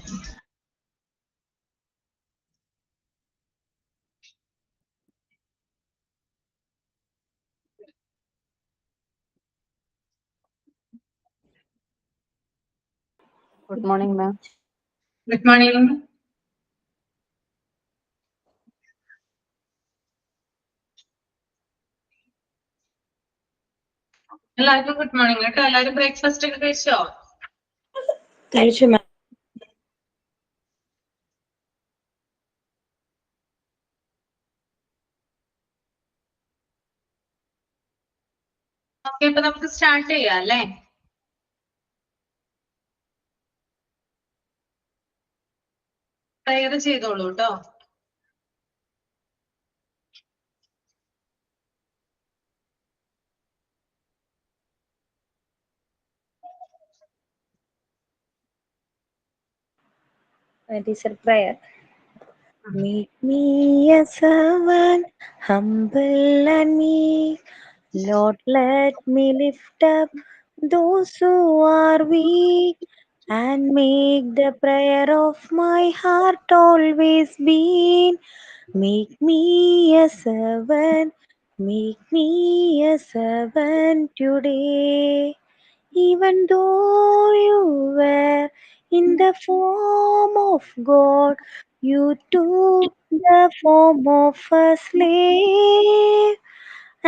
Good morning, ma'am. Good morning. എല്ലാവർക്കും good morning കേട്ടോ. എല്ലാവരും ബ്രേക്ക്ഫാസ്റ്റ് ഒക്കെ കഴിച്ചോ? കഴിച്ചു മാം. ഓക്കെ, അപ്പൊ നമുക്ക് സ്റ്റാർട്ട് ചെയ്യാം അല്ലേ? പ്രയർ ചെയ്തോളൂ കേട്ടോ. Teacher prayer. Make me a servant, humble and meek. Lord, let me lift up those who are weak, and make the prayer of my heart always be. Make me a servant, make me a servant today. Even though you were in the form of God, you took the form of a slave,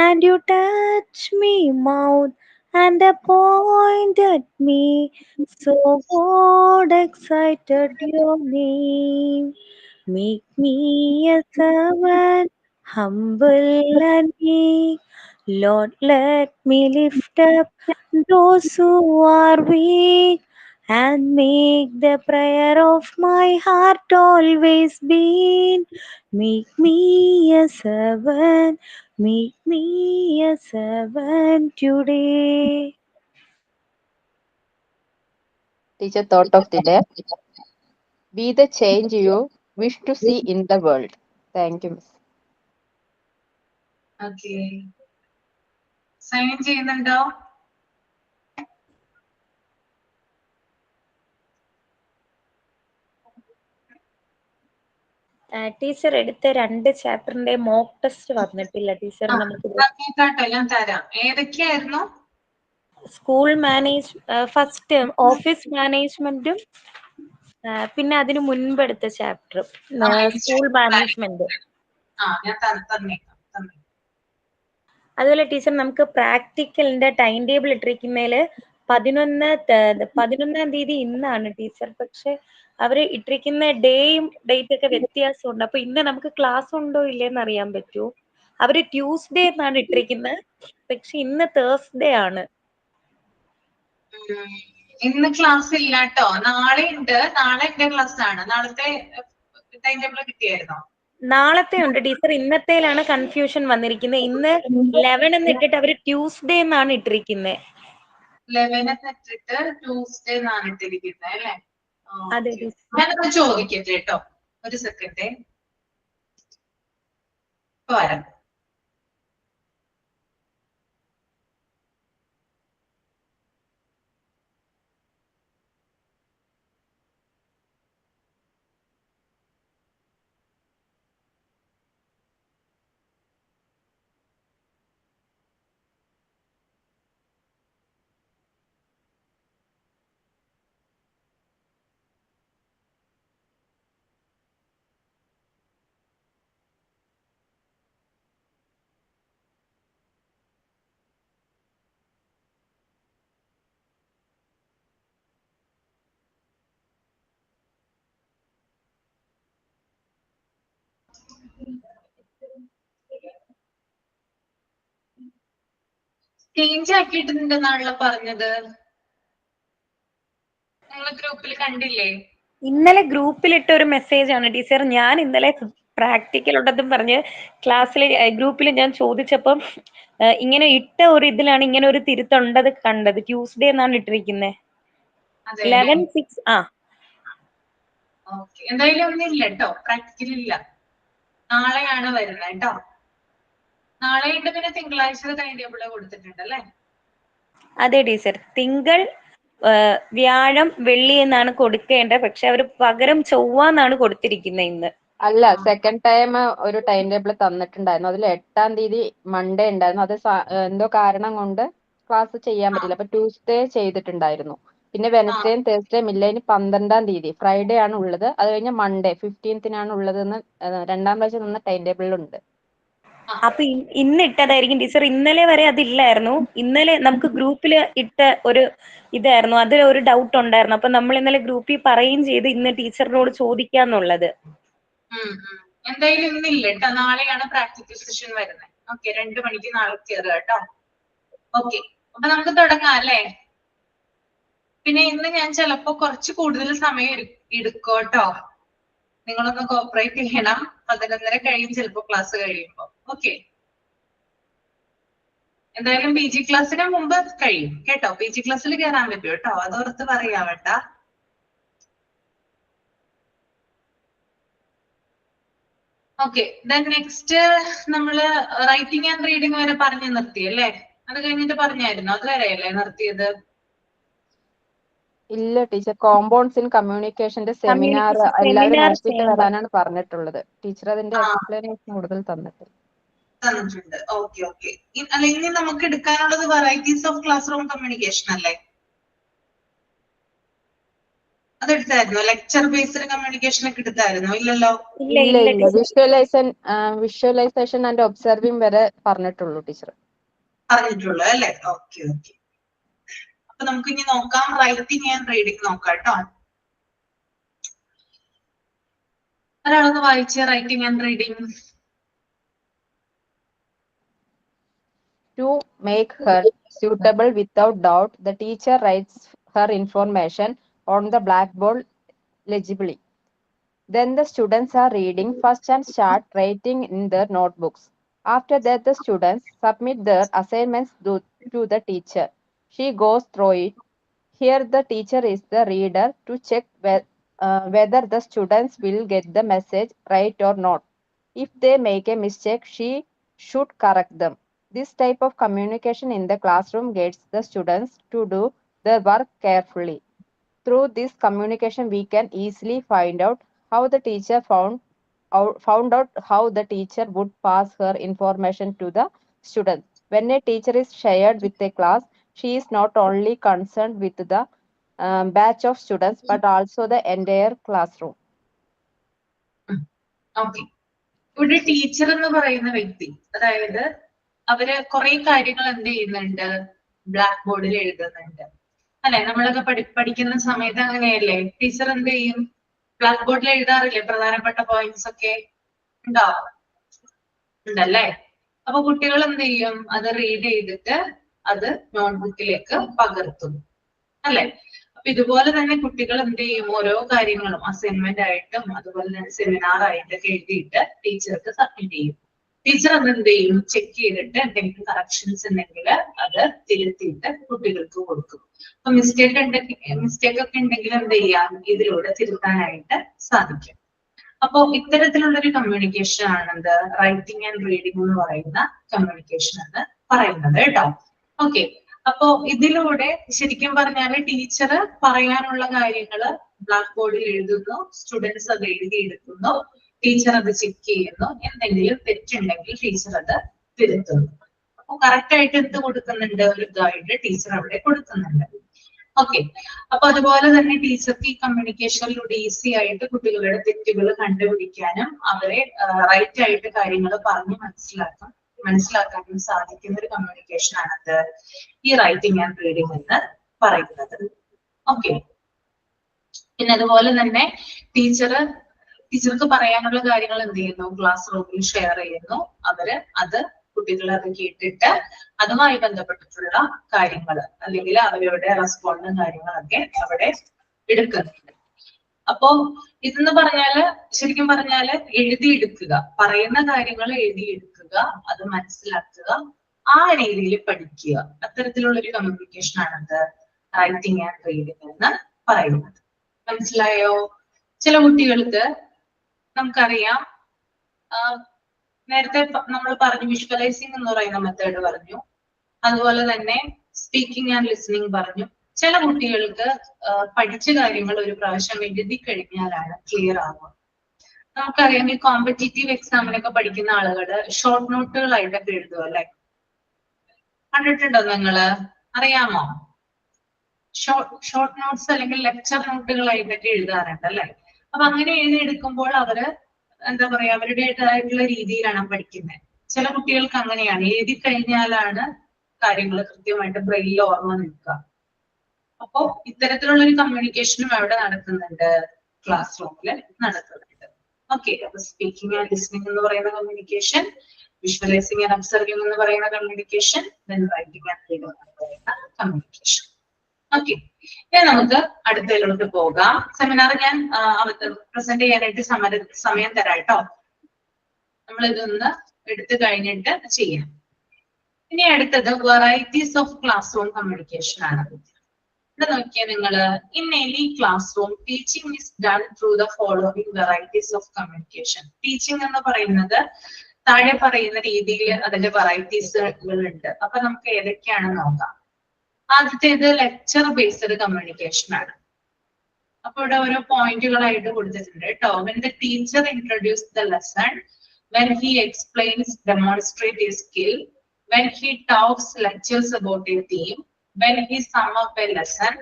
and you touched me mouth and appointed me. So God excited your name. Make me a servant, humble and meek. Lord, let me lift up those who are weak, and make the prayer of my heart always be. Make me a servant, make me a servant today. Teacher, thought of the day. Be the change you wish to see in the world. Thank you, Miss. Okay, sign ചെയ്യുന്നുണ്ടോ? Teacher എടുത്ത 2 ചാപ്റ്ററിന്റെ mock test വന്നിട്ടില്ല teacher. നമുക്ക് കേട്ടോ, ഞാൻ തരാം. ഏതൊക്കെയായിരുന്നു? School first office മാനേജ്മെന്റും പിന്നെ അതിനു മുൻപ് എടുത്ത ചാപ്റ്റർ സ്കൂൾ മാനേജ്മെന്റ്. അതുപോലെ ടീച്ചർ നമുക്ക് പ്രാക്ടിക്കലിന്റെ ടൈം ടേബിൾ ഇട്ടിരിക്കുന്നതില് 11-ാം തീയതി ഇന്നാണ് ടീച്ചർ. പക്ഷെ അവര് ഇട്ടിരിക്കുന്ന ഡേയും ഡേറ്റ് ഒക്കെ വ്യത്യാസമുണ്ട്. അപ്പൊ ഇന്ന് നമുക്ക് ക്ലാസ് ഉണ്ടോ ഇല്ലേന്ന് അറിയാൻ പറ്റൂ. അവര് ട്യൂസ്ഡേ എന്നാണ് ഇട്ടിരിക്കുന്നത്, പക്ഷെ ഇന്ന് തേഴ്സ്ഡേ ആണ്. ഇന്ന് ക്ലാസ് ഇല്ല കേട്ടോ. നാളെ ഉണ്ട്. നാളെ എന്റെ ക്ലാസ് ആണ്. നാളത്തെ ടൈം ടേബിൾ കിട്ടിയായിരുന്നോ? നാളത്തെ ഉണ്ട് ടീച്ചർ. ഇന്നത്തേലാണ് കൺഫ്യൂഷൻ വന്നിരിക്കുന്നത്. ഇന്ന് 11 എന്ന് ഇട്ടിട്ട് അവര് ട്യൂസ്ഡേ എന്നാണ് ഇട്ടിരിക്കുന്നത്. 11 ഇട്ടിട്ട് ട്യൂസ്ഡേ എന്നാണ് ഇട്ടിരിക്കുന്നത് അല്ലേ? അതെ. ഞാനൊന്ന് ചോദിക്കട്ടെ കേട്ടോ, ഒരു സെക്കൻഡ്. വരാം. ചേഞ്ച് ആക്കിയിട്ടുണ്ടെന്നാണല്ലോ പറഞ്ഞത്. നിങ്ങൾ ഗ്രൂപ്പിൽ കണ്ടില്ലേ? ഇന്നലെ ഗ്രൂപ്പിലിട്ട ഒരു മെസ്സേജ് ആണ് ടീച്ചർ. ഞാൻ ഇന്നലെ പ്രാക്ടിക്കൽ ഉണ്ടെന്നും പറഞ്ഞ് ക്ലാസ്സിലെ ഗ്രൂപ്പിൽ ഞാൻ ചോദിച്ചപ്പം ഇങ്ങനെ ഇട്ട ഒരു ഇതിലാണ് ഇങ്ങനെ ഒരു തിരുത്തുണ്ടത് കണ്ടത്. ട്യൂസ്ഡേ എന്നാണ് ഇട്ടിരിക്കുന്നത്. 11-6. എന്തായാലും ഒന്നില്ല കേട്ടോ, പ്രാക്ടിക്കൽ ഇല്ല. നാളെയാണ് വരുന്നത് കേട്ടോ. നാളെ ഉണ്ട്. പിന്നെ തിങ്കളാഴ്ച ടൈം ടേബിൾ കൊടുത്തിട്ടുണ്ട് അല്ലേ? അതെ ടീച്ചർ. തിങ്കൾ വ്യാഴം വെള്ളി എന്നാണ് കൊടുക്കേണ്ടത്, പക്ഷെ അവർ പകരം ചൊവ്വ എന്നാണ് കൊടുത്തിരിക്കുന്നത് ഇന്ന്. അല്ല, സെക്കൻഡ് ടൈം ഒരു ടൈം ടേബിൾ തന്നിട്ടുണ്ടായിരുന്നു. അതിൽ 8-ാം തീയതി മൺഡേ ഉണ്ടായിരുന്നു. അത് എന്തോ കാരണം കൊണ്ട് ക്ലാസ് ചെയ്യാൻ പറ്റില്ല. അപ്പൊ ട്യൂസ്ഡേ ചെയ്തിട്ടുണ്ടായിരുന്നു. പിന്നെ വെനസ്ഡേയും തേഴ്സ്ഡേയും ഇല്ല. ഇനി 12-ാം തീയതി ഫ്രൈഡേ ആണ് ഉള്ളത്. അത് കഴിഞ്ഞ് മൺഡേ 15th ഉള്ളതെന്ന് രണ്ടാം പ്രാവശ്യം തന്ന ടൈം ടേബിളിലുണ്ട്. അപ്പൊ ഇന്ന് ഇട്ടതായിരിക്കും ടീച്ചർ. ഇന്നലെ വരെ അതില്ലായിരുന്നു. ഇന്നലെ നമുക്ക് ഗ്രൂപ്പിൽ ഇട്ട ഒരു ഇതായിരുന്നു, അതിൽ ഒരു ഡൗട്ട് ഉണ്ടായിരുന്നു. അപ്പൊ നമ്മൾ ഇന്നലെ ഗ്രൂപ്പിൽ പറയുകയും ചെയ്ത് ഇന്ന് ടീച്ചറിനോട് ചോദിക്കാന്നുള്ളത്. എന്തായാലും ഇന്നില്ല കേട്ടോ, നാളെയാണ് പ്രാക്ടിക്കൽ സെഷൻ വരുന്നത്. ഓക്കെ, 2 മണിക്ക് നാളെ കയറുക കേട്ടോ. ഓക്കെ, അപ്പൊ നമുക്ക് തുടങ്ങാം അല്ലേ? പിന്നെ ഇന്ന് ഞാൻ ചിലപ്പോ കുറച്ച് കൂടുതൽ സമയം എടുക്കും കേട്ടോ. നിങ്ങളൊന്ന് കോപ്പറേറ്റ് ചെയ്യണം. 11:30 കഴിയും ചിലപ്പോ ക്ലാസ് കഴിയുമ്പോ. ഓക്കെ, എന്തായാലും PG ക്ലാസ്സിന് മുമ്പ് കഴിയും കേട്ടോ. PG ക്ലാസ്സിൽ കയറാൻ പറ്റും കേട്ടോ, അതോർത്ത് പറയാവട്ട. ഓക്കെ, ദെൻ നെക്സ്റ്റ് നമ്മള് റൈറ്റിംഗ് ആൻഡ് റീഡിംഗ് വരെ പറഞ്ഞു നിർത്തി അല്ലേ? അത് കഴിഞ്ഞിട്ട് പറഞ്ഞായിരുന്നു, അതുവരെയല്ലേ നിർത്തിയത്? ഇല്ല ടീച്ചർ, കോമ്പൗണ്ട്സ് ഇൻ കമ്മ്യൂണിക്കേഷന്റെ സെമിനാർ എല്ലാവരും നോക്കിയിട്ട് വരാനാണ് പറഞ്ഞിട്ടുള്ളത്. ടീച്ചർ അതിന്റെ എക്സ്പ്ലനേഷൻ കൂടുതൽ തന്നിട്ടുണ്ട്. Okay okay. അല്ല, ഇനി നമുക്ക് എടുക്കാനുള്ളത് varieties of class room communication അല്ലേ? അതെടുത്തായിരുന്നോ? ലെക്ചർ ബേസ്ഡ് കമ്മ്യൂണിക്കേഷൻ ഒക്കെ എടുത്തായിരുന്നോ? ഇല്ലല്ലോ. ഇല്ല, വിഷ്വലൈസേഷൻ ആൻഡ് ഒബ്സർവിംഗ് വരെ പറഞ്ഞിട്ടുള്ളൂ ടീച്ചർ. പറഞ്ഞിട്ടുള്ളൂ അല്ലേ? Okay okay. അപ്പൊ നമുക്ക് ഇനി നോക്കാം, റൈറ്റിംഗ് ആൻഡ് റീഡിംഗ് നോക്കാം കേട്ടോ. ഒരാളൊന്ന് വായിച്ച writing and reading. To make her suitable, without doubt, the teacher writes her information on the blackboard legibly. Then the students are reading first and start writing in their notebooks. After that, the students submit their assignments to the teacher. She goes through it. Here, the teacher is the reader to check whether the students will get the message right or not. If they make a mistake, she should correct them. This type of communication in the classroom gets the students to do their work carefully. Through this communication, we can easily find out how the teacher found out how the teacher would pass her information to the students. When a teacher is shared with a class, she is not only concerned with the batch of students but also the entire classroom. Okay. ഇവിടെ teacher എന്ന് പറയുന്ന വ്യക്തി, അതായത് അവര് കുറെ കാര്യങ്ങൾ എന്ത് ചെയ്യുന്നുണ്ട്, ബ്ലാക്ക് ബോർഡിൽ എഴുതുന്നുണ്ട് അല്ലെ? നമ്മളൊക്കെ പഠിക്കുന്ന സമയത്ത് അങ്ങനെയല്ലേ? ടീച്ചർ എന്ത് ചെയ്യും? ബ്ലാക്ക് ബോർഡിൽ എഴുതാറില്ലേ പ്രധാനപ്പെട്ട പോയിന്റ്സ് ഒക്കെ? ഉണ്ടല്ലേ? അപ്പൊ കുട്ടികൾ എന്ത് ചെയ്യും? അത് റീഡ് ചെയ്തിട്ട് അത് നോട്ട്ബുക്കിലേക്ക് പകർത്തും അല്ലെ? അപ്പൊ ഇതുപോലെ തന്നെ കുട്ടികൾ എന്ത് ചെയ്യും? ഓരോ കാര്യങ്ങളും അസൈൻമെന്റ് ആയിട്ടും അതുപോലെ തന്നെ സെമിനാർ ആയിട്ടൊക്കെ എഴുതിയിട്ട് ടീച്ചർക്ക് സബ്മിറ്റ് ചെയ്യും. ടീച്ചർ അത് എന്ത് ചെയ്യും? ചെക്ക് ചെയ്തിട്ട് എന്തെങ്കിലും കറക്ഷൻസ് ഉണ്ടെങ്കിൽ അത് തിരുത്തിയിട്ട് കുട്ടികൾക്ക് കൊടുക്കും. അപ്പൊ മിസ്റ്റേക്ക് ഒക്കെ ഉണ്ടെങ്കിൽ എന്ത് ചെയ്യാം? ഇതിലൂടെ തിരുത്താനായിട്ട് സാധിക്കും. അപ്പോ ഇത്തരത്തിലുള്ളൊരു കമ്മ്യൂണിക്കേഷൻ ആണെന്ത് റൈറ്റിംഗ് ആൻഡ് റീഡിംഗ് എന്ന് പറയുന്ന കമ്മ്യൂണിക്കേഷൻ എന്ന് പറയുന്നത് കേട്ടോ. ഓക്കെ, അപ്പോ ഇതിലൂടെ ശരിക്കും പറഞ്ഞാല് ടീച്ചർ പറയാനുള്ള കാര്യങ്ങള് ബ്ലാക്ക് ബോർഡിൽ എഴുതുന്നു, സ്റ്റുഡൻസ് അത് എഴുതിയെടുക്കുന്നു, ടീച്ചർ അത് ചെക്ക് ചെയ്യുന്നു, എന്തെങ്കിലും തെറ്റുണ്ടെങ്കിൽ ടീച്ചർ അത് തിരുത്തുന്നു. അപ്പൊ കറക്റ്റ് ആയിട്ട് എന്ത് കൊടുക്കുന്നുണ്ട്? ഒരു ഗൈഡ് ടീച്ചർ അവിടെ കൊടുക്കുന്നുണ്ട്. ഓക്കെ, അപ്പൊ അതുപോലെ തന്നെ ടീച്ചർക്ക് ഈ കമ്മ്യൂണിക്കേഷനിലൂടെ ഈസി ആയിട്ട് കുട്ടികളുടെ തെറ്റുകൾ കണ്ടുപിടിക്കാനും അവരെ റൈറ്റ് ആയിട്ട് കാര്യങ്ങൾ പറഞ്ഞ് മനസ്സിലാക്കാനും സാധിക്കുന്ന ഒരു കമ്മ്യൂണിക്കേഷൻ ആണത് ഈ റൈറ്റിംഗ് ആൻഡ് റീഡിംഗ് എന്ന് പറയുന്നത്. ഓക്കെ, പിന്നെ അതുപോലെ തന്നെ ടീച്ചർക്ക് പറയാനുള്ള കാര്യങ്ങൾ എന്ത് ചെയ്യുന്നു? ക്ലാസ് റൂമിൽ ഷെയർ ചെയ്യുന്നു. അവര് അത് കുട്ടികൾ അത് കേട്ടിട്ട് അതുമായി ബന്ധപ്പെട്ടിട്ടുള്ള കാര്യങ്ങൾ അല്ലെങ്കിൽ അവരുടെ റെസ്പോണ്ടും കാര്യങ്ങളൊക്കെ അവിടെ എടുക്കുന്നുണ്ട്. അപ്പോ ഇതെന്ന് പറഞ്ഞാല് ശരിക്കും പറഞ്ഞാല് എഴുതിയെടുക്കുക, പറയുന്ന കാര്യങ്ങൾ എഴുതിയെടുക്കുക, അത് മനസ്സിലാക്കുക, ആ രീതിയിൽ പഠിക്കുക. അത്തരത്തിലുള്ള ഒരു കമ്മ്യൂണിക്കേഷൻ ആണത് റൈറ്റിംഗ് ആൻഡ് റീഡിംഗ് എന്ന് പറയുന്നത്. മനസ്സിലായോ? ചില കുട്ടികൾക്ക് നമുക്കറിയാം, നേരത്തെ നമ്മൾ പറഞ്ഞു വിഷ്വലൈസിങ് എന്ന് പറയുന്ന മെത്തേഡ് പറഞ്ഞു, അതുപോലെ തന്നെ സ്പീക്കിംഗ് ആൻഡ് ലിസണിങ് പറഞ്ഞു, ചില കുട്ടികൾക്ക് പഠിച്ച കാര്യങ്ങൾ ഒരു പ്രാവശ്യം എഴുതി കഴിഞ്ഞാലാണ് ക്ലിയർ ആവുക. നമുക്കറിയാം ഈ കോമ്പറ്റേറ്റീവ് എക്സാമിനൊക്കെ പഠിക്കുന്ന ആളുകൾ ഷോർട്ട് നോട്ടുകളായിട്ടൊക്കെ എഴുതും അല്ലെ? കണ്ടിട്ടുണ്ടോ നിങ്ങള്? അറിയാമോ? ഷോർട്ട് നോട്ട്സ് അല്ലെങ്കിൽ ലെക്ചർ നോട്ടുകളായിട്ടൊക്കെ എഴുതാറുണ്ട് അല്ലെ? അപ്പൊ അങ്ങനെ എഴുതിയെടുക്കുമ്പോൾ അവര് എന്താ പറയാ അവരുടേതായിട്ടുള്ള രീതിയിലാണ് പഠിക്കുന്നത്. ചില കുട്ടികൾക്ക് അങ്ങനെയാണ്, എഴുതി കഴിഞ്ഞാലാണ് കാര്യങ്ങൾ കൃത്യമായിട്ട് ബ്രെയിനിൽ ഓർമ്മ നിൽക്കുക. അപ്പോ ഇത്തരത്തിലുള്ള ഒരു കമ്മ്യൂണിക്കേഷനും എവിടെ നടക്കുന്നുണ്ട്? ക്ലാസ് റൂമിൽ നടക്കുന്നുണ്ട്. ഓക്കെ, അപ്പൊ സ്പീക്കിംഗ് ആൻഡ് ലിസണിംഗ് എന്ന് പറയുന്ന കമ്മ്യൂണിക്കേഷൻ, വിഷ്വലൈസിംഗ് ആൻഡ് ഒബ്സർവിംഗ് എന്ന് പറയുന്ന communication, then writing and reading എന്ന് പറയുന്ന കമ്മ്യൂണിക്കേഷൻ. ഓക്കെ, ഇനി നമുക്ക് അടുത്തതിലോട്ട് പോകാം. സെമിനാർ ഞാൻ പ്രസന്റ് ചെയ്യാനായിട്ട് സമയം തരാം കേട്ടോ. നമ്മൾ ഇതൊന്ന് എടുത്തു കഴിഞ്ഞിട്ട് ചെയ്യാം. ഇനി അടുത്തത് varieties of class room communication ആണ്. ഇവിടെ നോക്കിയാൽ നിങ്ങള് in any class room teaching is done through the following varieties of communication. Teaching എന്ന് പറയുന്നത് താഴെ പറയുന്ന രീതിയിൽ അതിന്റെ വെറൈറ്റീസുകൾ ഉണ്ട്. അപ്പൊ നമുക്ക് ഏതൊക്കെയാണെന്ന് നോക്കാം. ആദ്യത്തേത് ലെക്ചർ ബേസ്ഡ് കമ്മ്യൂണിക്കേഷൻ ആണ്. അപ്പൊ ഇവിടെ ഓരോ പോയിന്റുകളായിട്ട് കൊടുത്തിട്ടുണ്ട് കേട്ടോ. When the teacher introduces the lesson, when he explains, demonstrates his skill, when he talks, lectures about a theme, when he sums up a lesson.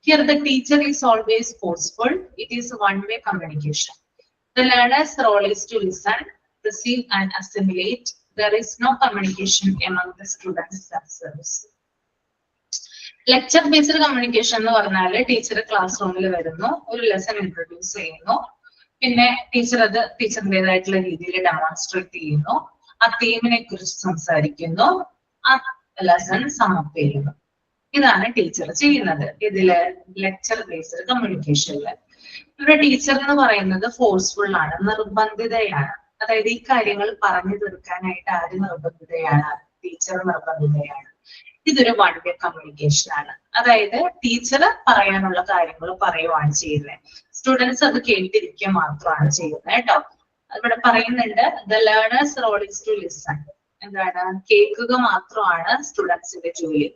Here the teacher is always forceful. It is one-way communication. The learner's role is to listen, receive and assimilate. There is no communication among the students themselves. Lecture based communication എന്ന് പറഞ്ഞാൽ teacher class റൂമിൽ വരുന്നു, ഒരു lesson introduce ചെയ്യുന്നു, പിന്നെ teacher അത് ടീച്ചറിൻ്റെതായിട്ടുള്ള രീതിയിൽ demonstrate ചെയ്യുന്നു, ആ തീമിനെ കുറിച്ച് സംസാരിക്കുന്നു, ആ ലെസൺ സമപ്പ് ചെയ്യുന്നു. ഇതാണ് ടീച്ചർ ചെയ്യുന്നത് ഇതില് ലെക്ചർ ബേസ്ഡ് കമ്മ്യൂണിക്കേഷനില്. ഇവിടെ ടീച്ചർ എന്ന് പറയുന്നത് ഫോഴ്സ്ഫുൾ ആണ്, നിർബന്ധിതയാണ്. അതായത് ഈ കാര്യങ്ങൾ പറഞ്ഞു തീർക്കാനായിട്ട് ആര് നിർബന്ധിതയാണ്? ടീച്ചർ നിർബന്ധിതയാണ്. ഇതൊരു വൺ വേ കമ്മ്യൂണിക്കേഷൻ ആണ്. അതായത് ടീച്ചർ പറയാനുള്ള കാര്യങ്ങൾ പറയുവാണ് ചെയ്യുന്നത്, സ്റ്റുഡൻസ് അത് കേട്ടിരിക്കുക മാത്രമാണ് ചെയ്യുന്നത് കേട്ടോ. ഇവിടെ പറയുന്നുണ്ട് the learner's role is to listen. എന്താണ്? കേൾക്കുക മാത്രമാണ് സ്റ്റുഡൻസിന്റെ ജോലി.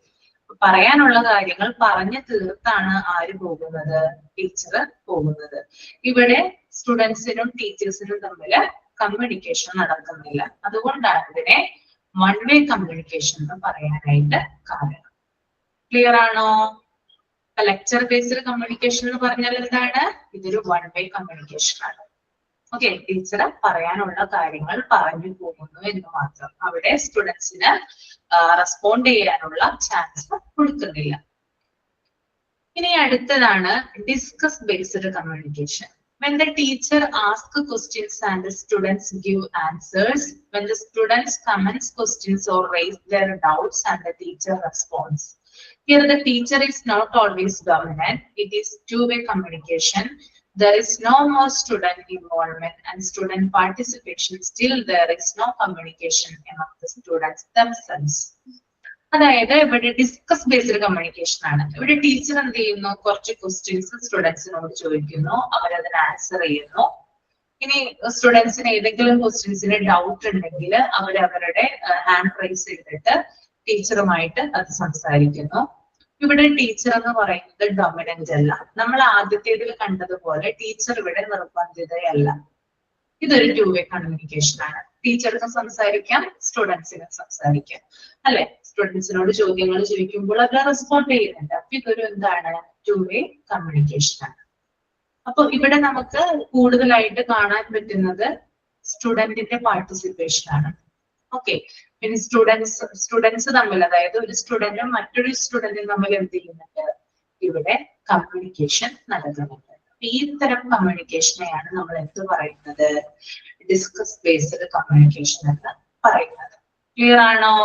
പറയാനുള്ള കാര്യങ്ങൾ പറഞ്ഞു തീർത്താണ് ആര് പോകുന്നത്? ടീച്ചർ പോകുന്നത്. ഇവിടെ സ്റ്റുഡൻസിനും ടീച്ചേഴ്സിനും തമ്മിൽ കമ്മ്യൂണിക്കേഷൻ നടക്കുന്നില്ല. അതുകൊണ്ടാണ് ഇതിനെ വൺ വേ കമ്മ്യൂണിക്കേഷൻ എന്ന് പറയാനായിട്ട് കാരണം. ക്ലിയർ ആണോ? ലെക്ചർ ബേസ്ഡ് കമ്മ്യൂണിക്കേഷൻ എന്ന് പറഞ്ഞാൽ എന്താണ്? ഇതൊരു വൺ വേ കമ്മ്യൂണിക്കേഷൻ ആണ്. ഓക്കെ, ടീച്ചർ പറയാനുള്ള കാര്യങ്ങൾ പറഞ്ഞു പോകുന്നു എന്ന് മാത്രം. അവിടെ സ്റ്റുഡൻസിന് റെസ്പോണ്ട് ചെയ്യാനുള്ള ചാൻസ് കൊടുക്കുന്നില്ല. ഇനി അടുത്തതാണ് discuss based communication. When the teacher asks questions and the students give answers, when the students comments questions or raise their doubts and the teacher responds. Here the teacher is not always dominant. It is two-way communication. There is no more student involvement and student participation. Still there is no communication among the students themselves. അതായത് ഇവിടെ discuss based communication ആണ്. ഇവിടെ teacher എന്ത് ചെയ്യുന്നു? കുറച്ച് questions സ്റ്റുഡൻസിനോട് ചോദിക്കുന്നു, അവരതിന് answer ചെയ്യുന്നു. ഇനി സ്റ്റുഡൻസിന് ഏതെങ്കിലും ക്വസ്റ്റ്യൻസിന് ഡൗട്ട് ഉണ്ടെങ്കിൽ അവർ അവരുടെ ഹാൻഡ് റൈസ് ചെയ്തിട്ട് ടീച്ചറുമായിട്ട് അത് സംസാരിക്കുന്നു. ഇവിടെ ടീച്ചർ എന്ന് പറയുന്നത് ഡൊമിനന്റ് അല്ല. നമ്മൾ ആദ്യത്തേതിൽ കണ്ടതുപോലെ ടീച്ചർ ഇവിടെ നിർബന്ധിതയല്ല. ഇതൊരു ടു വേ കമ്മ്യൂണിക്കേഷൻ ആണ്. ടീച്ചർക്ക് സംസാരിക്കാം, സ്റ്റുഡൻസിന് സംസാരിക്കാം അല്ലെ? സ്റ്റുഡൻസിനോട് ചോദ്യങ്ങൾ ചോദിക്കുമ്പോൾ അവർ റെസ്പോണ്ട് ചെയ്യുന്നുണ്ട്. അപ്പൊ ഇതൊരു എന്താണ്? ടു വേ കമ്മ്യൂണിക്കേഷൻ ആണ്. അപ്പൊ ഇവിടെ നമുക്ക് കൂടുതലായിട്ട് കാണാൻ പറ്റുന്നത് സ്റ്റുഡന്റിന്റെ പാർട്ടിസിപ്പേഷൻ ആണ്. ഓക്കെ, പിന്നെ സ്റ്റുഡൻസ് തമ്മിൽ, അതായത് ഒരു സ്റ്റുഡന്റും മറ്റൊരു സ്റ്റുഡന്റും തമ്മിൽ എന്ത് ചെയ്യുന്നുണ്ട്? ഇവിടെ കമ്മ്യൂണിക്കേഷൻ നടക്കുന്നുണ്ട്. ഈ തരം കമ്മ്യൂണിക്കേഷനെയാണ് നമ്മൾ എന്ത് പറയുന്നത്? ഡിസ്കസ് ബേസ്ഡ് കമ്മ്യൂണിക്കേഷൻ എന്ന് പറയുന്നത്. ക്ലിയർ ആണോ?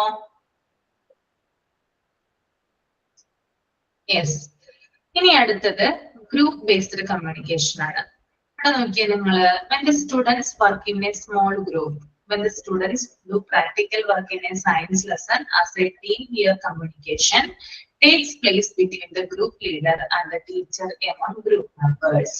യെസ്. ഇനി അടുത്തത് ഗ്രൂപ്പ് ബേസ്ഡ് കമ്മ്യൂണിക്കേഷൻ ആണ്. ഇവിടെ നോക്കിയാൽ നിങ്ങള് when the students work in a small group, when the students do practical work in a science lesson as a team, here communication takes place between the group leader and the teacher among group members.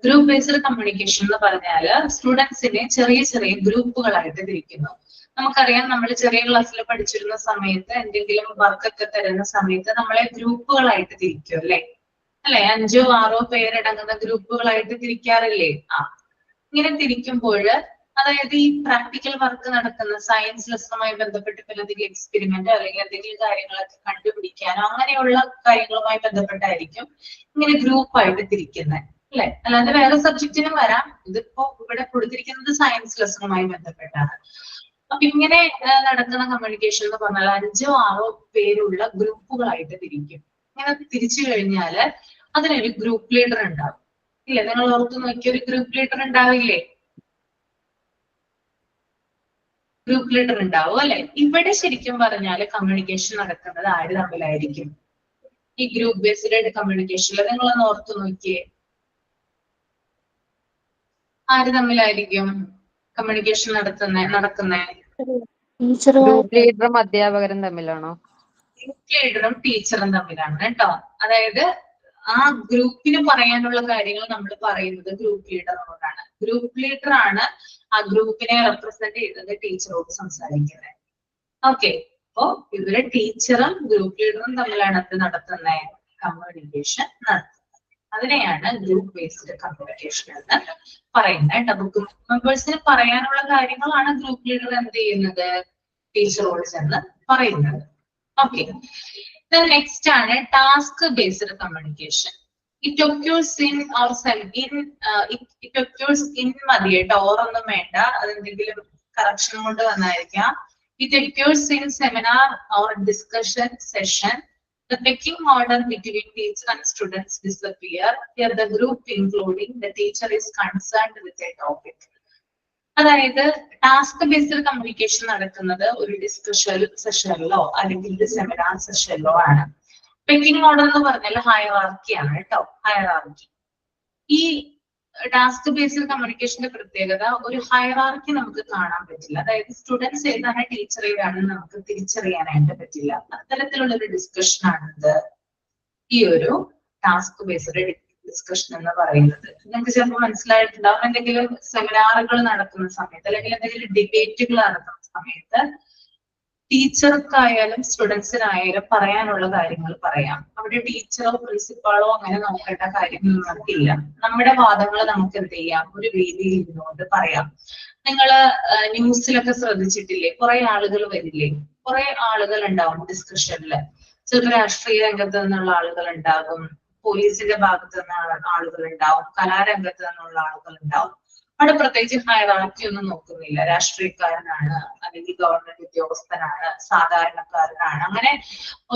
Group based communication എന്ന് പറഞ്ഞാല് സ്റ്റുഡൻസിനെ ചെറിയ ചെറിയ ഗ്രൂപ്പുകളായിട്ട് തിരിക്കുന്നു. നമുക്കറിയാം നമ്മൾ ചെറിയ ക്ലാസ്സിൽ പഠിച്ചിരുന്ന സമയത്ത് എന്തെങ്കിലും വർക്കൊക്കെ തരുന്ന സമയത്ത് നമ്മളെ ഗ്രൂപ്പുകളായിട്ട് തിരിക്കും അല്ലെ? 5 or 6 പേരടങ്ങുന്ന ഗ്രൂപ്പുകളായിട്ട് തിരിക്കാറില്ലേ? ഇങ്ങനെ തിരിക്കുമ്പോൾ അതായത് ഈ പ്രാക്ടിക്കൽ വർക്ക് നടക്കുന്ന സയൻസ് ലെസണുമായി ബന്ധപ്പെട്ട് എന്തെങ്കിലും എക്സ്പെരിമെന്റ് അല്ലെങ്കിൽ എന്തെങ്കിലും കാര്യങ്ങളൊക്കെ കണ്ടുപിടിക്കാനോ അങ്ങനെയുള്ള കാര്യങ്ങളുമായി ബന്ധപ്പെട്ടായിരിക്കും ഇങ്ങനെ ഗ്രൂപ്പായിട്ട് തിരിക്കുന്നത് അല്ലെ? അല്ലാതെ വേറെ സബ്ജക്റ്റിനും വരാം. ഇതിപ്പോ ഇവിടെ കൊടുത്തിരിക്കുന്നത് സയൻസ് ലെസണുമായി ബന്ധപ്പെട്ടാണ്. അപ്പൊ ഇങ്ങനെ നടക്കുന്ന കമ്മ്യൂണിക്കേഷൻ എന്ന് പറഞ്ഞാൽ 5 or 6 പേരുള്ള ഗ്രൂപ്പുകളായിട്ട് തിരിക്കും. ഇങ്ങനെ തിരിച്ചു കഴിഞ്ഞാല് അതിനൊരു ഗ്രൂപ്പ് ലീഡർ ഉണ്ടാവും ഇല്ലേ? നിങ്ങൾ ഓർത്ത് നോക്കിയ ഒരു ഗ്രൂപ്പ് ലീഡർ ഉണ്ടാവില്ലേ? ഗ്രൂപ്പ് ലീഡർ ഉണ്ടാവും അല്ലെ? ഇവിടെ ശരിക്കും പറഞ്ഞാൽ കമ്മ്യൂണിക്കേഷൻ നടക്കുന്നത് ആര് തമ്മിലായിരിക്കും? ഈ ഗ്രൂപ്പ് ബേസ്ഡ് കമ്മ്യൂണിക്കേഷനിൽ നിങ്ങളൊന്ന് ഓർത്ത് നോക്കിയേ, ആര് തമ്മിലായിരിക്കും കമ്മ്യൂണിക്കേഷൻ നടക്കുന്നേ? ഗ്രൂപ്പ് ലീഡറും അധ്യാപകരും തമ്മിലാണോ? ഗ്രൂപ്പ് ലീഡറും ടീച്ചറും തമ്മിലാണ് കേട്ടോ. അതായത് ആ ഗ്രൂപ്പിന് പറയാനുള്ള കാര്യങ്ങൾ നമ്മൾ പറയുന്നത് ഗ്രൂപ്പ് ലീഡറിനോടാണ്. ഗ്രൂപ്പ് ലീഡർ ആണ് ആ ഗ്രൂപ്പിനെ റെപ്രസെന്റ് ചെയ്തത് ടീച്ചറോട് സംസാരിക്കുന്നത്. ഓക്കെ, അപ്പോ ഇവര് ടീച്ചറും ഗ്രൂപ്പ് ലീഡറും തമ്മിലാണ് അത് നടത്തുന്നത്, കമ്മ്യൂണിക്കേഷൻ നടത്തുന്നത്. അതിനെയാണ് ഗ്രൂപ്പ് ബേസ്ഡ് കമ്മ്യൂണിക്കേഷൻ എന്ന് പറയുന്നത് കേട്ടോ. ഗ്രൂപ്പ് മെമ്പേഴ്സിന് പറയാനുള്ള കാര്യങ്ങളാണ് ഗ്രൂപ്പ് ലീഡർ എന്ത് ചെയ്യുന്നത്? ടീച്ചറോട് ചെന്ന് പറയുന്നത്. ഓക്കെ, നെക്സ്റ്റ് ആണ് task based communication. It occurs in or it occurs in മതി കേട്ടോ, ഓറൊന്നും വേണ്ട, അതെന്തെങ്കിലും കറക്ഷൻ കൊണ്ട് വന്നായിരിക്കാം. It occurs in seminar or discussion session. The pecking order between teacher and students disappear. Here the group including the teacher is concerned with a topic. അതായത് task based communication നടക്കുന്നത് ഒരു ഡിസ്കഷൻ സെഷനിലോ അല്ലെങ്കിൽ ഒരു seminar സെഷനിലോ ആണ്. Pecking order എന്ന് പറഞ്ഞാൽ hierarchy ആണ് കേട്ടോ, ഹയറാർക്കി. ഈ ടാസ്ക് ബേസ്ഡ് കമ്മ്യൂണിക്കേഷന്റെ പ്രത്യേകത, ഒരു ഹയറാർക്കി നമുക്ക് കാണാൻ പറ്റില്ല. അതായത് സ്റ്റുഡൻസ് ഏതാണ് ടീച്ചർ ഏതാണെന്ന് നമുക്ക് തിരിച്ചറിയാനായിട്ട് പറ്റില്ല. അത്തരത്തിലുള്ള ഒരു ഡിസ്കഷൻ ആണിത് ഈ ഒരു ടാസ്ക് ബേസ്ഡ് ഡിസ്കഷൻ എന്ന് പറയുന്നത്. നിങ്ങൾക്ക് ചിലപ്പോൾ മനസ്സിലായിട്ടുണ്ടാവും, എന്തെങ്കിലും സെമിനാറുകൾ നടക്കുന്ന സമയത്ത് അല്ലെങ്കിൽ എന്തെങ്കിലും ഡിബേറ്റുകൾ നടക്കുന്ന സമയത്ത് ടീച്ചർക്കായാലും സ്റ്റുഡൻസിനായാലും പറയാനുള്ള കാര്യങ്ങൾ പറയാം. അവിടെ ടീച്ചറോ പ്രിൻസിപ്പാളോ അങ്ങനെ നോക്കേണ്ട കാര്യങ്ങൾ നമുക്കില്ല. നമ്മുടെ വാദങ്ങൾ നമുക്ക് എന്ത് ചെയ്യാം, ഒരു വേദിയിൽ ഇരുന്നുകൊണ്ട് പറയാം. നിങ്ങൾ ന്യൂസിലൊക്കെ ശ്രദ്ധിച്ചിട്ടില്ലേ, കുറെ ആളുകൾ വരില്ലേ, കുറെ ആളുകൾ ഉണ്ടാവും ഡിസ്കഷനില്. ചിലപ്പോൾ രാഷ്ട്രീയ രംഗത്ത് നിന്നുള്ള ആളുകൾ ഉണ്ടാകും, പോലീസിന്റെ ഭാഗത്ത് നിന്നുള്ള ആളുകൾ ഉണ്ടാവും, കലാരംഗത്ത് നിന്നുള്ള ആളുകൾ ഉണ്ടാവും. അവിടെ പ്രത്യേകിച്ച് ഹയറാർക്കി ഒന്നും നോക്കുന്നില്ല. രാഷ്ട്രീയക്കാരനാണ് അല്ലെങ്കിൽ ഗവൺമെന്റ് ഉദ്യോഗസ്ഥനാണ്, സാധാരണക്കാരനാണ്, അങ്ങനെ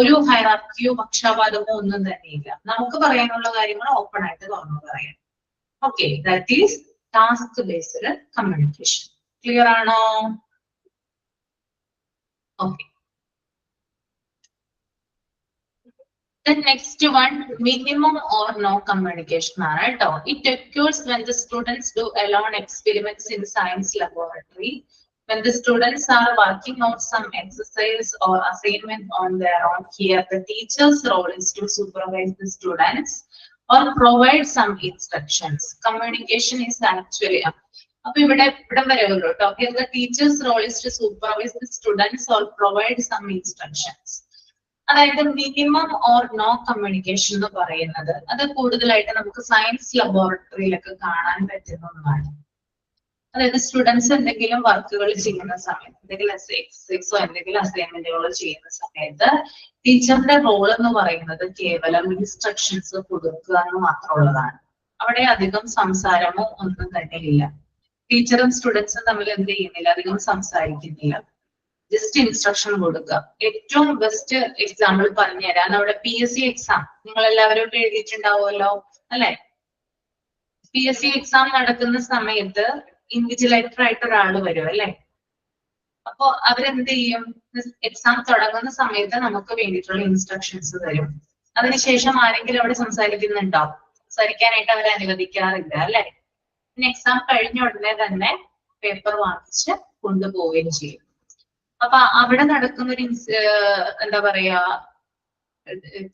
ഒരു ഹയറാർക്കിയോ പക്ഷാപാതമോ ഒന്നും തന്നെയില്ല. നമുക്ക് പറയാനുള്ള കാര്യങ്ങൾ ഓപ്പൺ ആയിട്ട് തുറന്നു പറയാം. Okay, that is task based communication. Clear ആണോ? Okay. The next one, minimum or no communication ആണ് കേട്ടോ. It occurs when the students do alone experiments in science laboratory, when the students are working on some exercise or assignment on their own. Here the teacher's role is to supervise the students or provide some instructions. Communication is actually അപ്പൊ ഇവിടെ വരെ ഉള്ളൂ കേട്ടോ. Here the teacher's role is to supervise the students or provide some instructions. അതായത് minimum or no communication എന്ന് പറയുന്നത് അത് കൂടുതലായിട്ട് നമുക്ക് സയൻസ് ലബോറട്ടറിയിലൊക്കെ കാണാൻ പറ്റുന്ന ഒന്നാണ്. അതായത് സ്റ്റുഡൻസ് എന്തെങ്കിലും വർക്കുകൾ ചെയ്യുന്ന സമയത്ത്, എന്തെങ്കിലും എക്സസൈസോ എന്തെങ്കിലും അസൈൻമെന്റുകളോ ചെയ്യുന്ന സമയത്ത് ടീച്ചറിന്റെ റോൾ എന്ന് പറയുന്നത് കേവലം ഇൻസ്ട്രക്ഷൻസ് കൊടുക്കുക എന്ന് മാത്രമുള്ളതാണ്. അവിടെ അധികം സംസാരമോ ഒന്നും തന്നെ ഇല്ല. ടീച്ചറും സ്റ്റുഡൻസും തമ്മിൽ എന്ത് ചെയ്യുന്നില്ല, അധികം സംസാരിക്കുന്നില്ല. ജസ്റ്റ് ഇൻസ്ട്രക്ഷൻ കൊടുക്കുക. ഏറ്റവും ബെസ്റ്റ് എക്സാമ്പിൾ പറഞ്ഞുതരാം. നമ്മുടെ PSC എക്സാം നിങ്ങൾ എല്ലാവരും എഴുതിയിട്ടുണ്ടാവുമല്ലോ അല്ലെ? PSC എക്സാം നടക്കുന്ന സമയത്ത് ഇൻവിജിലേറ്റർ ആയിട്ട് ഒരാൾ വരും അല്ലെ? അപ്പൊ അവരെന്ത് ചെയ്യും, എക്സാം തുടങ്ങുന്ന സമയത്ത് നമുക്ക് വേണ്ടിയിട്ടുള്ള ഇൻസ്ട്രക്ഷൻസ് തരും. അതിനുശേഷം ആരെങ്കിലും അവിടെ സംസാരിക്കുന്നുണ്ടോ? സംസാരിക്കാനായിട്ട് അവർ അനുവദിക്കാറില്ല അല്ലെ? പിന്നെ എക്സാം കഴിഞ്ഞ ഉടനെ തന്നെ പേപ്പർ വാങ്ങിച്ച് കൊണ്ടുപോവുകയും ചെയ്യും. അപ്പൊ അവിടെ നടക്കുന്ന ഒരു എന്താ പറയാ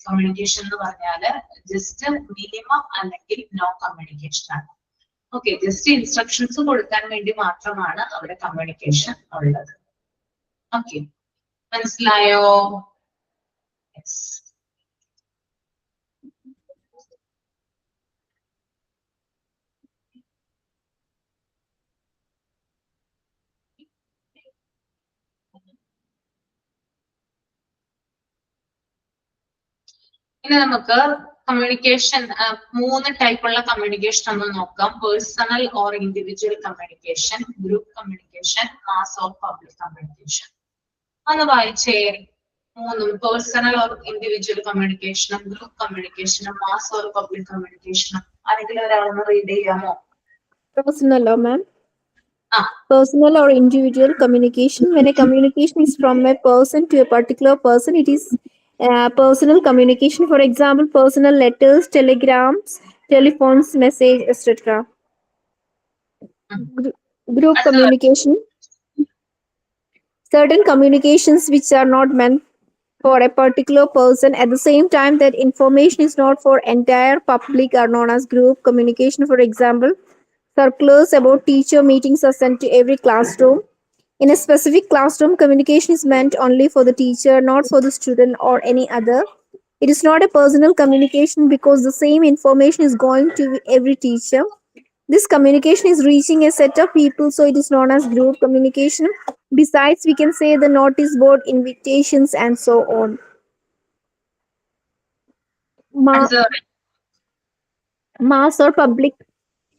കമ്മ്യൂണിക്കേഷൻ എന്ന് പറഞ്ഞാല് ജസ്റ്റ് മിനിമം അല്ലെങ്കിൽ നോ കമ്മ്യൂണിക്കേഷൻ ആണ്. ഓക്കെ, ജസ്റ്റ് ഇൻസ്ട്രക്ഷൻസ് കൊടുക്കാൻ വേണ്ടി മാത്രമാണ് അവിടെ കമ്മ്യൂണിക്കേഷൻ ഉള്ളത്. ഓക്കെ, മനസ്സിലായോ? ഇനി നമുക്ക് കമ്മ്യൂണിക്കേഷൻ, 3 ടൈപ്പുള്ള കമ്മ്യൂണിക്കേഷൻ ഒന്ന് നോക്കാം. Personal or individual communication, group communication, mass or public communication. ഒന്ന് വായിച്ചേ. 3 പേഴ്സണൽ ഓർ ഇൻഡിവിജ്വൽ കമ്മ്യൂണിക്കേഷനും ഗ്രൂപ്പ് കമ്മ്യൂണിക്കേഷനും മാസ് ഓർ പബ്ലിക് കമ്മ്യൂണിക്കേഷനും ആരെങ്കിലും ഒരാളൊന്ന് റീഡ് ചെയ്യാമോ? Personal law, ma'am. Personal or individual communication. When a communication is from a person to a particular person, it is personal communication. For example, personal letters, telegrams, telephones, message, etc. Group communication. Certain communications which are not meant for a particular person at the same time that information is not for entire public are known as group communication. For example, circulars about teacher meetings are sent to every classroom. In a specific classroom, communication is meant only for the teacher, not for the student or any other. It is not a personal communication because the same information is going to every teacher. This communication is reaching a set of people, so it is known as group communication. Besides, we can say the notice board, invitations, and so on. Mass or public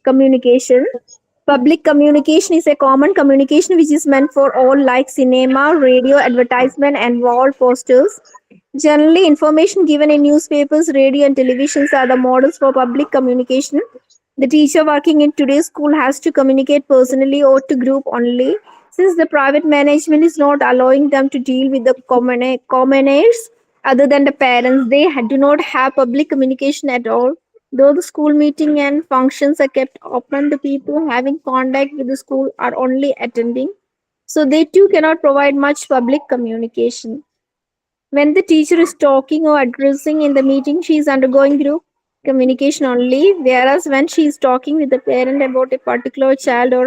communication. Public communication is a common communication which is meant for all, like cinema, radio, advertisement, and wall posters. Generally, information given in newspapers, radio, and televisions are the models for public communication. The teacher working in today's school has to communicate personally or to group only. Since the private management is not allowing them to deal with the commoners other than the parents, they do not have public communication at all. Though the school meeting and functions are kept open, the people having contact with the school are only attending. So they too cannot provide much public communication. When the teacher is talking or addressing in the meeting, she is undergoing group communication only. Whereas when she is talking with the parent about a particular child or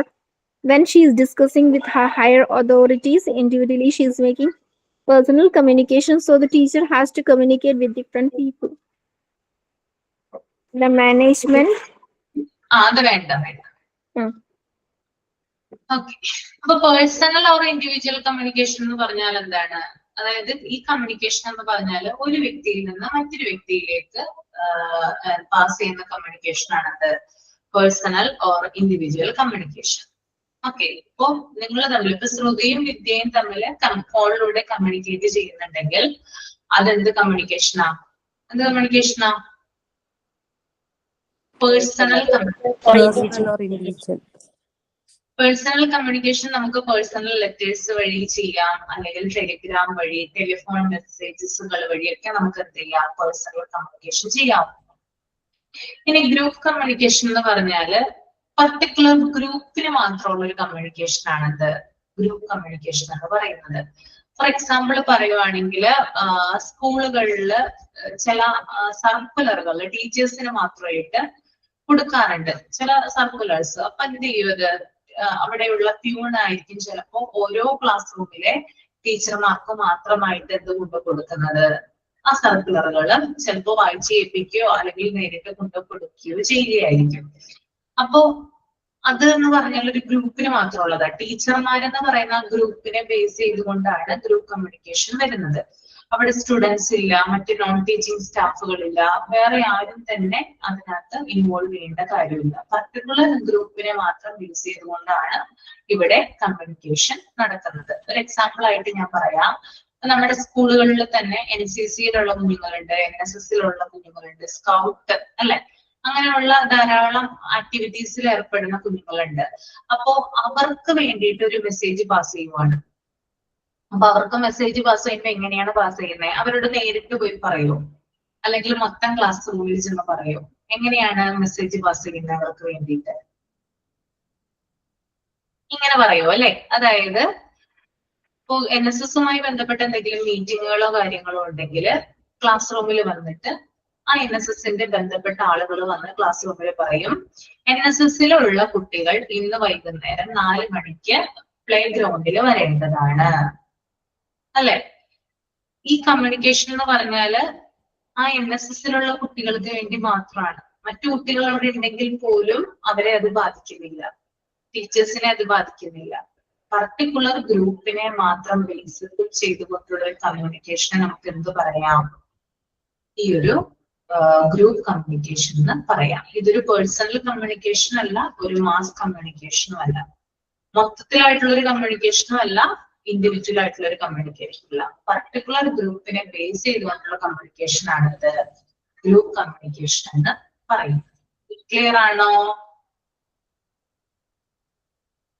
when she is discussing with her higher authorities individually, she is making personal communication. So the teacher has to communicate with different people. The management. അത് വേണ്ട. Okay, അപ്പൊ personal or individual communication എന്ന് പറഞ്ഞാൽ എന്താണ്? അതായത് ഈ communication എന്ന് പറഞ്ഞാൽ ഒരു വ്യക്തിയിൽ നിന്ന് മറ്റൊരു വ്യക്തിയിലേക്ക് പാസ് ചെയ്യുന്ന കമ്മ്യൂണിക്കേഷൻ ആണത് personal or individual communication. Okay, ഇപ്പൊ നിങ്ങൾ തമ്മിൽ ഇപ്പൊ ശ്രുതിയും വിദ്യയും തമ്മിൽ ഫോണിലൂടെ കമ്മ്യൂണിക്കേറ്റ് ചെയ്യുന്നുണ്ടെങ്കിൽ അതെന്ത് കമ്മ്യൂണിക്കേഷനാ? എന്ത് കമ്മ്യൂണിക്കേഷനാ? പേഴ്സണൽ പേഴ്സണൽ കമ്മ്യൂണിക്കേഷൻ നമുക്ക് പേഴ്സണൽ ലെറ്റേഴ്സ് വഴി ചെയ്യാം, അല്ലെങ്കിൽ ടെലിഗ്രാം വഴി, ടെലിഫോൺ മെസ്സേജസുകൾ വഴിയൊക്കെ നമുക്ക് എന്ത് ചെയ്യാം? പേഴ്സണൽ കമ്മ്യൂണിക്കേഷൻ ചെയ്യാം. ഇനി ഗ്രൂപ്പ് കമ്മ്യൂണിക്കേഷൻ എന്ന് പറഞ്ഞാല് പർട്ടിക്കുലർ ഗ്രൂപ്പിന് മാത്രമുള്ള ഒരു കമ്മ്യൂണിക്കേഷൻ ആണത് ഗ്രൂപ്പ് കമ്മ്യൂണിക്കേഷൻ എന്ന് പറയുന്നത്. ഫോർ എക്സാമ്പിൾ പറയുവാണെങ്കിൽ സ്കൂളുകളിൽ ചില സർക്കുലറുകൾ ടീച്ചേഴ്സിന് മാത്രമായിട്ട് കൊടുക്കാറുണ്ട്, ചില സർക്കുലേഴ്സ്. അപ്പൊ എന്ത് ചെയ്യുന്നത്? അവിടെയുള്ള പ്യൂണായിരിക്കും ചിലപ്പോ ഓരോ ക്ലാസ് റൂമിലെ ടീച്ചർമാർക്ക് മാത്രമായിട്ട് എന്ത് കൊണ്ട് കൊടുക്കുന്നത്? ആ സർക്കുലറുകള് ചിലപ്പോ വായിച്ച് കേൾപ്പിക്കുകയോ അല്ലെങ്കിൽ നേരിട്ട് കൊണ്ട് കൊടുക്കുകയോ ചെയ്യുകയായിരിക്കും. അപ്പോ അത് എന്ന് പറഞ്ഞാൽ ഒരു ഗ്രൂപ്പിന് മാത്രമുള്ളതാ. ടീച്ചർമാരെന്ന് പറയുന്ന ഗ്രൂപ്പിനെ ബേസ് ചെയ്തുകൊണ്ടാണ് ഗ്രൂപ്പ് കമ്മ്യൂണിക്കേഷൻ വരുന്നത്. അവിടെ സ്റ്റുഡൻസ് ഇല്ല, മറ്റ് നോൺ ടീച്ചിങ് സ്റ്റാഫുകളില്ല, വേറെ ആരും തന്നെ അതിനകത്ത് ഇൻവോൾവ് ചെയ്യേണ്ട കാര്യമില്ല. പർട്ടിക്കുലർ ഗ്രൂപ്പിനെ മാത്രം യൂസ് ചെയ്തുകൊണ്ടാണ് ഇവിടെ കമ്മ്യൂണിക്കേഷൻ നടക്കുന്നത്. ഒരു എക്സാമ്പിൾ ആയിട്ട് ഞാൻ പറയാം. നമ്മുടെ സ്കൂളുകളിൽ തന്നെ NCCയിലുള്ള കുഞ്ഞുങ്ങളുണ്ട്, NSSലുള്ള കുഞ്ഞുങ്ങളുണ്ട്, സ്കൗട്ട് അല്ലെ, അങ്ങനെയുള്ള ധാരാളം ആക്ടിവിറ്റീസിൽ ഏർപ്പെടുന്ന കുഞ്ഞുങ്ങളുണ്ട്. അപ്പോ അവർക്ക് വേണ്ടിയിട്ട് ഒരു മെസ്സേജ് പാസ് ചെയ്യുവാണ്. അപ്പൊ അവർക്ക് മെസ്സേജ് പാസ് ചെയ്യുമ്പോൾ എങ്ങനെയാണ് പാസ് ചെയ്യുന്നത്? അവരോട് നേരിട്ട് പോയി പറയോ, അല്ലെങ്കിൽ മൊത്തം ക്ലാസ് റൂമിൽ ചെന്ന് പറയോ? എങ്ങനെയാണ് മെസ്സേജ് പാസ് ചെയ്യുന്നത് അവർക്ക് വേണ്ടിയിട്ട്? ഇങ്ങനെ പറയോ അല്ലെ? അതായത് ഇപ്പോ NSSുമായി ബന്ധപ്പെട്ട എന്തെങ്കിലും മീറ്റിങ്ങുകളോ കാര്യങ്ങളോ ഉണ്ടെങ്കിൽ ക്ലാസ് റൂമിൽ വന്നിട്ട് ആ NSSന്റെ ബന്ധപ്പെട്ട ആളുകൾ വന്ന് ക്ലാസ് റൂമിൽ പറയും, NSSലുള്ള കുട്ടികൾ ഇന്ന് വൈകുന്നേരം 4 മണിക്ക് പ്ലേ ഗ്രൗണ്ടിൽ വരേണ്ടതാണ്. അല്ലെ? ഈ കമ്മ്യൂണിക്കേഷൻ എന്ന് പറഞ്ഞാല് ആ NSSലുള്ള കുട്ടികൾക്ക് വേണ്ടി മാത്രമാണ്. മറ്റു കുട്ടികൾ അവിടെ ഉണ്ടെങ്കിൽ പോലും അവരെ അത് ബാധിക്കുന്നില്ല, ടീച്ചേഴ്സിനെ അത് ബാധിക്കുന്നില്ല. പർട്ടിക്കുലർ ഗ്രൂപ്പിനെ മാത്രം ബേസ് ചെയ്തുകൊണ്ടുള്ള കമ്മ്യൂണിക്കേഷനെ നമുക്ക് എന്ത് പറയാം? ഈ ഒരു ഗ്രൂപ്പ് കമ്മ്യൂണിക്കേഷൻ എന്ന് പറയാം. ഇതൊരു പേഴ്സണൽ കമ്മ്യൂണിക്കേഷൻ അല്ല, ഒരു മാസ് കമ്മ്യൂണിക്കേഷനും അല്ല, മൊത്തത്തിലായിട്ടുള്ള ഒരു കമ്മ്യൂണിക്കേഷനും അല്ല, ഇൻഡിവിജ്വൽ ആയിട്ടുള്ള ഒരു കമ്മ്യൂണിക്കേഷൻ അല്ല. പർട്ടിക്കുലർ ഗ്രൂപ്പിനെ ബേസ് ചെയ്തുകൊണ്ടുള്ള കമ്മ്യൂണിക്കേഷൻ ആണ് ഇത് ഗ്രൂപ്പ് കമ്മ്യൂണിക്കേഷൻ എന്ന് പറയുന്നത്. ക്ലിയർ ആണോ?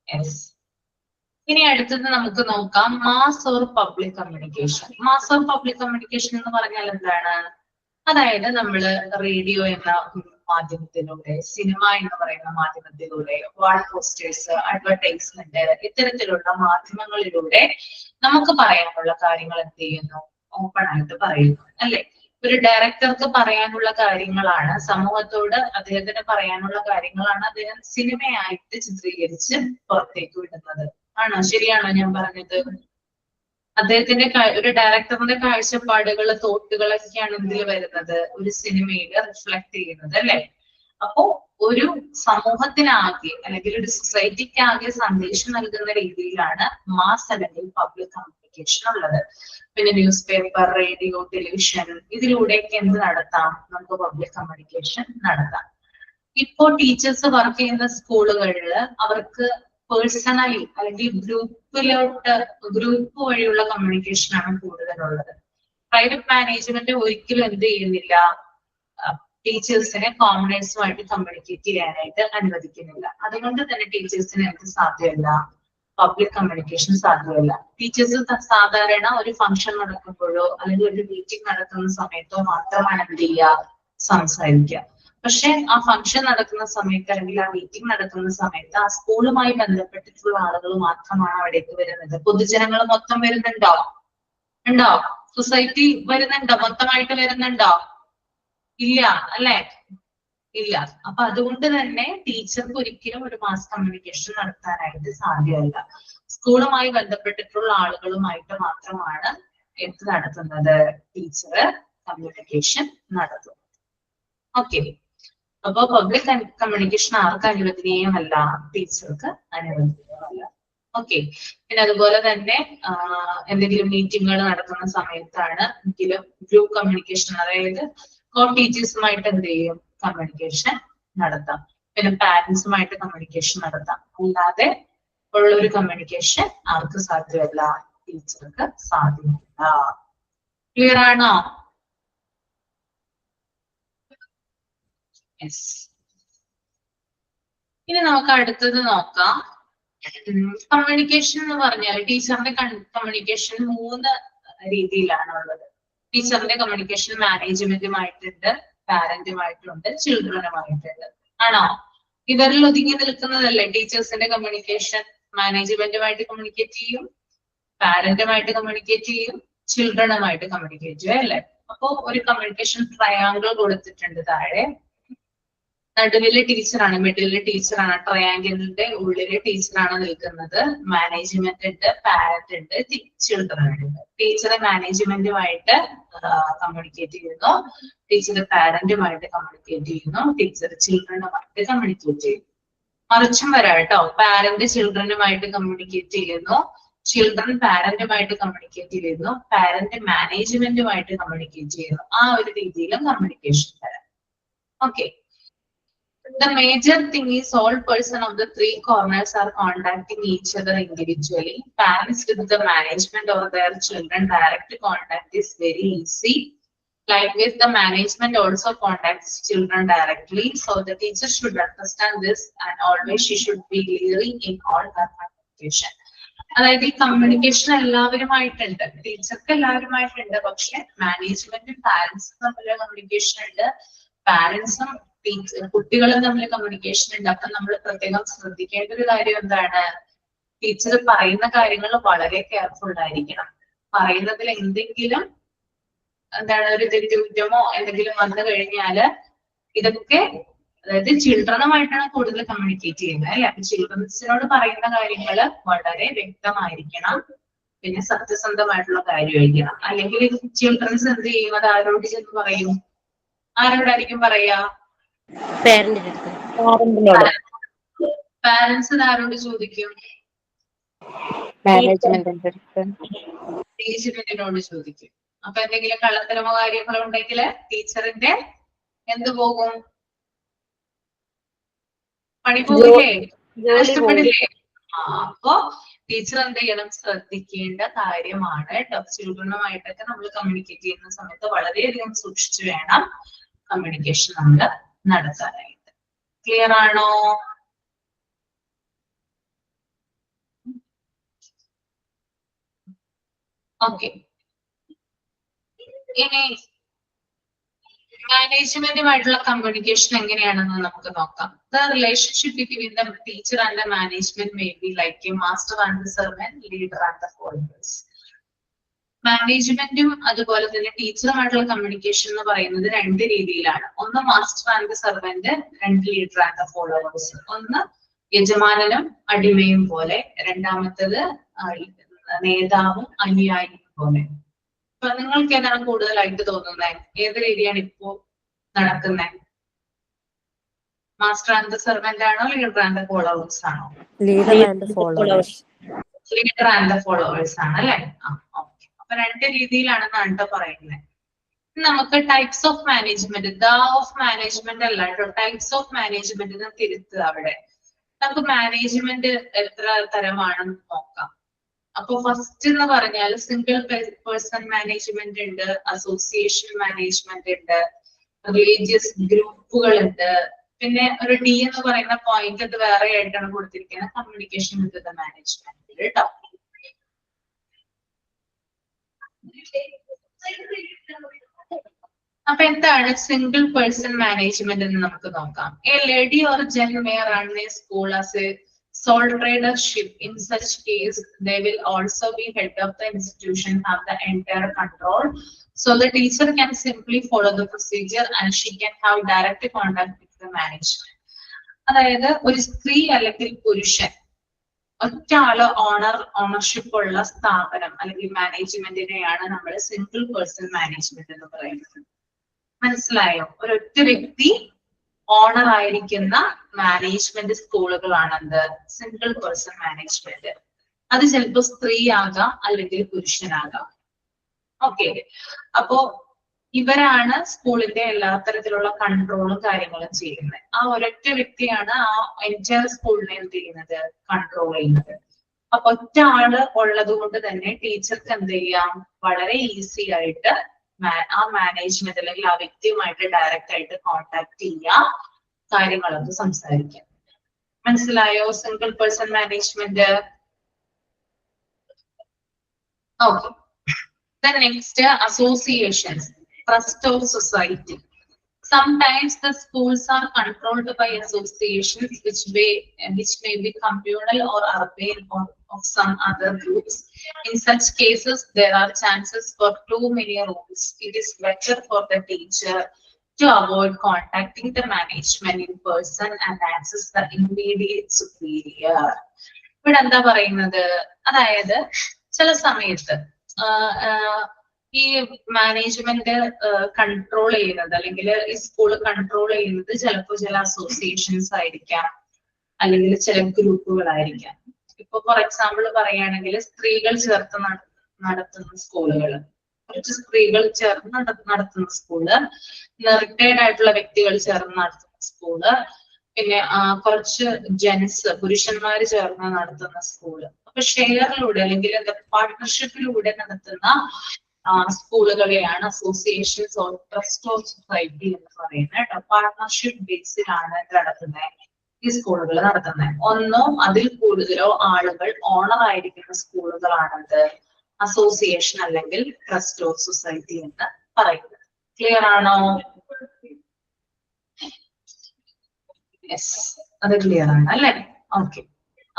യെസ്. ഇനി അടുത്തത് നമുക്ക് നോക്കാം mass or public communication. Mass or public communication എന്ന് പറഞ്ഞാൽ എന്താണ്? അതായത് നമ്മള് റേഡിയോ എന്ന മാധ്യമത്തിലൂടെ, സിനിമ എന്ന് പറയുന്ന മാധ്യമത്തിലൂടെ, വാൾ പോസ്റ്റേഴ്സ്, അഡ്വർടൈസ്മെന്റ്, ഇത്തരത്തിലുള്ള മാധ്യമങ്ങളിലൂടെ നമുക്ക് പറയാനുള്ള കാര്യങ്ങൾ എന്ത് ചെയ്യുന്നു? ഓപ്പൺ ആയിട്ട് പറയുന്നു, അല്ലെ? ഒരു ഡയറക്ടർക്ക് പറയാനുള്ള കാര്യങ്ങളാണ്, സമൂഹത്തോട് അദ്ദേഹത്തിന് പറയാനുള്ള കാര്യങ്ങളാണ് അദ്ദേഹം സിനിമയായിട്ട് ചിത്രീകരിച്ച് പുറത്തേക്ക് വിടുന്നത്. ആണോ? ശരിയാണോ ഞാൻ പറഞ്ഞത്? അദ്ദേഹത്തിന്റെ ഒരു ഡയറക്ടറിന്റെ കാഴ്ചപ്പാടുകൾ, തോട്ടുകളൊക്കെയാണ് ഇതിൽ വരുന്നത്, ഒരു സിനിമയിൽ റിഫ്ലക്ട് ചെയ്യുന്നത്, അല്ലെ? അപ്പോ ഒരു സമൂഹത്തിനാകെ അല്ലെങ്കിൽ ഒരു സൊസൈറ്റിക്കാകെ സന്ദേശം നൽകുന്ന രീതിയിലാണ് മാസ് അല്ലെങ്കിൽ പബ്ലിക് കമ്മ്യൂണിക്കേഷൻ ഉള്ളത്. പിന്നെ ന്യൂസ് പേപ്പർ, റേഡിയോ, ടെലിവിഷൻ, ഇതിലൂടെയൊക്കെ എന്ത് നടത്താം? നമുക്ക് പബ്ലിക് കമ്മ്യൂണിക്കേഷൻ നടത്താം. ഇപ്പോ ടീച്ചേഴ്സ് വർക്ക് ചെയ്യുന്ന സ്കൂളുകളിൽ അവർക്ക് പേഴ്സണലി അല്ലെങ്കിൽ ഗ്രൂപ്പ് വഴിയുള്ള കമ്മ്യൂണിക്കേഷൻ ആണ് കൂടുതലുള്ളത്. പ്രൈവറ്റ് മാനേജ്മെന്റ് ഒരിക്കലും എന്ത് ചെയ്യുന്നില്ല? ടീച്ചേഴ്സിനെ കോമണേഴ്സുമായിട്ട് കമ്മ്യൂണിക്കേറ്റ് ചെയ്യാനായിട്ട് അനുവദിക്കുന്നില്ല. അതുകൊണ്ട് തന്നെ ടീച്ചേഴ്സിന് എന്ത് സാധ്യമല്ല? പബ്ലിക് കമ്മ്യൂണിക്കേഷൻ സാധ്യമല്ല. ടീച്ചേഴ്സ് സാധാരണ ഒരു ഫംഗ്ഷൻ നടക്കുമ്പോഴോ അല്ലെങ്കിൽ ഒരു മീറ്റിംഗ് നടക്കുന്ന സമയത്തോ മാത്രമാണ് എന്ത് ചെയ്യുക? സംസാരിക്കുക. പക്ഷെ ആ ഫംഗ്ഷൻ നടക്കുന്ന സമയത്ത് അല്ലെങ്കിൽ ആ മീറ്റിംഗ് നടക്കുന്ന സമയത്ത് ആ സ്കൂളുമായി ബന്ധപ്പെട്ടിട്ടുള്ള ആളുകൾ മാത്രമാണ് അവിടേക്ക് വരുന്നത്. പൊതുജനങ്ങൾ മൊത്തം വരുന്നുണ്ടോ? ഉണ്ടോ? സൊസൈറ്റി വരുന്നുണ്ടോ? മൊത്തമായിട്ട് വരുന്നുണ്ടോ? ഇല്ല, അല്ലെ? ഇല്ല. അപ്പൊ അതുകൊണ്ട് തന്നെ ടീച്ചർക്ക് ഒരിക്കലും ഒരു മാസ് കമ്മ്യൂണിക്കേഷൻ നടത്താനായിട്ട് സാധ്യമല്ല. സ്കൂളുമായി ബന്ധപ്പെട്ടിട്ടുള്ള ആളുകളുമായിട്ട് മാത്രമാണ് എന്ത് നടത്തുന്നത്? ടീച്ചർ കമ്മ്യൂണിക്കേഷൻ നടത്തും. ഓക്കെ. അപ്പൊ പബ്ലിക് കമ്മ്യൂണിക്കേഷൻ ആർക്ക് അനുവദനീയമല്ല? ടീച്ചർക്ക് അനുവദനീയമല്ല. ഓക്കെ. പിന്നെ അതുപോലെ തന്നെ എന്തെങ്കിലും മീറ്റിങ്ങുകൾ നടത്തുന്ന സമയത്താണ് എങ്കിലും ഗ്രൂപ്പ് കമ്മ്യൂണിക്കേഷൻ, അതായത് കോ ടീച്ചേഴ്സുമായിട്ട് എന്ത് ചെയ്യും? കമ്മ്യൂണിക്കേഷൻ നടത്താം. പിന്നെ പാരന്റ്സുമായിട്ട് കമ്മ്യൂണിക്കേഷൻ നടത്താം. അല്ലാതെ ഉള്ളൊരു കമ്മ്യൂണിക്കേഷൻ ആർക്ക് സാധ്യമല്ല? ടീച്ചർക്ക് സാധ്യമല്ല. ക്ലിയർ ആണോ? യെസ്. ഇനി നമുക്ക് അടുത്തത് നോക്കാം. കമ്മ്യൂണിക്കേഷൻ എന്ന് പറഞ്ഞാൽ ടീച്ചറിന്റെ കമ്മ്യൂണിക്കേഷൻ 3 രീതിയിലാണ് ഉള്ളത്. ടീച്ചറിന്റെ കമ്മ്യൂണിക്കേഷൻ മാനേജ്മെന്റുമായിട്ടുണ്ട്, പാരന്റുമായിട്ടുണ്ട്, ചിൽഡ്രനുമായിട്ടുണ്ട്. ആണോ? ഇവരിൽ ഒതുങ്ങി നിൽക്കുന്നതല്ലേ ടീച്ചേഴ്സിന്റെ കമ്മ്യൂണിക്കേഷൻ? മാനേജ്മെന്റുമായിട്ട് കമ്മ്യൂണിക്കേറ്റ് ചെയ്യും, പാരന്റുമായിട്ട് കമ്മ്യൂണിക്കേറ്റ് ചെയ്യും, ചിൽഡ്രനുമായിട്ട് കമ്മ്യൂണിക്കേറ്റ് ചെയ്യും, അല്ലെ? അപ്പോ ഒരു കമ്മ്യൂണിക്കേഷൻ ട്രയാങ്കിൾ കൊടുത്തിട്ടുണ്ട് താഴെ. നടുവിലെ ടീച്ചറാണ്, മിഡിലെ ടീച്ചറാണ്, ട്രയാങ്കിളിന്റെ ഉള്ളിലെ ടീച്ചറാണ് നിൽക്കുന്നത്. മാനേജ്മെന്റ് ഉണ്ട്, പാരന്റ് ഉണ്ട്, ചിൽഡ്രൻ ഉണ്ട്. ടീച്ചർ മാനേജ്മെന്റുമായിട്ട് കമ്മ്യൂണിക്കേറ്റ് ചെയ്യുന്നു, ടീച്ചർ പാരന്റുമായിട്ട് കമ്മ്യൂണിക്കേറ്റ് ചെയ്യുന്നു, ടീച്ചർ ചിൽഡ്രനുമായിട്ട് കമ്മ്യൂണിക്കേറ്റ് ചെയ്യുന്നു. മറിച്ചും വരാം കേട്ടോ. പാരന്റ് ചിൽഡ്രനുമായിട്ട് കമ്മ്യൂണിക്കേറ്റ് ചെയ്യുന്നു, ചിൽഡ്രൻ പാരന്റുമായിട്ട് കമ്മ്യൂണിക്കേറ്റ് ചെയ്യുന്നു, പാരന്റ് മാനേജ്മെന്റുമായിട്ട് കമ്മ്യൂണിക്കേറ്റ് ചെയ്യുന്നു. ആ ഒരു രീതിയിലും കമ്മ്യൂണിക്കേഷൻ വരാം. Okay. The major thing is all person of the 3 corners are contacting each other individually. Parents with the management or their children direct contact is very easy. Likewise, the management also contacts children directly. So the teacher should understand this and always she should be clear in all her communication. അതായത് ഈ communication എല്ലാവരുമായിട്ടുണ്ട്, ടീച്ചർക്ക് എല്ലാവരുമായിട്ടുണ്ട്. പക്ഷെ മാനേജ്മെന്റും പാരന്റ്സും തമ്മിലുള്ള communication ഉണ്ട്, പാരന്റ്സും കുട്ടികളും തമ്മിൽ communication ഉണ്ട്. അപ്പൊ നമ്മൾ പ്രത്യേകം ശ്രദ്ധിക്കേണ്ട ഒരു കാര്യം എന്താണ്? ടീച്ചർ പറയുന്ന കാര്യങ്ങൾ വളരെ കെയർഫുൾ ആയിരിക്കണം. പറയുന്നതിൽ എന്തെങ്കിലും ഒരു തെറ്റുകുറ്റമോ എന്തെങ്കിലും വന്നു കഴിഞ്ഞാല് ഇതൊക്കെ, അതായത് ചിൽഡ്രനുമായിട്ടാണ് കൂടുതൽ കമ്മ്യൂണിക്കേറ്റ് ചെയ്യുന്നത്, അല്ലെ? അപ്പൊ ചിൽഡ്രൻസിനോട് പറയുന്ന കാര്യങ്ങൾ വളരെ വ്യക്തമായിരിക്കണം. പിന്നെ സത്യസന്ധമായിട്ടുള്ള കാര്യമായിരിക്കണം. അല്ലെങ്കിൽ ചിൽഡ്രൻസ് എന്ത് ചെയ്യും, അത് ആരോട് ചെന്ന് പറയും? ആരോടായിരിക്കും പറയാ? പാരന്റ്സ് ഇത് ആരോട് ചോദിക്കും? ടീച്ചറിനോട് ചോദിക്കും. അപ്പൊ എന്തെങ്കിലും കള്ളത്തരമോ കാര്യങ്ങളോ ഉണ്ടെങ്കിൽ ടീച്ചറിന്റെ എന്ത് പോകും? പണി പോകില്ലേ? നഷ്ടപ്പെടില്ലേ? അപ്പൊ ടീച്ചർ എന്ത് ചെയ്യണം? ശ്രദ്ധിക്കേണ്ട കാര്യമാണ്. ടഫ് ചിൽഡ്രനുമായിട്ടൊക്കെ നമ്മൾ കമ്മ്യൂണിക്കേറ്റ് ചെയ്യുന്ന സമയത്ത് വളരെയധികം സൂക്ഷിച്ചു വേണം കമ്മ്യൂണിക്കേഷൻ നമ്മൾ നടത്താനായിട്ട്. ക്ലിയർ ആണോ? ഓക്കെ. ഇനി മാനേജ്മെന്റുമായിട്ടുള്ള കമ്മ്യൂണിക്കേഷൻ എങ്ങനെയാണെന്ന് നമുക്ക് നോക്കാം. The relationship between the teacher and the management may be like A master and the servant, leader and the followers. മാനേജ്മെന്റും അതുപോലെ തന്നെ ടീച്ചറുമായിട്ടുള്ള കമ്മ്യൂണിക്കേഷൻ എന്ന് പറയുന്നത് രണ്ട് രീതിയിലാണ്. ഒന്ന് മാസ്റ്റർ ആൻഡ് ദ സെർവന്റ്, രണ്ട് ലീഡർ ആൻഡ് ദ ഫോളോവേഴ്സ്. ഒന്ന് യജമാനനും അടിമയും പോലെ, രണ്ടാമത്തത് നേതാവും അനുയായിയും പോലെ. അപ്പൊ നിങ്ങൾക്ക് ഏതാണ് കൂടുതലായിട്ട് തോന്നുന്നത്? ഏത് രീതിയാണ് ഇപ്പോ നടക്കുന്നത്? മാസ്റ്റർ ആൻഡ് ദ സെർവന്റ് ആണോ, ലീഡർ ആൻഡ് ദ ഫോളോവേഴ്സ് ആണോ? Leader and followers. Leader and the followers ആണ് അല്ലെ? ഓക്കെ. അപ്പൊ രണ്ട് രീതിയിലാണെന്നാണ് കേട്ടോ പറയുന്നത്. നമുക്ക് types of management, the of management അല്ല കേട്ടോ, ടൈപ്സ് ഓഫ് മാനേജ്മെന്റിന് തിരുത്തുക. അവിടെ നമുക്ക് മാനേജ്മെന്റ് എത്ര തരമാണെന്ന് നോക്കാം. അപ്പൊ ഫസ്റ്റ് എന്ന് പറഞ്ഞാൽ സിംഗിൾ പേഴ്സൺ മാനേജ്മെന്റ് ഉണ്ട്, അസോസിയേഷൻ മാനേജ്മെന്റ് ഉണ്ട്, റിലീജിയസ് ഗ്രൂപ്പുകൾ ഉണ്ട്, പിന്നെ ഒരു ഡി എന്ന് പറയുന്ന പോയിന്റ് അത് വേറെ ആയിട്ടാണ് കൊടുത്തിരിക്കുന്നത്, കമ്മ്യൂണിക്കേഷൻ വിത്ത് ദ മാനേജ്മെന്റ് കേട്ടോ. അപ്പൊ എന്താണ് സിംഗിൾ പേഴ്സൺ മാനേജ്മെന്റ് എന്ന് നമുക്ക് നോക്കാം. A lady or gent may run a school as a sole tradership. In such case, they will also be head of the institution, have the entire control. So the teacher can simply follow the procedure and she can have direct contact with the management. അതായത് ഒരു സ്ത്രീ അല്ലെങ്കിൽ പുരുഷൻ ഒറ്റ ആള് ownership ഉള്ള സ്ഥാപനം അല്ലെങ്കിൽ മാനേജ്മെന്റിനെയാണ് നമ്മൾ സിംഗിൾ പേഴ്സൺ മാനേജ്മെന്റ് എന്ന് പറയുന്നത്. മനസ്സിലായോ? ഒരൊറ്റ വ്യക്തി ഓണർ ആയിരിക്കുന്ന മാനേജ്മെന്റ് സ്കൂളുകളാണെന്ത്? Single person management. അത് ചിലപ്പോൾ സ്ത്രീ ആകാം അല്ലെങ്കിൽ പുരുഷനാകാം. ഓക്കെ. അപ്പോ ഇവരാണ് സ്കൂളിന്റെ എല്ലാ തരത്തിലുള്ള കൺട്രോളും കാര്യങ്ങളും ചെയ്യുന്നത്. ആ ഒരൊറ്റ വ്യക്തിയാണ് ആ എൻറ്റയർ സ്കൂളിനെ എന്ത് ചെയ്യുന്നത്? കൺട്രോൾ ചെയ്യുന്നത്. അപ്പൊ ഒറ്റ ആള് ഉള്ളത് കൊണ്ട് തന്നെ ടീച്ചർക്ക് എന്ത് ചെയ്യാം? വളരെ ഈസി ആയിട്ട് ആ മാനേജ്മെന്റ് അല്ലെങ്കിൽ ആ വ്യക്തിയുമായിട്ട് ഡയറക്റ്റ് ആയിട്ട് കോണ്ടാക്ട് ചെയ്യാം, കാര്യങ്ങളൊക്കെ സംസാരിക്കാം. മനസ്സിലായോ? Single person management. Okay. Then next, associations, trust or society. Sometimes the schools are controlled by associations which may be communal or urban or of some other groups. In such cases, there are chances for too many rules. It is better for the teacher to avoid contacting the management in person and access the immediate superior. ഇവിടെ എന്താ പറയുന്നത്? അതായത് ചില സമയത്ത് ഈ management control ചെയ്യുന്നത് അല്ലെങ്കിൽ ഈ സ്കൂൾ കൺട്രോൾ ചെയ്യുന്നത് ചിലപ്പോൾ ചില അസോസിയേഷൻസ് ആയിരിക്കാം, അല്ലെങ്കിൽ ചില ഗ്രൂപ്പുകളായിരിക്കാം. ഇപ്പൊ ഫോർ എക്സാമ്പിൾ പറയുകയാണെങ്കിൽ സ്ത്രീകൾ ചേർത്ത് നടത്തുന്ന സ്കൂളുകൾ, കുറച്ച് സ്ത്രീകൾ ചേർന്ന് നടത്തുന്ന സ്കൂള്, റിട്ടയർഡ് ആയിട്ടുള്ള വ്യക്തികൾ ചേർന്ന് നടത്തുന്ന സ്കൂള്, പിന്നെ കുറച്ച് ജെൻസ് പുരുഷന്മാര് ചേർന്ന് നടത്തുന്ന സ്കൂള്. അപ്പൊ ഷെയറിലൂടെ അല്ലെങ്കിൽ പാർട്ട്ണർഷിപ്പിലൂടെ നടത്തുന്ന സ്കൂളുകളെയാണ് associations or trust of society എന്ന് പറയുന്നത് കേട്ടോ. പാർട്ട്ണർഷിപ്പ് ബേസിലാണ് നടത്തുന്നത് ഈ സ്കൂളുകൾ നടത്തുന്നത്. ഒന്നോ അതിൽ കൂടുതലോ ആളുകൾ ഓണർ ആയിരിക്കുന്ന സ്കൂളുകളാണത് അസോസിയേഷൻ അല്ലെങ്കിൽ ട്രസ്റ്റ് ഓഫ് സൊസൈറ്റി എന്ന് പറയുന്നത്. ക്ലിയർ ആണോ? യെസ്, അത് ക്ലിയർ ആണ് അല്ലേ? ഓക്കെ.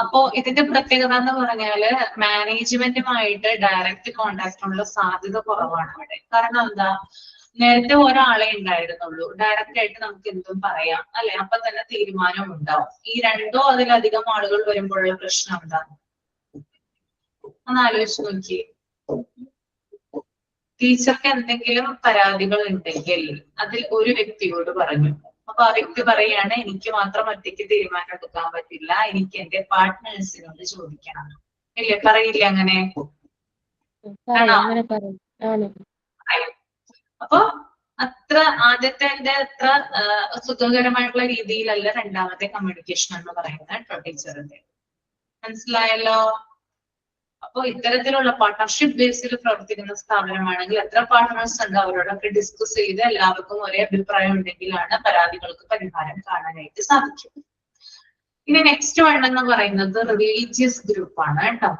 അപ്പോ ഇതിന്റെ പ്രത്യേകത എന്ന് പറഞ്ഞാല് മാനേജ്മെന്റുമായിട്ട് ഡയറക്റ്റ് കോണ്ടാക്ട് ഉള്ള സാധ്യത കുറവാണ് അവിടെ. കാരണം എന്താ? നേരത്തെ ഒരാളെ ഉണ്ടായിരുന്നുള്ളൂ, ഡയറക്റ്റ് ആയിട്ട് നമുക്ക് എന്തും പറയാം അല്ലെ? അപ്പൊ തന്നെ തീരുമാനം ഉണ്ടാവും. ഈ രണ്ടോ അതിലധികം ആളുകൾ വരുമ്പോഴുള്ള പ്രശ്നം എന്താണ്? ഒന്ന് ആലോചിച്ച് നോക്കിയേ. ടീച്ചർക്ക് എന്തെങ്കിലും പരാതികൾ ഉണ്ടെങ്കിൽ അതിൽ ഒരു വ്യക്തിയോട് പറഞ്ഞു. അപ്പൊ ആ വ്യക്തി പറയാണ്, എനിക്ക് മാത്രം ഒറ്റയ്ക്ക് തീരുമാനം എടുക്കാൻ പറ്റില്ല, എനിക്ക് എന്റെ പാർട്ട്നേഴ്സിനോട് ചോദിക്കണം. ഇല്ലേ, പറയില്ല അങ്ങനെ? ആണോ? അപ്പൊ അത്ര ആദ്യത്തെ അത്ര സുഖകരമായിട്ടുള്ള രീതിയിലല്ല രണ്ടാമത്തെ കമ്മ്യൂണിക്കേഷൻ എന്ന് പറയുന്നത് കേട്ടോ ടീച്ചറിന്റെ. മനസ്സിലായല്ലോ? അപ്പൊ ഇത്തരത്തിലുള്ള പാർട്ട്ണർഷിപ്പ് ബേസിൽ പ്രവർത്തിക്കുന്ന സ്ഥാപനമാണെങ്കിൽ എത്ര പാർട്ട്നേഴ്സ് ഉണ്ട് അവരോടൊക്കെ ഡിസ്കസ് ചെയ്ത് എല്ലാവർക്കും ഒരേ അഭിപ്രായം ഉണ്ടെങ്കിലാണ് പരാതികൾക്ക് പരിഹാരം കാണാനായിട്ട് സാധിക്കും. ഇനി നെക്സ്റ്റ് വൺ എന്ന് പറയുന്നത് റിലീജിയസ് ഗ്രൂപ്പ് ആണ് കേട്ടോ.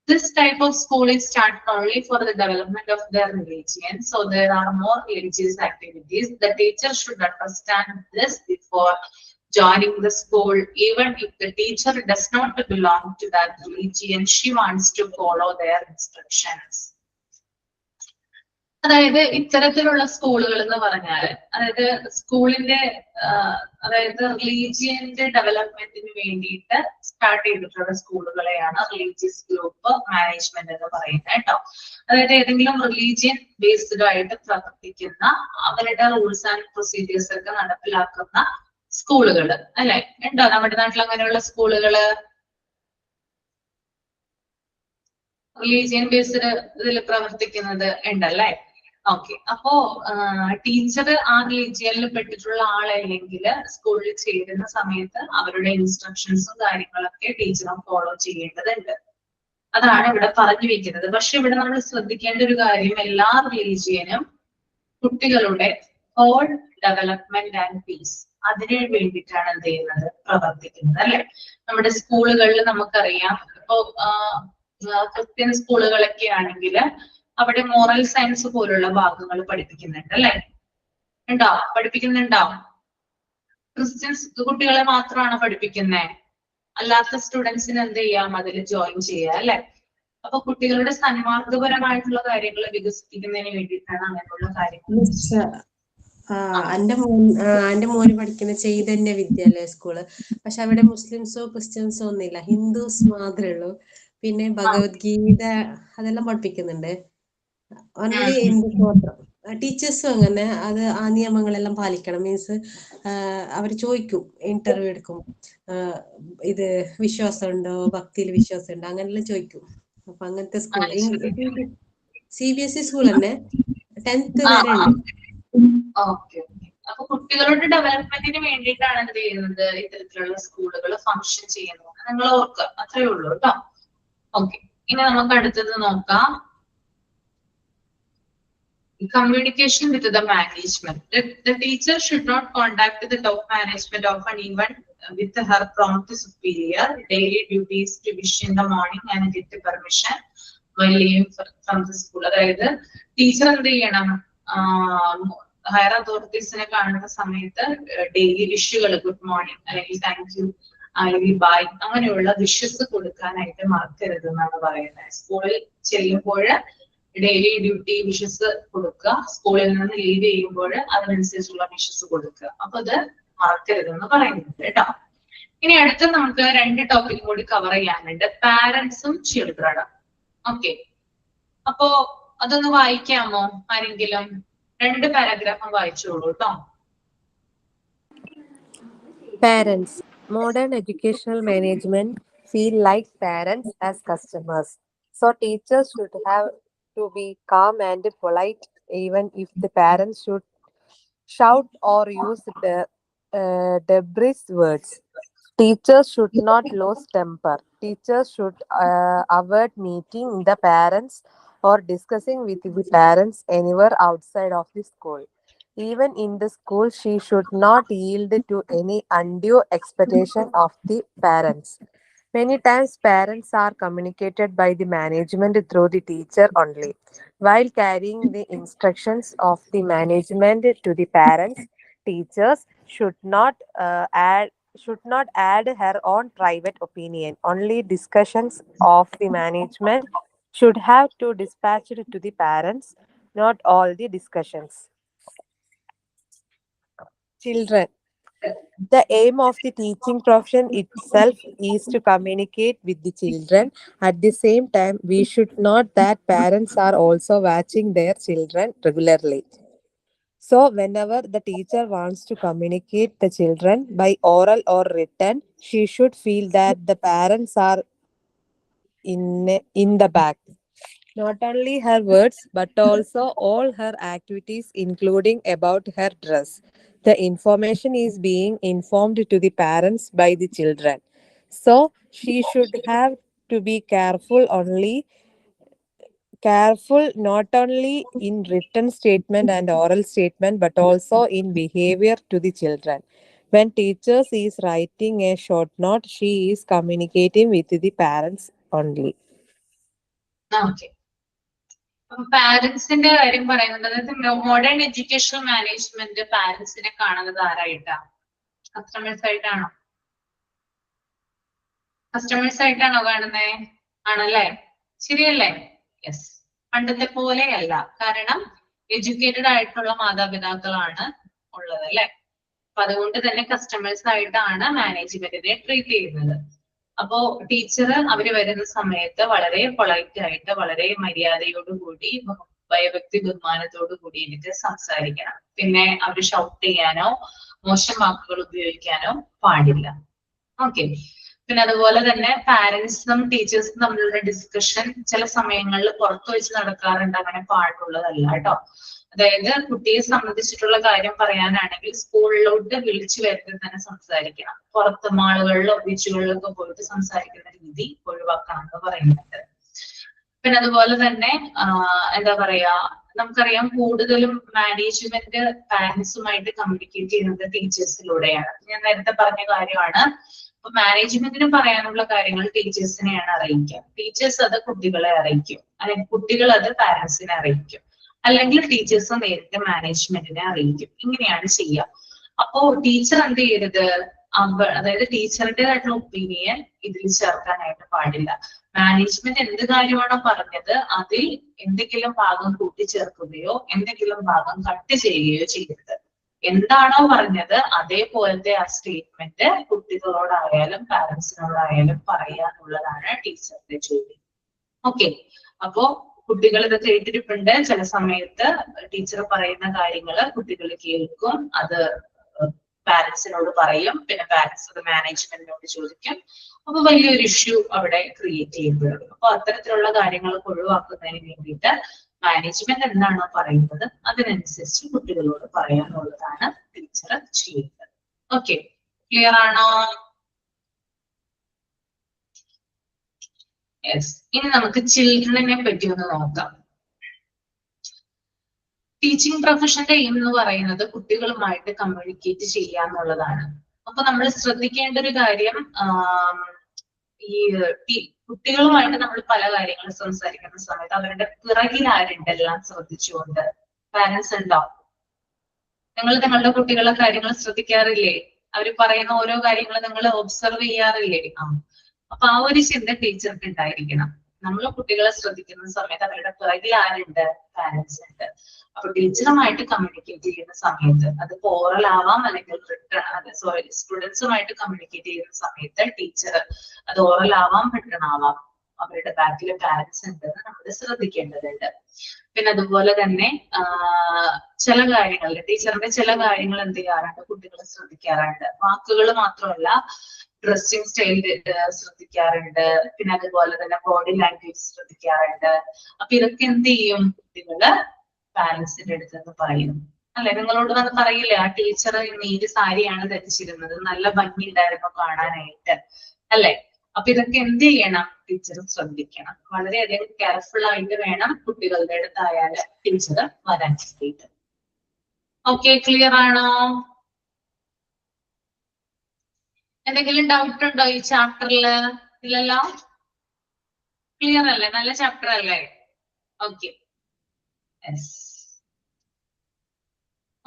This type of school is started only for the development of their religion. So there are more religious activities. The teacher should understand this before joining the school. Even if the teacher does not belong to that religion, she wants to follow their instructions. അതായത് ഇത്തരത്തിലുള്ള സ്കൂളുകൾ എന്ന് പറഞ്ഞാൽ അതായത് സ്കൂളിന്റെ അതായത് റിലീജിയന്റെ ഡെവലപ്മെന്റിന് വേണ്ടിയിട്ട് start ചെയ്തിട്ടുള്ള സ്കൂളുകളെയാണ് റിലീജിയസ് ഗ്രൂപ്പ് മാനേജ്മെന്റ് എന്ന് പറയുന്നത് കേട്ടോ. അതായത് ഏതെങ്കിലും റിലീജിയൻ ബേസ്ഡ് ആയിട്ട് പ്രവർത്തിക്കുന്ന അവരുടെ റൂൾസ് ആൻഡ് പ്രൊസീജിയേഴ്സ് ഒക്കെ നടപ്പിലാക്കുന്ന സ്കൂളുകൾ അല്ലെ? ഉണ്ടോ നമ്മുടെ നാട്ടിൽ അങ്ങനെയുള്ള സ്കൂളുകള്? റിലീജിയൻ ബേസ്ഡ് ഇതിൽ പ്രവർത്തിക്കുന്നത് ഉണ്ടല്ലേ? ഓക്കെ. അപ്പോ ടീച്ചർ ആ റിലീജിയനിൽ പെട്ടിട്ടുള്ള ആളല്ലെങ്കിൽ സ്കൂളിൽ ചേരുന്ന സമയത്ത് അവരുടെ ഇൻസ്ട്രക്ഷൻസും കാര്യങ്ങളൊക്കെ ടീച്ചറും ഫോളോ ചെയ്യേണ്ടതുണ്ട്. അതാണ് ഇവിടെ പറഞ്ഞു വെക്കുന്നത്. പക്ഷെ ഇവിടെ നമ്മൾ ശ്രദ്ധിക്കേണ്ട ഒരു കാര്യം, എല്ലാ റിലീജിയനും കുട്ടികളുടെ ഹോൾ ഡെവലപ്മെന്റ് ആൻഡ് പീസ് അതിന് വേണ്ടിയിട്ടാണ് എന്ത് ചെയ്യുന്നത്, പ്രവർത്തിക്കുന്നത് അല്ലെ? നമ്മുടെ സ്കൂളുകളിൽ നമുക്കറിയാം, ഇപ്പോ ക്രിസ്ത്യൻ സ്കൂളുകളൊക്കെ ആണെങ്കിൽ അവിടെ മോറൽ സയൻസ് പോലുള്ള ഭാഗങ്ങൾ പഠിപ്പിക്കുന്നുണ്ട് അല്ലെ? ഉണ്ടോ? പഠിപ്പിക്കുന്നുണ്ടോ? ക്രിസ്ത്യൻസ് കുട്ടികളെ മാത്രമാണ് പഠിപ്പിക്കുന്നത്, അല്ലാത്ത സ്റ്റുഡൻസിന് എന്ത് ചെയ്യാം, അതിൽ ജോയിൻ ചെയ്യാം അല്ലെ? അപ്പൊ കുട്ടികളുടെ സന്മാർഗപരമായിട്ടുള്ള കാര്യങ്ങൾ വികസിപ്പിക്കുന്നതിന് വേണ്ടിയിട്ടാണ് അങ്ങനെയുള്ള കാര്യങ്ങൾ. എന്റെ മോന് പഠിക്കുന്ന ചൈതന്യ വിദ്യാലയ സ്കൂള്. പക്ഷെ അവിടെ മുസ്ലിംസോ ക്രിസ്ത്യൻസോ ഒന്നുമില്ല, ഹിന്ദുസ് മാത്രമേ ഉള്ളൂ. പിന്നെ ഭഗവത്ഗീത അതെല്ലാം പഠിപ്പിക്കുന്നുണ്ട്. ഓൺലി ഹിന്ദുസ് മാത്രം. ടീച്ചേഴ്സും അങ്ങനെ അത് ആ നിയമങ്ങളെല്ലാം പാലിക്കണം. മീൻസ് അവർ ചോദിക്കും, ഇന്റർവ്യൂ എടുക്കും, ഇത് വിശ്വാസം ഉണ്ടോ, ഭക്തിയിൽ വിശ്വാസം ഉണ്ടോ, അങ്ങനെല്ലാം ചോദിക്കും. അപ്പൊ അങ്ങനത്തെ സ്കൂൾ CBSE സ്കൂൾ തന്നെ 10th വരെ ഉണ്ട്. ഓക്കെ. അപ്പൊ കുട്ടികളുടെ ഡെവലപ്മെന്റിന് വേണ്ടിയിട്ടാണ് എന്ത് ചെയ്യുന്നത്, ഇത്തരത്തിലുള്ള സ്കൂളുകൾ ഫംഗ്ഷൻ ചെയ്യുന്നത്. നിങ്ങൾ ഓർക്കുക, അത്രേ ഉള്ളൂ കേട്ടോ. ഓക്കെ. ഇനി നമുക്ക് അടുത്തത് നോക്കാം. Communication with the management. The teacher should not contact the top management often, even with her prompt superior. Daily duties to wish in the morning and get the permission while leaving from the school. അതായത് teacher എന്ത് ചെയ്യണം, higher അതോറിറ്റീസിനെ കാണുന്ന സമയത്ത് daily വിഷുകൾ, good morning അല്ലെങ്കിൽ thank you അല്ലെങ്കിൽ by അങ്ങനെയുള്ള wishes കൊടുക്കാനായിട്ട് മറക്കരുത് എന്നാണ് പറയുന്നത്. സ്കൂളിൽ ചെല്ലുമ്പോൾ ഡെയിലി ഡ്യൂട്ടി വിഷസ് കൊടുക്കുക, സ്കൂളിൽ നിന്ന് ലീവ് ചെയ്യുമ്പോൾ അതിനനുസരിച്ചുള്ള വിഷസ് കൊടുക്കുക. അപ്പൊ അത് മറക്കരുതെന്ന് പറയുന്നുണ്ട് കേട്ടോ. ഇനി അടുത്ത നമുക്ക് 2 ടോപ്പിക് കൂടി കവർ ചെയ്യാനുണ്ട്, പാരന്റ്സും ചിൽഡ്രനും. ഓക്കെ. അപ്പോ അതൊന്ന് വായിക്കാമോ ആരെങ്കിലും? 2 പാരഗ്രാഫ് വായിച്ചോളൂ കേട്ടോ. Parents. Modern educational management feel like parents as customers. So teachers should have to be calm and polite, even if the parents should shout or use debris words. Teachers should not lose temper. Teachers should avoid meeting the parents or discussing with the parents anywhere outside of the school. Even in the school, she should not yield to any undue expectation of the parents. Many times, parents are communicated by the management through the teacher only. While carrying the instructions of the management to the parents, teachers should not add her own private opinion. Only discussions of the management should have to dispatched to the parents, not all the discussions. Children. The aim of the teaching profession itself is to communicate with the children. At the same time, we should note that parents are also watching their children regularly. So, whenever the teacher wants to communicate the children by oral or written, she should feel that the parents are in the back. Not only her words, but also all her activities, including about her dress. The information is being informed to the parents by the children. So she should have to be careful not only in written statement and oral statement, but also in behavior to the children. When teachers is writing a short note, she is communicating with the parents only. Okay. പാരന്റ്സിന്റെ കാര്യം പറയുന്നത്, അതായത് modern education management പാരന്റ്സിനെ കാണുന്നത് ആരായിട്ടാ? Customers ആയിട്ടാണോ? Customers ആയിട്ടാണോ കാണുന്നേ? ആണല്ലേ? ശരിയല്ലേ? യെസ്. പണ്ടത്തെ പോലെയല്ല. കാരണം എഡ്യൂക്കേറ്റഡ് ആയിട്ടുള്ള മാതാപിതാക്കളാണ് ഉള്ളത് അല്ലെ. അപ്പൊ അതുകൊണ്ട് തന്നെ കസ്റ്റമേഴ്സ് ആയിട്ടാണ് മാനേജ്മെന്റിനെ ട്രീറ്റ് ചെയ്യുന്നത്. അപ്പോ ടീച്ചർ അവര് വരുന്ന സമയത്ത് വളരെ പൊളൈറ്റ് ആയിട്ട്, വളരെ മര്യാദയോടുകൂടി, ഭയഭക്തി ബഹുമാനത്തോടു കൂടി എനിക്ക് സംസാരിക്കണം. പിന്നെ അവര് ഷൗട്ട് ചെയ്യാനോ മോശം വാക്കുകൾ ഉപയോഗിക്കാനോ പാടില്ല. ഓക്കെ. പിന്നെ അതുപോലെ തന്നെ പാരന്റ്സും ടീച്ചേഴ്സും തമ്മിലുള്ള ഡിസ്കഷൻ ചില സമയങ്ങളിൽ പുറത്തു വെച്ച് നടക്കാറുണ്ട്. അങ്ങനെ പാടുള്ളതല്ല കേട്ടോ. അതായത് കുട്ടിയെ സംബന്ധിച്ചിട്ടുള്ള കാര്യം പറയാനാണെങ്കിൽ സ്കൂളിലോട്ട് വിളിച്ചു വരുത്തി തന്നെ സംസാരിക്കണം. പുറത്ത് മാളുകളിലോ ബീച്ചുകളിലൊക്കെ പോയിട്ട് സംസാരിക്കുന്ന രീതി ഒഴിവാക്കണം എന്ന് പറയുന്നുണ്ട്. പിന്നെ അതുപോലെ തന്നെ എന്താ പറയാ, നമുക്കറിയാം കൂടുതലും മാനേജ്മെന്റ് പാരന്റ്സുമായിട്ട് കമ്മ്യൂണിക്കേറ്റ് ചെയ്യുന്നത് ടീച്ചേഴ്സിലൂടെയാണ്. ഞാൻ നേരത്തെ പറഞ്ഞ കാര്യമാണ്. അപ്പൊ മാനേജ്മെന്റിന് പറയാനുള്ള കാര്യങ്ങൾ ടീച്ചേഴ്സിനെയാണ് അറിയിക്കുക. ടീച്ചേഴ്സ് അത് കുട്ടികളെ അറിയിക്കും, അല്ലെങ്കിൽ കുട്ടികൾ അത് പാരന്റ്സിനെ അറിയിക്കും, അല്ലെങ്കിൽ ടീച്ചേഴ്സ് നേരിട്ട് മാനേജ്മെന്റിനെ അറിയിക്കും. ഇങ്ങനെയാണ് ചെയ്യുക. അപ്പോ ടീച്ചർ എന്ത് ചെയ്യരുത്, അതായത് ടീച്ചറുടേതായിട്ടുള്ള ഒപ്പീനിയൻ ഇതിൽ ചേർക്കാനായിട്ട് പാടില്ല. മാനേജ്മെന്റ് എന്ത് കാര്യമാണോ പറഞ്ഞത് അതിൽ എന്തെങ്കിലും ഭാഗം കൂട്ടിച്ചേർക്കുകയോ എന്തെങ്കിലും ഭാഗം കട്ട് ചെയ്യുകയോ ചെയ്യരുത്. എന്താണോ പറഞ്ഞത് അതേപോലത്തെ ആ സ്റ്റേറ്റ്മെന്റ് കുട്ടികളോടായാലും പാരന്റ്സിനോടായാലും പറയാനുള്ളതാണ് ടീച്ചറുടെ ജോലി. ഓക്കെ. അപ്പോ കുട്ടികൾ ഇത് കേട്ടിരിപ്പുണ്ട്. ചില സമയത്ത് ടീച്ചർ പറയുന്ന കാര്യങ്ങൾ കുട്ടികൾ കേൾക്കും, അത് പാരന്റ്സിനോട് പറയും, പിന്നെ പാരന്റ്സ് അത് മാനേജ്മെന്റിനോട് ചോദിക്കും. അപ്പൊ വലിയൊരു ഇഷ്യൂ അവിടെ ക്രിയേറ്റ് ചെയ്യപ്പെടും. അപ്പൊ അത്തരത്തിലുള്ള കാര്യങ്ങൾ ഒഴിവാക്കുന്നതിന് വേണ്ടിയിട്ട് മാനേജ്മെന്റ് എന്താണോ പറയുന്നത് അതിനനുസരിച്ച് കുട്ടികളോട് പറയാനുള്ളതാണ് ടീച്ചർ ചെയ്യുന്നത്. ഓക്കെ, ക്ലിയർ ആണോ? യെസ്. ഇനി നമുക്ക് ചിൽഡ്രനെ പറ്റി ഒന്ന് നോക്കാം. ടീച്ചിങ് പ്രൊഫഷന്റെ എയിം എന്ന് പറയുന്നത് കുട്ടികളുമായിട്ട് കമ്മ്യൂണിക്കേറ്റ് ചെയ്യുക എന്നുള്ളതാണ്. അപ്പൊ നമ്മൾ ശ്രദ്ധിക്കേണ്ട ഒരു കാര്യം, ഈ കുട്ടികളുമായിട്ട് നമ്മൾ പല കാര്യങ്ങളും സംസാരിക്കുന്ന സമയത്ത് അവരുടെ പിറകിൽ ആരുണ്ടെല്ലാം ശ്രദ്ധിച്ചുകൊണ്ട്. പാരന്റ്സ് ഉണ്ടോ? നിങ്ങൾ നിങ്ങളുടെ കുട്ടികളുടെ കാര്യങ്ങൾ ശ്രദ്ധിക്കാറില്ലേ? അവർ പറയുന്ന ഓരോ കാര്യങ്ങൾ നിങ്ങൾ ഒബ്സർവ് ചെയ്യാറില്ലേ? അപ്പൊ ആ ഒരു ചിന്ത ടീച്ചർക്ക് ഉണ്ടായിരിക്കണം. നമ്മൾ കുട്ടികളെ ശ്രദ്ധിക്കുന്ന സമയത്ത് അവരുടെ പിറകിൽ ആരുണ്ട്? പാരന്റ്സ് ഉണ്ട്. അപ്പൊ ടീച്ചറുമായിട്ട് കമ്മ്യൂണിക്കേറ്റ് ചെയ്യുന്ന സമയത്ത് അത് ഓറൽ ആവാം, അല്ലെങ്കിൽ റിട്ടേൺ, സ്റ്റുഡൻസുമായിട്ട് കമ്മ്യൂണിക്കേറ്റ് ചെയ്യുന്ന സമയത്ത് ടീച്ചർ അത് ഓറൽ ആവാം, റിട്ടേൺ ആവാം, അവരുടെ ബാക്കിൽ പാരന്റ്സ് ഉണ്ടെന്ന് നമ്മൾ ശ്രദ്ധിക്കേണ്ടതുണ്ട്. പിന്നെ അതുപോലെ തന്നെ ചില കാര്യങ്ങളിൽ ടീച്ചറിന്റെ ചില കാര്യങ്ങൾ എന്ത് ചെയ്യാറുണ്ട്, കുട്ടികളെ ശ്രദ്ധിക്കാറുണ്ട്. വാക്കുകൾ മാത്രമല്ല, ഡ്രസ്സിങ് സ്റ്റൈൽ ശ്രദ്ധിക്കാറുണ്ട്. പിന്നെ അതുപോലെ തന്നെ ബോഡി ലാംഗ്വേജ് ശ്രദ്ധിക്കാറുണ്ട്. അപ്പൊ ഇതൊക്കെ എന്ത് ചെയ്യും, കുട്ടികള് പാരന്റ്സിന്റെ അടുത്ത് നിന്ന് പറയും. അല്ലെ, നിങ്ങളോട് വന്ന് പറയില്ലേ, ആ ടീച്ചർ നീല സാരിയാണ് ധരിച്ചിരുന്നത്, നല്ല ഭംഗി ഉണ്ടായിരുന്നു കാണാനായിട്ട്, അല്ലെ? അപ്പൊ ഇതൊക്കെ എന്ത് ചെയ്യണം, ടീച്ചർ ശ്രദ്ധിക്കണം. വളരെയധികം കെയർഫുൾ ആയിട്ട് വേണം കുട്ടികളുടെ അടുത്തായാലും ടീച്ചർ വരാൻ വേണ്ടിയിട്ട്. ഓക്കെ, ക്ലിയർ ആണോ? എന്തെങ്കിലും ഡൗട്ട് ഉണ്ടോ ഈ ചാപ്റ്ററിൽ? ഇല്ലല്ലോ, ക്ലിയർ അല്ലേ? നല്ല ചാപ്റ്റർ അല്ലേ? Okay,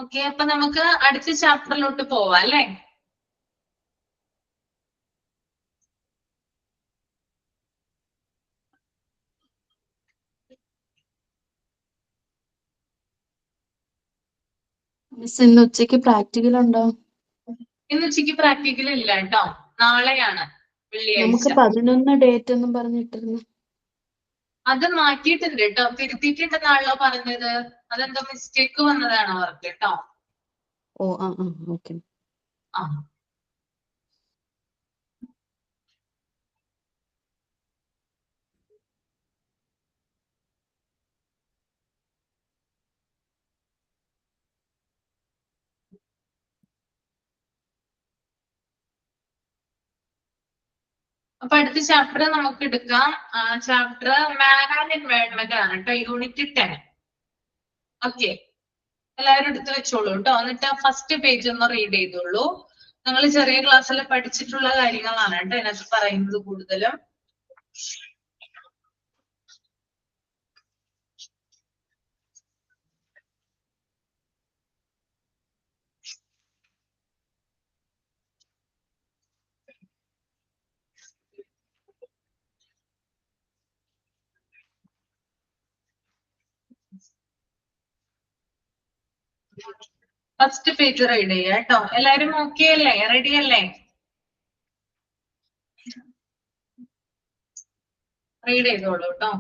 okay. അപ്പൊ നമുക്ക് അടുത്ത ചാപ്റ്ററിലോട്ട് പോവാം അല്ലേ? മിസ് ഇന്ന് ഉച്ചയ്ക്ക് പ്രാക്ടിക്കൽ ഉണ്ടോ? ഇന്ന് ഉച്ചയ്ക്ക് പ്രാക്ടിക്കൽ ഇല്ല കേട്ടോ, നാളെയാണ് നമുക്ക് വെള്ളിയാഴ്ച. 11 ഡേറ്റ് എന്നും പറഞ്ഞിട്ടിരുന്നു. അത് മാറ്റിയിട്ടുണ്ട് കേട്ടോ, തിരുത്തിയിട്ടുണ്ടെന്നാണല്ലോ പറഞ്ഞത്. അതെന്തോ മിസ്റ്റേക്ക് വന്നതാണ് അവർക്ക് കേട്ടോ. ഓ ആ ആ ഓക്കെ. ആ അപ്പൊ അടുത്ത ചാപ്റ്റർ നമുക്ക് എടുക്കാം. ചാപ്റ്റർ മാൻ ആൻഡ് എൻവയോൺമെന്റ് ആണ് കേട്ടോ, യൂണിറ്റ് 10. ഓക്കെ, എല്ലാവരും എടുത്ത് വെച്ചോളൂ കേട്ടോ. എന്നിട്ട് ഫസ്റ്റ് പേജ് ഒന്ന് റീഡ് ചെയ്തോളൂ. നിങ്ങൾ ചെറിയ ക്ലാസ്സിൽ പഠിച്ചിട്ടുള്ള കാര്യങ്ങളാണ് കേട്ടോ ഇതിനകത്ത് പറയുന്നത് കൂടുതലും. ഫസ്റ്റ് പേജ് റീഡ് ചെയ്യാം കേട്ടോ. എല്ലാവരും ഓക്കെ അല്ലേ, റെഡി അല്ലേ? റീഡ് ചെയ്തോളൂ കേട്ടോ.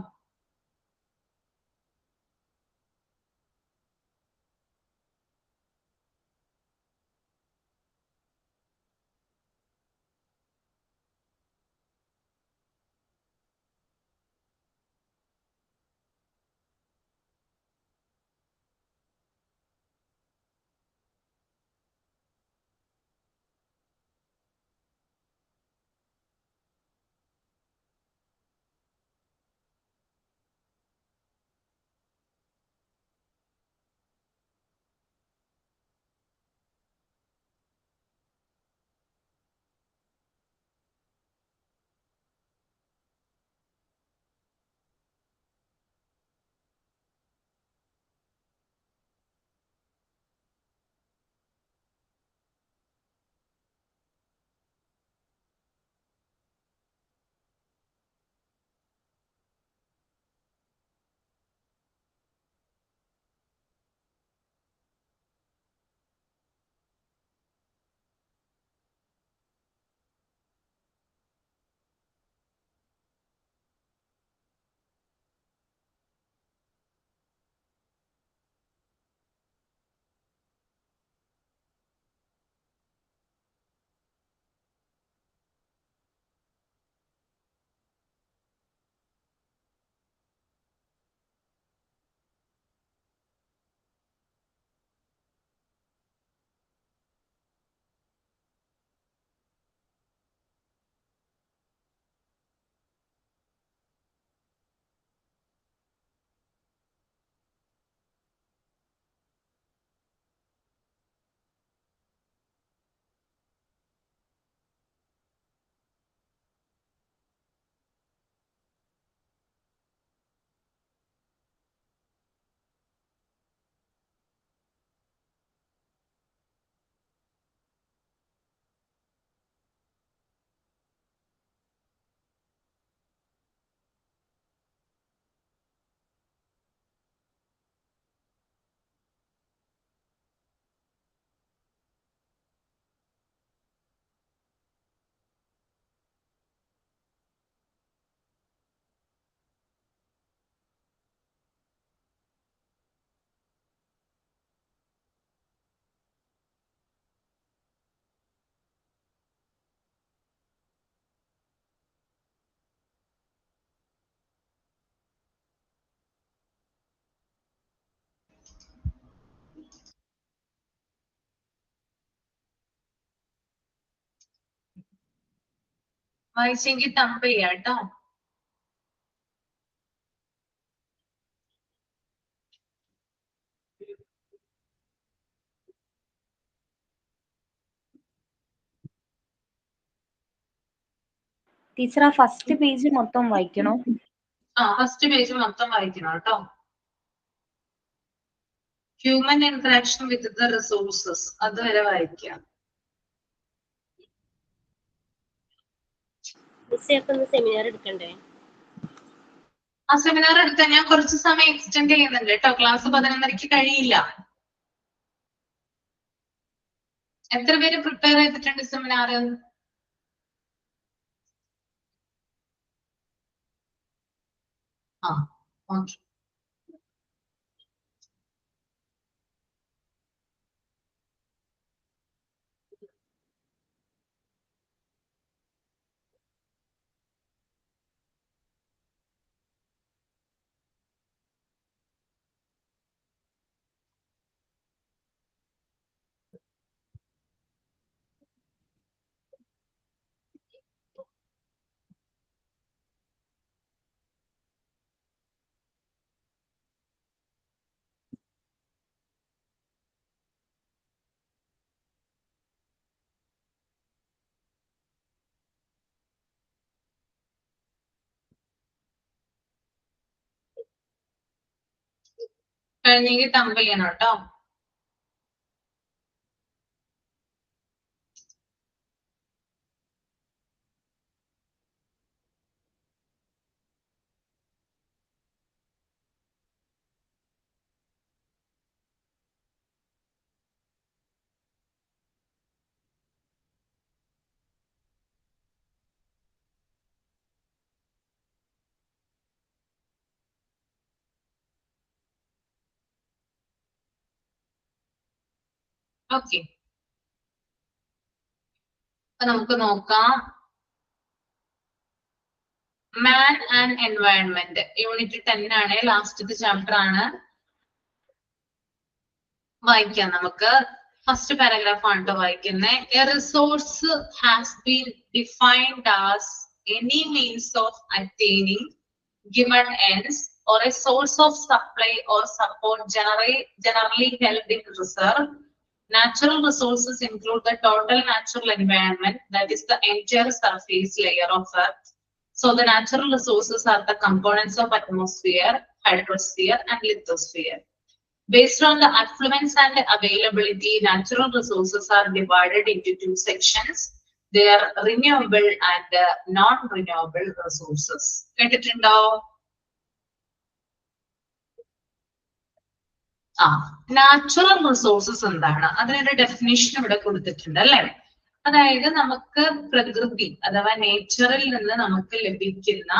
വായിച്ചെങ്കിൽ തമ്പ് ചെയ്യാം കേട്ടോ. ടീച്ചർ ആ ഫസ്റ്റ് പേജ് മൊത്തം വായിക്കണോ? ഫസ്റ്റ് പേജ് മൊത്തം വായിക്കണം കേട്ടോ. Human interaction with the resources അതുവരെ വായിക്കാം. സെമിനാർ എടുക്കണ്ടേ? ആ സെമിനാർ എടുത്താൽ ഞാൻ കുറച്ച് സമയം എക്സ്റ്റെൻഡ് ചെയ്യുന്നുണ്ട് കേട്ടോ. ക്ലാസ് 11:30 കഴിയില്ല. എത്ര പേര് പ്രിപ്പയർ ചെയ്തിട്ടുണ്ട് സെമിനാർ? ആ ഓക്കെ. കഴിഞ്ഞെങ്കിൽ തമ്പ് ചെയ്യണം കേട്ടോ. ഓക്കെ, അപ്പൊ നമുക്ക് നോക്കാം. മാൻ ആൻഡ് എൻവയൺമെന്റ് യൂണിറ്റ് 10 ആണ്, ലാസ്റ്റത്തെ ചാപ്റ്റർ ആണ്. വായിക്കാം നമുക്ക്. ഫസ്റ്റ് പാരഗ്രാഫ് ആണ് ട്ടോ വായിക്കുന്നത്. A resource has been defined as any means of attaining given ends or a source of supply or support generally held in reserve. Natural resources include the total natural environment, that is the entire surface layer of Earth. So the natural resources are the components of atmosphere, hydrosphere and lithosphere. Based on the affluence and availability, natural resources are divided into two sections. They are renewable and non-renewable resources. കേട്ടിട്ടുണ്ടോ? Natural resources എന്താണ്? അതിനൊരു definition ഇവിടെ കൊടുത്തിട്ടുണ്ട് അല്ലെ. അതായത് നമുക്ക് പ്രകൃതി അഥവാ നേച്ചറിൽ നിന്ന് നമുക്ക് ലഭിക്കുന്ന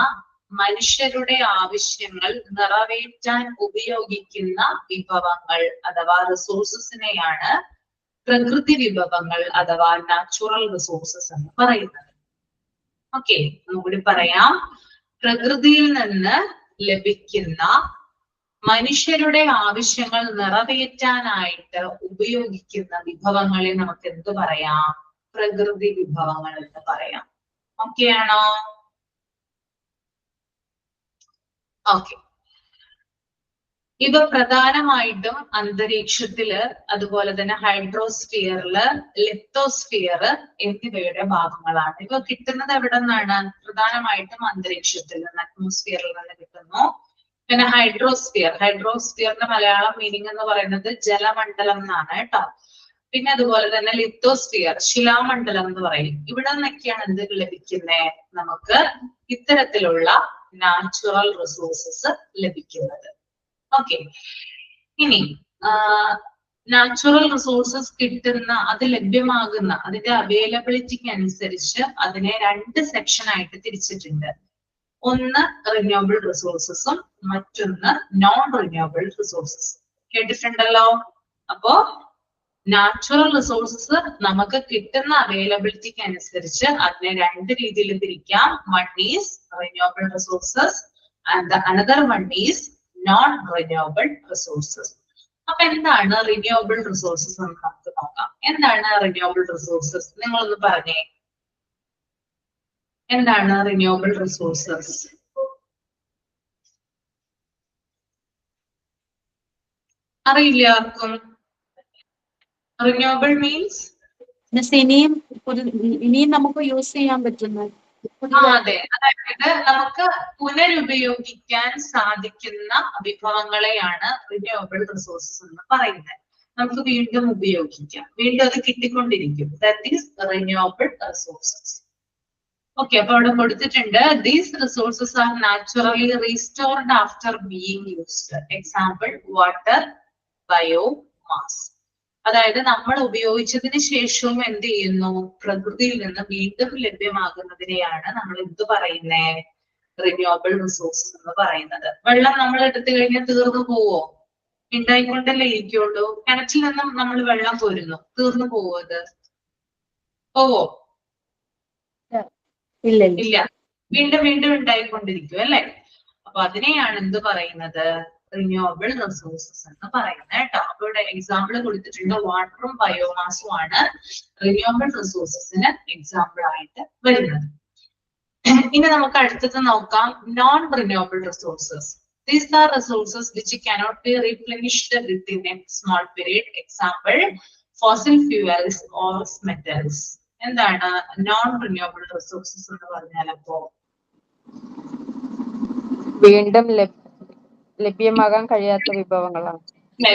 മനുഷ്യരുടെ ആവശ്യങ്ങൾ നിറവേറ്റാൻ ഉപയോഗിക്കുന്ന വിഭവങ്ങൾ അഥവാ റിസോഴ്സസിനെയാണ് പ്രകൃതി വിഭവങ്ങൾ അഥവാ നാച്ചുറൽ റിസോഴ്സസ് എന്ന് പറയുന്നത്. ഓക്കെ, ഒന്നുകൂടി പറയാം. പ്രകൃതിയിൽ നിന്ന് ലഭിക്കുന്ന മനുഷ്യരുടെ ആവശ്യങ്ങൾ നിറവേറ്റാനായിട്ട് ഉപയോഗിക്കുന്ന വിഭവങ്ങളെ നമുക്ക് എന്ത് പറയാം? പ്രകൃതി വിഭവങ്ങൾ എന്ന് പറയാം. ഓക്കെ ആണോ? ഓക്കെ. ഇവ പ്രധാനമായിട്ടും അന്തരീക്ഷത്തില്, അതുപോലെ തന്നെ ഹൈഡ്രോസ്ഫിയറില്, ലിത്തോസ്ഫിയർ എന്നിവയുടെ ഭാഗങ്ങളാണ്. ഇവ കിട്ടുന്നത് എവിടെ നിന്നാണ്? പ്രധാനമായിട്ടും അന്തരീക്ഷത്തിൽ നിന്ന്, അറ്റ്മോസ്ഫിയറിൽ നിന്ന് കിട്ടുന്നു. പിന്നെ ഹൈഡ്രോസ്ഫിയറിന്റെ മലയാളം മീനിങ് എന്ന് പറയുന്നത് ജലമണ്ഡലം എന്നാണ് കേട്ടോ. പിന്നെ അതുപോലെ തന്നെ ലിത്തോസ്ഫിയർ ശിലാമണ്ഡലം എന്ന് പറയും. ഇവിടെ നിന്നൊക്കെയാണ് എന്ത് ലഭിക്കുന്നത്? നമുക്ക് ഇത്തരത്തിലുള്ള നാച്ചുറൽ റിസോഴ്സസ് ലഭിക്കുന്നത്. ഓക്കെ, ഇനി നാച്ചുറൽ റിസോഴ്സസ് കിട്ടുന്ന, അത് ലഭ്യമാകുന്ന, അതിന്റെ അവൈലബിലിറ്റിക്ക് അനുസരിച്ച് അതിനെ 2 സെക്ഷൻ ആയിട്ട് തിരിച്ചിട്ടുണ്ട്. ഒന്ന് റിന്യൂവബിൾ റിസോഴ്സസും മറ്റൊന്ന് നോൺ റിന്യൂവബിൾ റിസോഴ്സസ്. കേട്ടിട്ടുണ്ടല്ലോ? അപ്പോ നാച്ചുറൽ റിസോഴ്സസ് നമുക്ക് കിട്ടുന്ന അവൈലബിലിറ്റിക്ക് അനുസരിച്ച് അതിനെ 2 രീതിയിൽ തിരിക്കാം. One is renewable resources and another one is known renewable resources. അപ്പൊ എന്താണ് റിന്യൂവബിൾ റിസോഴ്സസ് എന്ന് നമുക്ക് നോക്കാം. എന്താണ് റിന്യൂവബിൾ റിസോഴ്സസ്? നിങ്ങളൊന്ന് പറഞ്ഞേ, എന്താണ് റിന്യൂവബിൾ റിസോഴ്സസ്? അറിയില്ല ആർക്കും? റിന്യൂവബിൾ മീൻസ് ഇനിയും നമുക്ക് യൂസ് ചെയ്യാൻ പറ്റുന്ന, അതെ, അതായത് നമുക്ക് പുനരുപയോഗിക്കാൻ സാധിക്കുന്ന വിഭവങ്ങളെയാണ് റിന്യൂവബിൾ റിസോഴ്സസ് എന്ന് പറയുന്നത്. നമുക്ക് വീണ്ടും ഉപയോഗിക്കാം, വീണ്ടും അത് കിട്ടിക്കൊണ്ടിരിക്കും. That is renewable resources. Okay, അപ്പൊ അവിടെ കൊടുത്തിട്ടുണ്ട്. These resources are naturally restored after being used. Example water, biomass. അതായത് നമ്മൾ ഉപയോഗിച്ചതിന് ശേഷവും എന്ത് ചെയ്യുന്നു, പ്രകൃതിയിൽ നിന്ന് വീണ്ടും ലഭ്യമാകുന്നതിനെയാണ് നമ്മൾ എന്ത് പറയുന്നേ, റിന്യൂവബിൾ റിസോഴ്സസ് എന്ന് പറയുന്നത്. വെള്ളം നമ്മൾ എടുത്തു കഴിഞ്ഞാൽ തീർന്നു പോവോ? ഉണ്ടായിക്കൊണ്ടല്ലേ ഇരിക്കുള്ളൂ. കിണറ്റിൽ നിന്നും നമ്മൾ വെള്ളം കോരുന്നു, തീർന്നു പോവോ? അത് പോവോ? ഇല്ല ഇല്ല, വീണ്ടും വീണ്ടും ഉണ്ടായിക്കൊണ്ടിരിക്കും അല്ലെ. അപ്പൊ അതിനെയാണ് എന്ത് പറയുന്നത്, റിന്യൂവബിൾ റിസോഴ്സസ് എന്ന് പറയുന്നത് കേട്ടോ. അപ്പൊ ഇവിടെ എക്സാമ്പിൾ കൊടുത്തിട്ടുണ്ട്, വാട്ടറും ബയോമാസും ആണ് റിന്യൂവബിൾ റിസോഴ്സസിന് എക്സാമ്പിൾ ആയിട്ട് വരുന്നത്. ഇനി നമുക്ക് അടുത്തത് നോക്കാം, non renewable resources. These are resources which cannot be replenished within a small period. Example, fossil fuels or metals. എന്താണ് നോൺ റിന്യൂവബിൾ റിസോഴ്സസ് എന്ന് പറഞ്ഞാൽ? അപ്പോ വീണ്ടും ലഭ്യമാകാൻ കഴിയാത്ത വിഭവങ്ങളാണ്.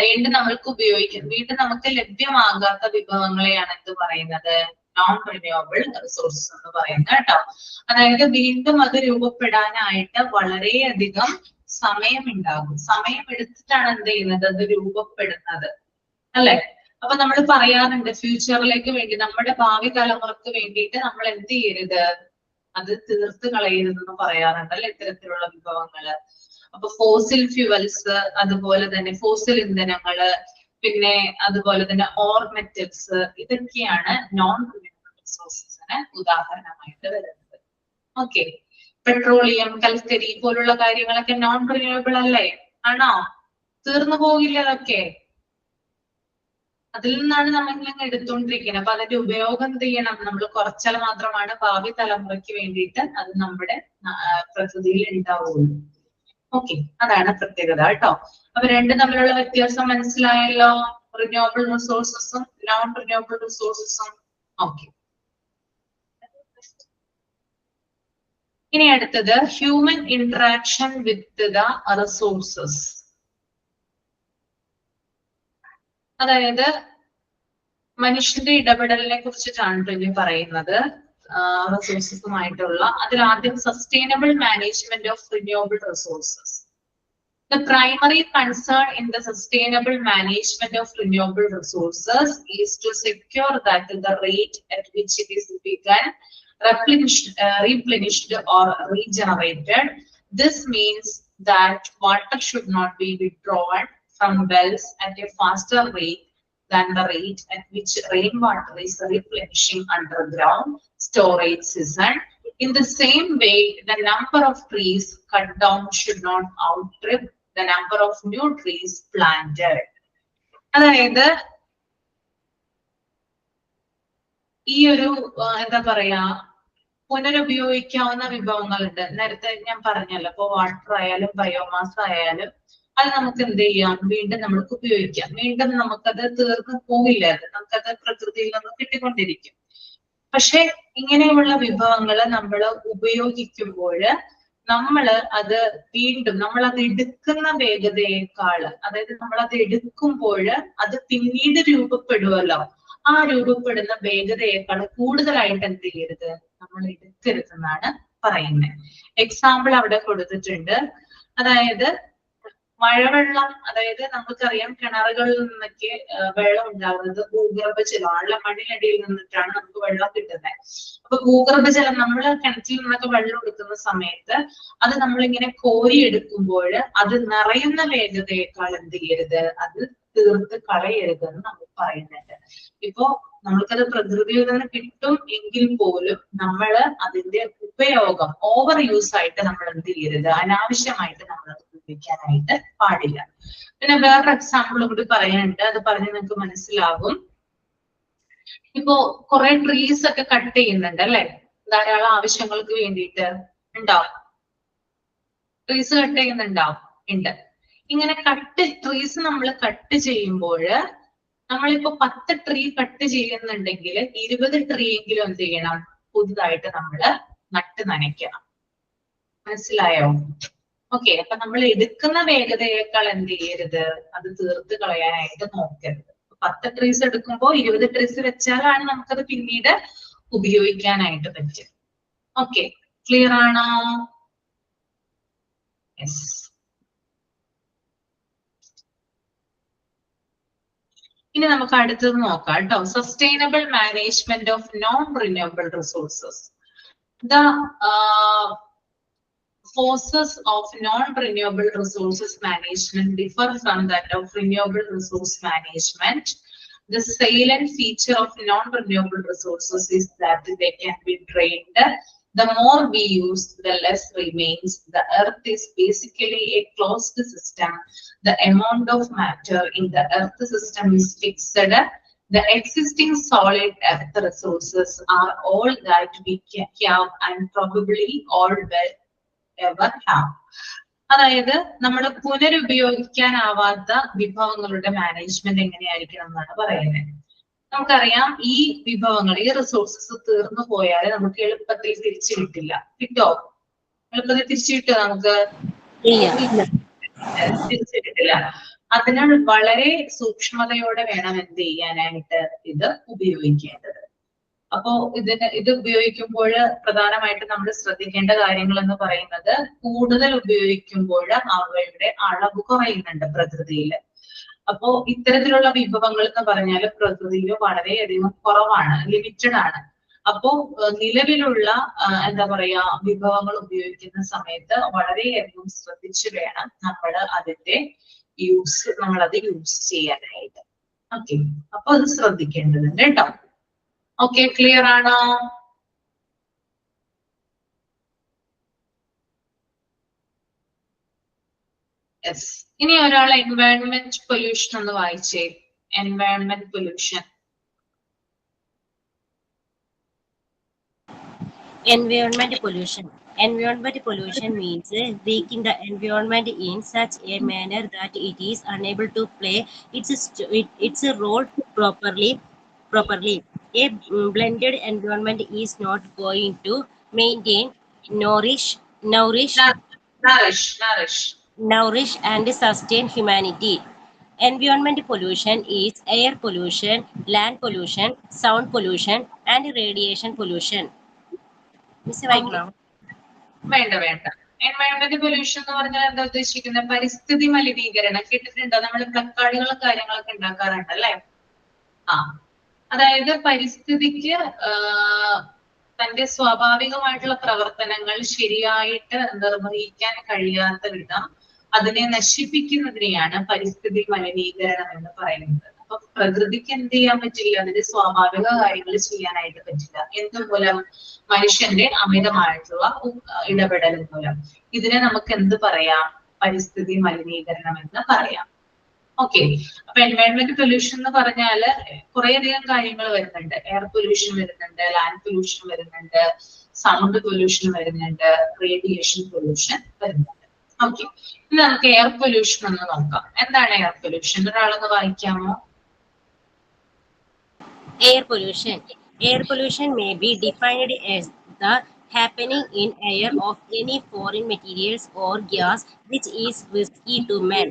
വീണ്ടും നമ്മൾക്ക് ഉപയോഗിക്കും, വീണ്ടും നമുക്ക് ലഭ്യമാകാത്ത വിഭവങ്ങളെയാണ് എന്ത് പറയുന്നത്, നോൺ റിന്യൂവബിൾ റിസോഴ്സസ് എന്ന് പറയുന്നത് കേട്ടോ. അതായത് വീണ്ടും അത് രൂപപ്പെടാനായിട്ട് വളരെയധികം സമയമുണ്ടാകും, സമയം എടുത്തിട്ടാണ് എന്ത് ചെയ്യുന്നത്, അത് രൂപപ്പെടുന്നത് അല്ലെ. അപ്പൊ നമ്മൾ പറയാറുണ്ട്, ഫ്യൂച്ചറിലേക്ക് വേണ്ടി, നമ്മുടെ ഭാവി തലമുറക്ക് വേണ്ടിയിട്ട് നമ്മൾ എന്ത് ചെയ്യരുത്, അത് തീർത്ത് കളയരുതെന്ന് പറയാറുണ്ട് അല്ലെ, ഇത്തരത്തിലുള്ള വിഭവങ്ങള്. അപ്പൊ ഫോസിൽ ഫ്യൂവൽസ്, അതുപോലെ തന്നെ ഫോസിൽ ഇന്ധനങ്ങള്, പിന്നെ അതുപോലെ തന്നെ ഓർ മെറ്റൽസ്, ഇതൊക്കെയാണ് നോൺ റിന്യൂവബിൾ റിസോഴ്സസിന് ഉദാഹരണമായിട്ട് വരുന്നത്. ഓക്കെ, പെട്രോളിയം, കൽക്കരി പോലുള്ള കാര്യങ്ങളൊക്കെ നോൺ റിന്യൂവബിൾ അല്ലേ? ആണോ? തീർന്നു പോകില്ല അതൊക്കെ. അതിൽ നിന്നാണ് നമ്മൾ എടുത്തുകൊണ്ടിരിക്കുന്നത്. അപ്പൊ അതിന്റെ ഉപയോഗം എന്ത് ചെയ്യണം, നമ്മൾ കുറച്ചാൽ മാത്രമാണ് ഭാവി തലമുറയ്ക്ക് വേണ്ടിയിട്ട് അത് നമ്മുടെ പ്രകൃതിയിൽ ഉണ്ടാവുള്ളൂ. ഓക്കെ, അതാണ് പ്രത്യേകത കേട്ടോ. അപ്പൊ രണ്ടും തമ്മിലുള്ള വ്യത്യാസം മനസ്സിലായല്ലോ, റിന്യൂവബിൾ റിസോഴ്സസും നോൺ റിന്യൂവബിൾ റിസോഴ്സസും. ഓക്കെ, ഇനി അടുത്തത് human interaction with the resources. അതായത് മനുഷ്യന്റെ ഇടപെടലിനെ കുറിച്ചിട്ടാണ് ഇനി പറയുന്നത്, റിസോഴ്സസുമായിട്ടുള്ള. അതിൽ ആദ്യം sustainable management of renewable resources. The primary concern in the sustainable management of renewable resources is to secure that the rate at which it is begun, replenished or regenerated. This means that water should not be withdrawn from wells at a faster rate than the rate at which rainwater is replenishing underground storage season. In the same way, the number of trees cut down should not outstrip the number of new trees planted. അതായത് ഈ ഒരു എന്താ പറയാ, പുനരുപയോഗിക്കാവുന്ന വിഭവങ്ങളുണ്ട്. നേരത്തെ ഞാൻ പറഞ്ഞല്ലോ, ഇപ്പൊ water ആയാലും ബയോമാസ് ആയാലും അത് നമുക്ക് എന്ത് ചെയ്യാം, വീണ്ടും നമുക്ക് ഉപയോഗിക്കാം. വീണ്ടും നമുക്കത് തീർന്നു പോകില്ല, അത് നമുക്കത് പ്രകൃതിയിൽ നിന്ന് കിട്ടിക്കൊണ്ടിരിക്കും. പക്ഷെ ഇങ്ങനെയുള്ള വിഭവങ്ങള് നമ്മൾ ഉപയോഗിക്കുമ്പോൾ നമ്മള് അത് വീണ്ടും നമ്മളത് എടുക്കുന്ന വേഗതയേക്കാള്, അതായത് നമ്മളത് എടുക്കുമ്പോൾ അത് പിന്നീട് രൂപപ്പെടുമല്ലോ, ആ രൂപപ്പെടുന്ന വേഗതയേക്കാൾ കൂടുതലായിട്ട് എന്ത് ചെയ്യരുത്, നമ്മൾ എടുക്കരുതെന്നാണ് പറയുന്നത്. എക്സാമ്പിൾ അവിടെ കൊടുത്തിട്ടുണ്ട്. അതായത് മഴവെള്ളം, അതായത് നമുക്കറിയാം കിണറുകളിൽ നിന്നൊക്കെ വെള്ളം ഉണ്ടാകുന്നത് ഭൂഗർഭജലം, മണ്ണിനടിയിൽ നിന്നിട്ടാണ് നമുക്ക് വെള്ളം കിട്ടുന്നത്. അപ്പൊ ഭൂഗർഭജലം നമ്മൾ കിണറ്റിൽ നിന്നൊക്കെ വെള്ളം എടുക്കുന്ന സമയത്ത് അത് നമ്മളിങ്ങനെ കോരിയെടുക്കുമ്പോൾ അത് നിറയുന്ന വേഗതയേക്കാൾ എന്ത് ചെയ്യരുത്, അത് തീർത്ത് കളയരുതെന്ന് നമ്മൾ പറയുന്നുണ്ട്. ഇപ്പോ നമ്മൾക്കത് പ്രകൃതിയിൽ നിന്ന് കിട്ടും എങ്കിൽ പോലും നമ്മൾ അതിന്റെ ഉപയോഗം ഓവർ യൂസ് ആയിട്ട് നമ്മൾ എന്ത് ചെയ്യരുത്, അനാവശ്യമായിട്ട് നമ്മൾ അത് ഉപയോഗിക്കാനായിട്ട് പാടില്ല. പിന്നെ വേറൊരു എക്സാമ്പിൾ കൂടി പറയാനുണ്ട്, അത് പറഞ്ഞ് നിങ്ങൾക്ക് മനസ്സിലാകും. ഇപ്പോ കുറെ ട്രീസ് ഒക്കെ കട്ട് ചെയ്യുന്നുണ്ട് അല്ലെ, ധാരാളം ആവശ്യങ്ങൾക്ക് വേണ്ടിയിട്ട് ഉണ്ടാവും. ട്രീസ് കട്ട് ചെയ്യുന്നുണ്ടാവും, ഉണ്ട്. ഇങ്ങനെ ട്രീസ് നമ്മൾ കട്ട് ചെയ്യുമ്പോൾ നമ്മളിപ്പോ 10 ട്രീ കട്ട് ചെയ്യുന്നുണ്ടെങ്കിൽ 20 ട്രീ എങ്കിലും എന്ത് ചെയ്യണം, പുതുതായിട്ട് നമ്മൾ നട്ട് നനയ്ക്കണം. മനസ്സിലായോ? ഓക്കെ, അപ്പൊ നമ്മൾ എടുക്കുന്ന വേഗതയേക്കാൾ എന്ത് ചെയ്യരുത്, അത് തീർത്ത് കളയാനായിട്ട് നോക്കരുത്. 10 ട്രീസ് എടുക്കുമ്പോൾ 20 ട്രീസ് വെച്ചാലാണ് നമുക്കത് പിന്നീട് ഉപയോഗിക്കാനായിട്ട് പറ്റും. ഓക്കെ, ക്ലിയർ ആണോ? യെസ്. ഇനി നമുക്ക് അടുത്തത് നോക്കാം കേട്ടോ. Sustainable management of non renewable resources. The forces of non-renewable resources management differ from that of renewable resource management. The salient feature of non-renewable resources is that they can be drained. The more we use, the less remains. The earth is basically a closed system. The amount of matter in the earth system is fixed. The existing solid earth resources are all that we can have and probably all will ever have. അതായത് നമ്മൾ പുനരുപയോഗിക്കാനാവാത്ത വിഭവങ്ങളുടെ management എങ്ങനെയായിരിക്കണം എന്നാണ് പറയുന്നത്. നമുക്കറിയാം ഈ വിഭവങ്ങൾ, ഈ റിസോഴ്സസ് തീർന്നു പോയാൽ നമുക്ക് എളുപ്പത്തിൽ തിരിച്ചു കിട്ടില്ല. കിട്ടോ? എളുപ്പത്തിൽ തിരിച്ചു കിട്ടുമോ? നമുക്ക് തിരിച്ചു കിട്ടില്ല. അതിനാൽ വളരെ സൂക്ഷ്മതയോടെ വേണം എന്ത് ചെയ്യാനായിട്ട് ഇത് ഉപയോഗിക്കേണ്ടത്. അപ്പോ ഇത് ഉപയോഗിക്കുമ്പോൾ പ്രധാനമായിട്ട് നമ്മൾ ശ്രദ്ധിക്കേണ്ട കാര്യങ്ങൾ എന്ന് പറയുന്നത്, കൂടുതൽ ഉപയോഗിക്കുമ്പോൾ അവയുടെ അളവ് കുറയുന്നുണ്ട് പ്രകൃതിയിൽ. അപ്പോ ഇത്തരത്തിലുള്ള വിഭവങ്ങൾ എന്ന് പറഞ്ഞാൽ പ്രകൃതിയിൽ വളരെയധികം കുറവാണ്, ലിമിറ്റഡ് ആണ്. അപ്പോ നിലവിലുള്ള എന്താ പറയാ വിഭവങ്ങൾ ഉപയോഗിക്കുന്ന സമയത്ത് വളരെയധികം ശ്രദ്ധിച്ചു വേണം നമ്മൾ അതിന്റെ നമ്മളത് യൂസ് ചെയ്യാനായിട്ട്. ഓക്കെ, അപ്പൊ അത് ശ്രദ്ധിക്കേണ്ടതുണ്ട് കേട്ടോ. ഓക്കെ, ക്ലിയർ ആണോ? യെസ്. ഇനി ഒരാൾ എൻവയൺമെന്റ് പൊല്യൂഷൻ ഒന്ന് വായിച്ചേ. Environment pollution. Environment pollution. Environment pollution means breaking the environment in such a manner that it is unable to play its role properly. A blended environment is not going to maintain, nourish and sustain humanity. Environment pollution is air pollution, land pollution, sound pollution, and radiation pollution. വേണ്ട. Environment pollution എന്ന് പറഞ്ഞാൽ എന്താ ഉദ്ദേശിക്കുന്നത്? പരിസ്ഥിതി മലിനീകരണം. കേട്ടിട്ടുണ്ടോ? നമ്മൾ പ്ലക്കാർഡുകളും കാര്യങ്ങളൊക്കെ ഉണ്ടാക്കാറുണ്ട് അല്ലെ? അതായത് പരിസ്ഥിതിക്ക് തന്റെ സ്വാഭാവികമായിട്ടുള്ള പ്രവർത്തനങ്ങൾ ശരിയായിട്ട് നിർവഹിക്കാൻ കഴിയാത്ത വിധം അതിനെ നശിപ്പിക്കുന്നതിനെയാണ് പരിസ്ഥിതി മലിനീകരണം എന്ന് പറയുന്നത്. അപ്പൊ പ്രകൃതിക്ക് എന്ത് ചെയ്യാൻ പറ്റില്ല? അതിന്റെ സ്വാഭാവിക കാര്യങ്ങൾ ചെയ്യാനായിട്ട് പറ്റില്ല. എന്തുമൂലം? മനുഷ്യന്റെ അമിതമായിട്ടുള്ള ഇടപെടൽ മൂലം. ഇതിനെ നമുക്ക് എന്ത് പറയാം? പരിസ്ഥിതി മലിനീകരണം എന്ന് പറയാം. ഓക്കെ, അപ്പൊ എൻവയൺമെന്റ് പൊല്യൂഷൻ എന്ന് പറഞ്ഞാല് കുറേയധികം കാര്യങ്ങൾ വരുന്നുണ്ട്. എയർ പൊല്യൂഷൻ വരുന്നുണ്ട്, ലാൻഡ് പൊല്യൂഷൻ വരുന്നുണ്ട്, സൗണ്ട് പൊല്യൂഷൻ വരുന്നുണ്ട്, റേഡിയേഷൻ പൊല്യൂഷൻ വരുന്നുണ്ട്. ഓക്കെ, ഇനി നമുക്ക് എയർ പൊല്യൂഷൻ ഒന്ന് നോക്കാം. എന്താണ് എയർ പൊല്യൂഷൻ? ഒരാളൊന്ന് വായിക്കാമോ? Air pollution may be defined as the happening in air of any foreign materials or gas which is risky to man,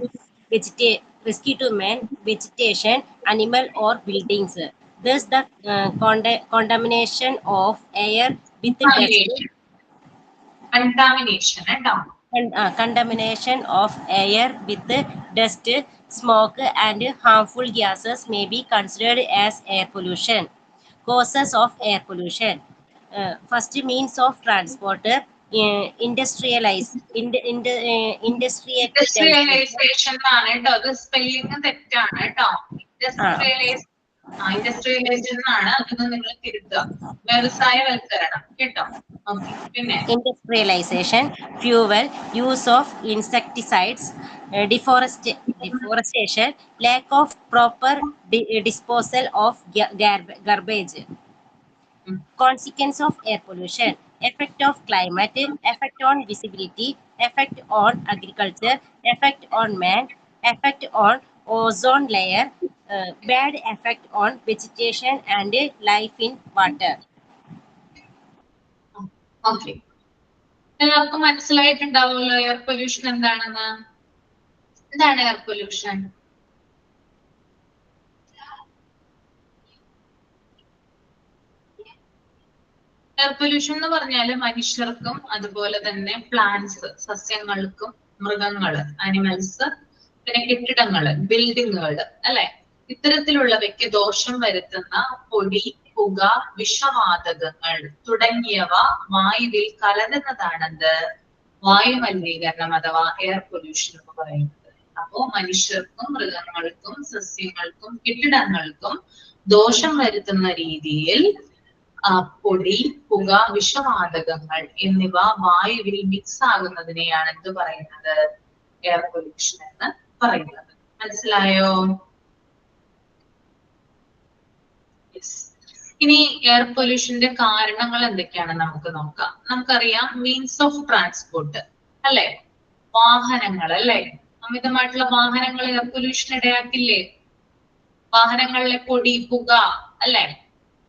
vegetation, animal or buildings. Thus, the contamination of air with contamination of air with dust, smoke, and harmful gases may be considered as air pollution. Causes of air pollution. First, means of transport. Industrialisation ആണ് കേട്ടോ. അത് spelling തെറ്റാണ് കേട്ടോ. Industrialisation ആണ്. അതൊന്ന് നിങ്ങൾ തിരുത്തുക. വ്യവസായവൽക്കരണം കേട്ടോ. പിന്നെ Industrialization, fuel, use of insecticides, deforestation, lack of proper disposal of garbage. Consequence of air pollution: effect of climate, effect on visibility, effect on agriculture, effect on man, effect on ozone layer, bad effect on vegetation and life in water. Okay, എല്ലാവർക്കും മനസ്സിലായിട്ടുണ്ടാവുമല്ലോ air pollution എന്താണെന്ന്. എന്താണ് air pollution? Air pollution എന്ന് പറഞ്ഞാല് മനുഷ്യർക്കും അതുപോലെ തന്നെ plants, സസ്യങ്ങൾക്കും, മൃഗങ്ങള്, animals, പിന്നെ കെട്ടിടങ്ങള്, ബിൽഡിങ്ങുകള് അല്ലെ, ഇത്തരത്തിലുള്ളവയ്ക്ക് ദോഷം വരുത്തുന്ന പൊടി, പുക, വിഷവാതകങ്ങൾ തുടങ്ങിയവ വായുവിൽ കലരുന്നതാണെന്ത് വായുമലിനീകരണം അഥവാ എയർ പൊല്യൂഷൻ എന്ന് പറയുന്നത്. അപ്പോ മനുഷ്യർക്കും മൃഗങ്ങൾക്കും സസ്യങ്ങൾക്കും കെട്ടിടങ്ങൾക്കും ദോഷം വരുത്തുന്ന രീതിയിൽ പൊടി, പുക, വിഷവാതകങ്ങൾ എന്നിവ വായുവിൽ മിക്സ് ആകുന്നതിനെയാണ് എന്ത് പറയുന്നത് എയർ പൊല്യൂഷൻ എന്ന് പറയുന്നത്. മനസ്സിലായോ? ഇനി എയർ പൊല്യൂഷന്റെ കാരണങ്ങൾ എന്തൊക്കെയാണ് നമുക്ക് നോക്കാം. നമുക്കറിയാം മീൻസ് ഓഫ് ട്രാൻസ്പോർട്ട് അല്ലെ, വാഹനങ്ങൾ അല്ലെ, അമിതമായിട്ടുള്ള വാഹനങ്ങൾ എയർ പൊല്യൂഷൻ ഇടയാക്കില്ലേ? വാഹനങ്ങളിലെ പൊടി, പുക അല്ലെ,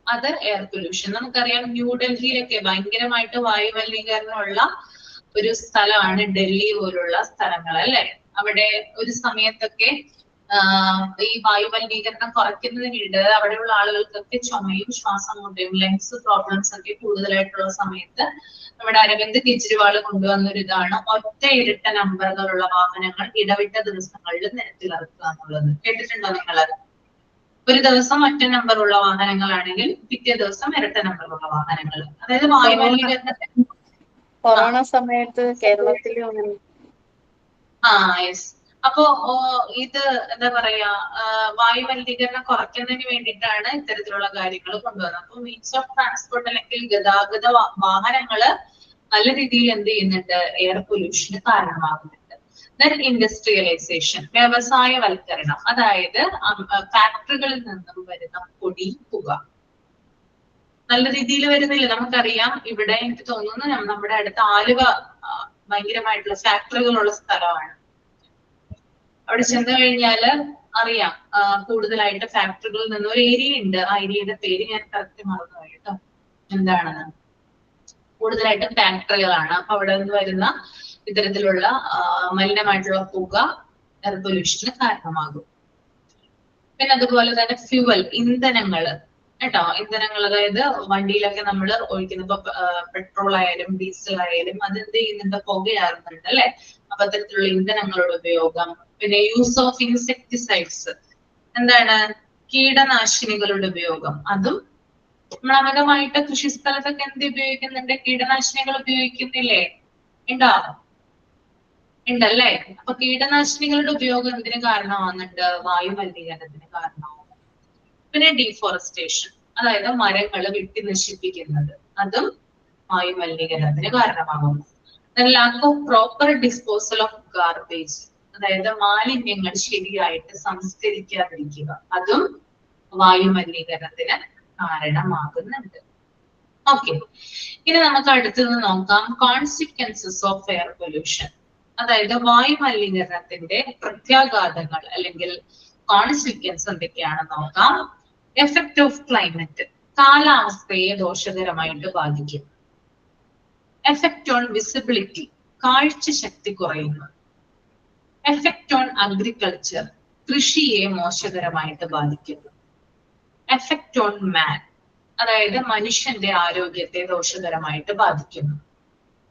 അത് എയർ പൊല്യൂഷൻ. നമുക്കറിയാം ന്യൂഡൽഹിയിലൊക്കെ ഭയങ്കരമായിട്ട് വായുമലിനീകരണമുള്ള ഒരു സ്ഥലമാണ് ഡൽഹി പോലുള്ള സ്ഥലങ്ങൾ അല്ലെ. അവിടെ ഒരു സമയത്തൊക്കെ ഈ വായുമലിനീകരണം കുറയ്ക്കുന്നതിനിടെ അവിടെയുള്ള ആളുകൾക്കൊക്കെ ചുമയും ശ്വാസം മുട്ടയും ലങ്സ് പ്രോബ്ലംസ് ഒക്കെ കൂടുതലായിട്ടുള്ള സമയത്ത് നമ്മുടെ അരവിന്ദ് കെജ്രിവാൾ കൊണ്ടുവന്ന ഒരു ഇതാണ് ഒറ്റ ഇരട്ട നമ്പറുകളുള്ള വാഹനങ്ങൾ ഇടവിട്ട ദിവസങ്ങളിൽ നിരത്തിലിറക്കുക എന്നുള്ളത്. കേട്ടിട്ടുണ്ടോ നിങ്ങൾ? ഒരു ദിവസം ഒറ്റ നമ്പറുള്ള വാഹനങ്ങളാണെങ്കിൽ പിറ്റേ ദിവസം ഇരട്ട നമ്പറുള്ള വാഹനങ്ങൾ. അതായത് വായുമലിനീകരണത്തെ കൊറോണ സമയത്ത് കേരളത്തിലും യെസ്. അപ്പോ ഇത് എന്താ പറയാ, വായുമലിനീകരണം കുറയ്ക്കുന്നതിന് വേണ്ടിയിട്ടാണ് ഇത്തരത്തിലുള്ള കാര്യങ്ങൾ കൊണ്ടുവന്നത്. അപ്പൊ മീൻസ് ഓഫ് ട്രാൻസ്പോർട്ട് അല്ലെങ്കിൽ ഗതാഗത വാഹനങ്ങള് നല്ല രീതിയിൽ എന്ത് ചെയ്യുന്നുണ്ട്, എയർ പൊല്യൂഷന് കാരണമാകുന്നുണ്ട്. ദെൻ ഇൻഡസ്ട്രിയലൈസേഷൻ, വ്യവസായവൽക്കരണം, അതായത് ഫാക്ടറികളിൽ നിന്നും വരുന്ന പൊടി, പുക നല്ല രീതിയിൽ വരുന്നില്ല. നമുക്കറിയാം ഇവിടെ എനിക്ക് തോന്നുന്നു നമ്മുടെ അടുത്ത ആലുവ ഭയങ്കരമായിട്ടുള്ള ഫാക്ടറികളുള്ള സ്ഥലമാണ്. അവിടെ ചെന്ന് കഴിഞ്ഞാല് അറിയാം കൂടുതലായിട്ട് ഫാക്ടറികളിൽ നിന്ന് ഒരു ഏരിയ ഉണ്ട്. ആ ഏരിയയുടെ പേര് ഞാൻ കറക്റ്റ് മറന്നുപോയി കേട്ടോ, എന്താണെന്ന്. കൂടുതലായിട്ട് ഫാക്ടറികളാണ്. അപ്പൊ അവിടെ നിന്ന് വരുന്ന ഇത്തരത്തിലുള്ള മലിനമായിട്ടുള്ള പുക എയർ പൊല്യൂഷന് കാരണമാകും. പിന്നെ അതുപോലെ തന്നെ ഫ്യൂവൽ, ഇന്ധനങ്ങള് കേട്ടോ, ഇന്ധനങ്ങൾ അതായത് വണ്ടിയിലൊക്കെ നമ്മൾ ഒഴിക്കുന്ന ഇപ്പൊ പെട്രോൾ ആയാലും ഡീസൽ ആയാലും അത് എന്ത് ചെയ്യുന്നുണ്ട്, പുകയാകുന്നുണ്ട് അല്ലെ. അപ്പൊ അത്തരത്തിലുള്ള ഇന്ധനങ്ങളുടെ ഉപയോഗം. പിന്നെ യൂസ് ഓഫ് ഇൻസെക്ടിസൈഡ്സ്, എന്താണ്, കീടനാശിനികളുടെ ഉപയോഗം. അതും നമ്മൾ അമിതമായിട്ട് കൃഷിസ്ഥലത്തൊക്കെ എന്ത് ഉപയോഗിക്കുന്നുണ്ട്, കീടനാശിനികൾ ഉപയോഗിക്കുന്നില്ലേ? ഉണ്ടല്ലേ. അപ്പൊ കീടനാശിനികളുടെ ഉപയോഗം എന്തിന് കാരണമാകുന്നുണ്ട്, വായുമലിനീകരണത്തിന് കാരണമാകും. പിന്നെ ഡീഫോറസ്റ്റേഷൻ, അതായത് മരങ്ങൾ വെട്ടി നശിപ്പിക്കുന്നത്, അതും വായുമലിനീകരണത്തിന് കാരണമാകുന്നു. Lack of proper disposal of garbage, അതായത് മാലിന്യങ്ങൾ ശരിയായിട്ട് സംസ്കരിക്കാതിരിക്കുക, അതും വായുമലിനീകരണത്തിന് കാരണമാകുന്നുണ്ട്. ഓക്കെ, ഇനി നമുക്ക് അടുത്തത് നോക്കാം കോൺസിക്വൻസസ് ഓഫ് എയർ പൊല്യൂഷൻ, അതായത് വായുമലിനീകരണത്തിന്റെ പ്രത്യാഘാതങ്ങൾ അല്ലെങ്കിൽ കോൺസിക്വൻസ് എന്തൊക്കെയാണെന്ന് നോക്കാം. എഫക്ട് ഓഫ് ക്ലൈമറ്റ്, കാലാവസ്ഥയെ ദോഷകരമായിട്ട് ബാധിക്കും. എഫക്ട് ഓൺ വിസിബിലിറ്റി, കാഴ്ച ശക്തി കുറയുന്നു. എഫക്ട് ഓൺ അഗ്രികൾച്ചർ, കൃഷിയെ മോശകരമായിട്ട് ബാധിക്കുന്നു. എഫക്ട് ഓൺ മാൻ, അതായത് മനുഷ്യന്റെ ആരോഗ്യത്തെ ദോഷകരമായിട്ട് ബാധിക്കുന്നു.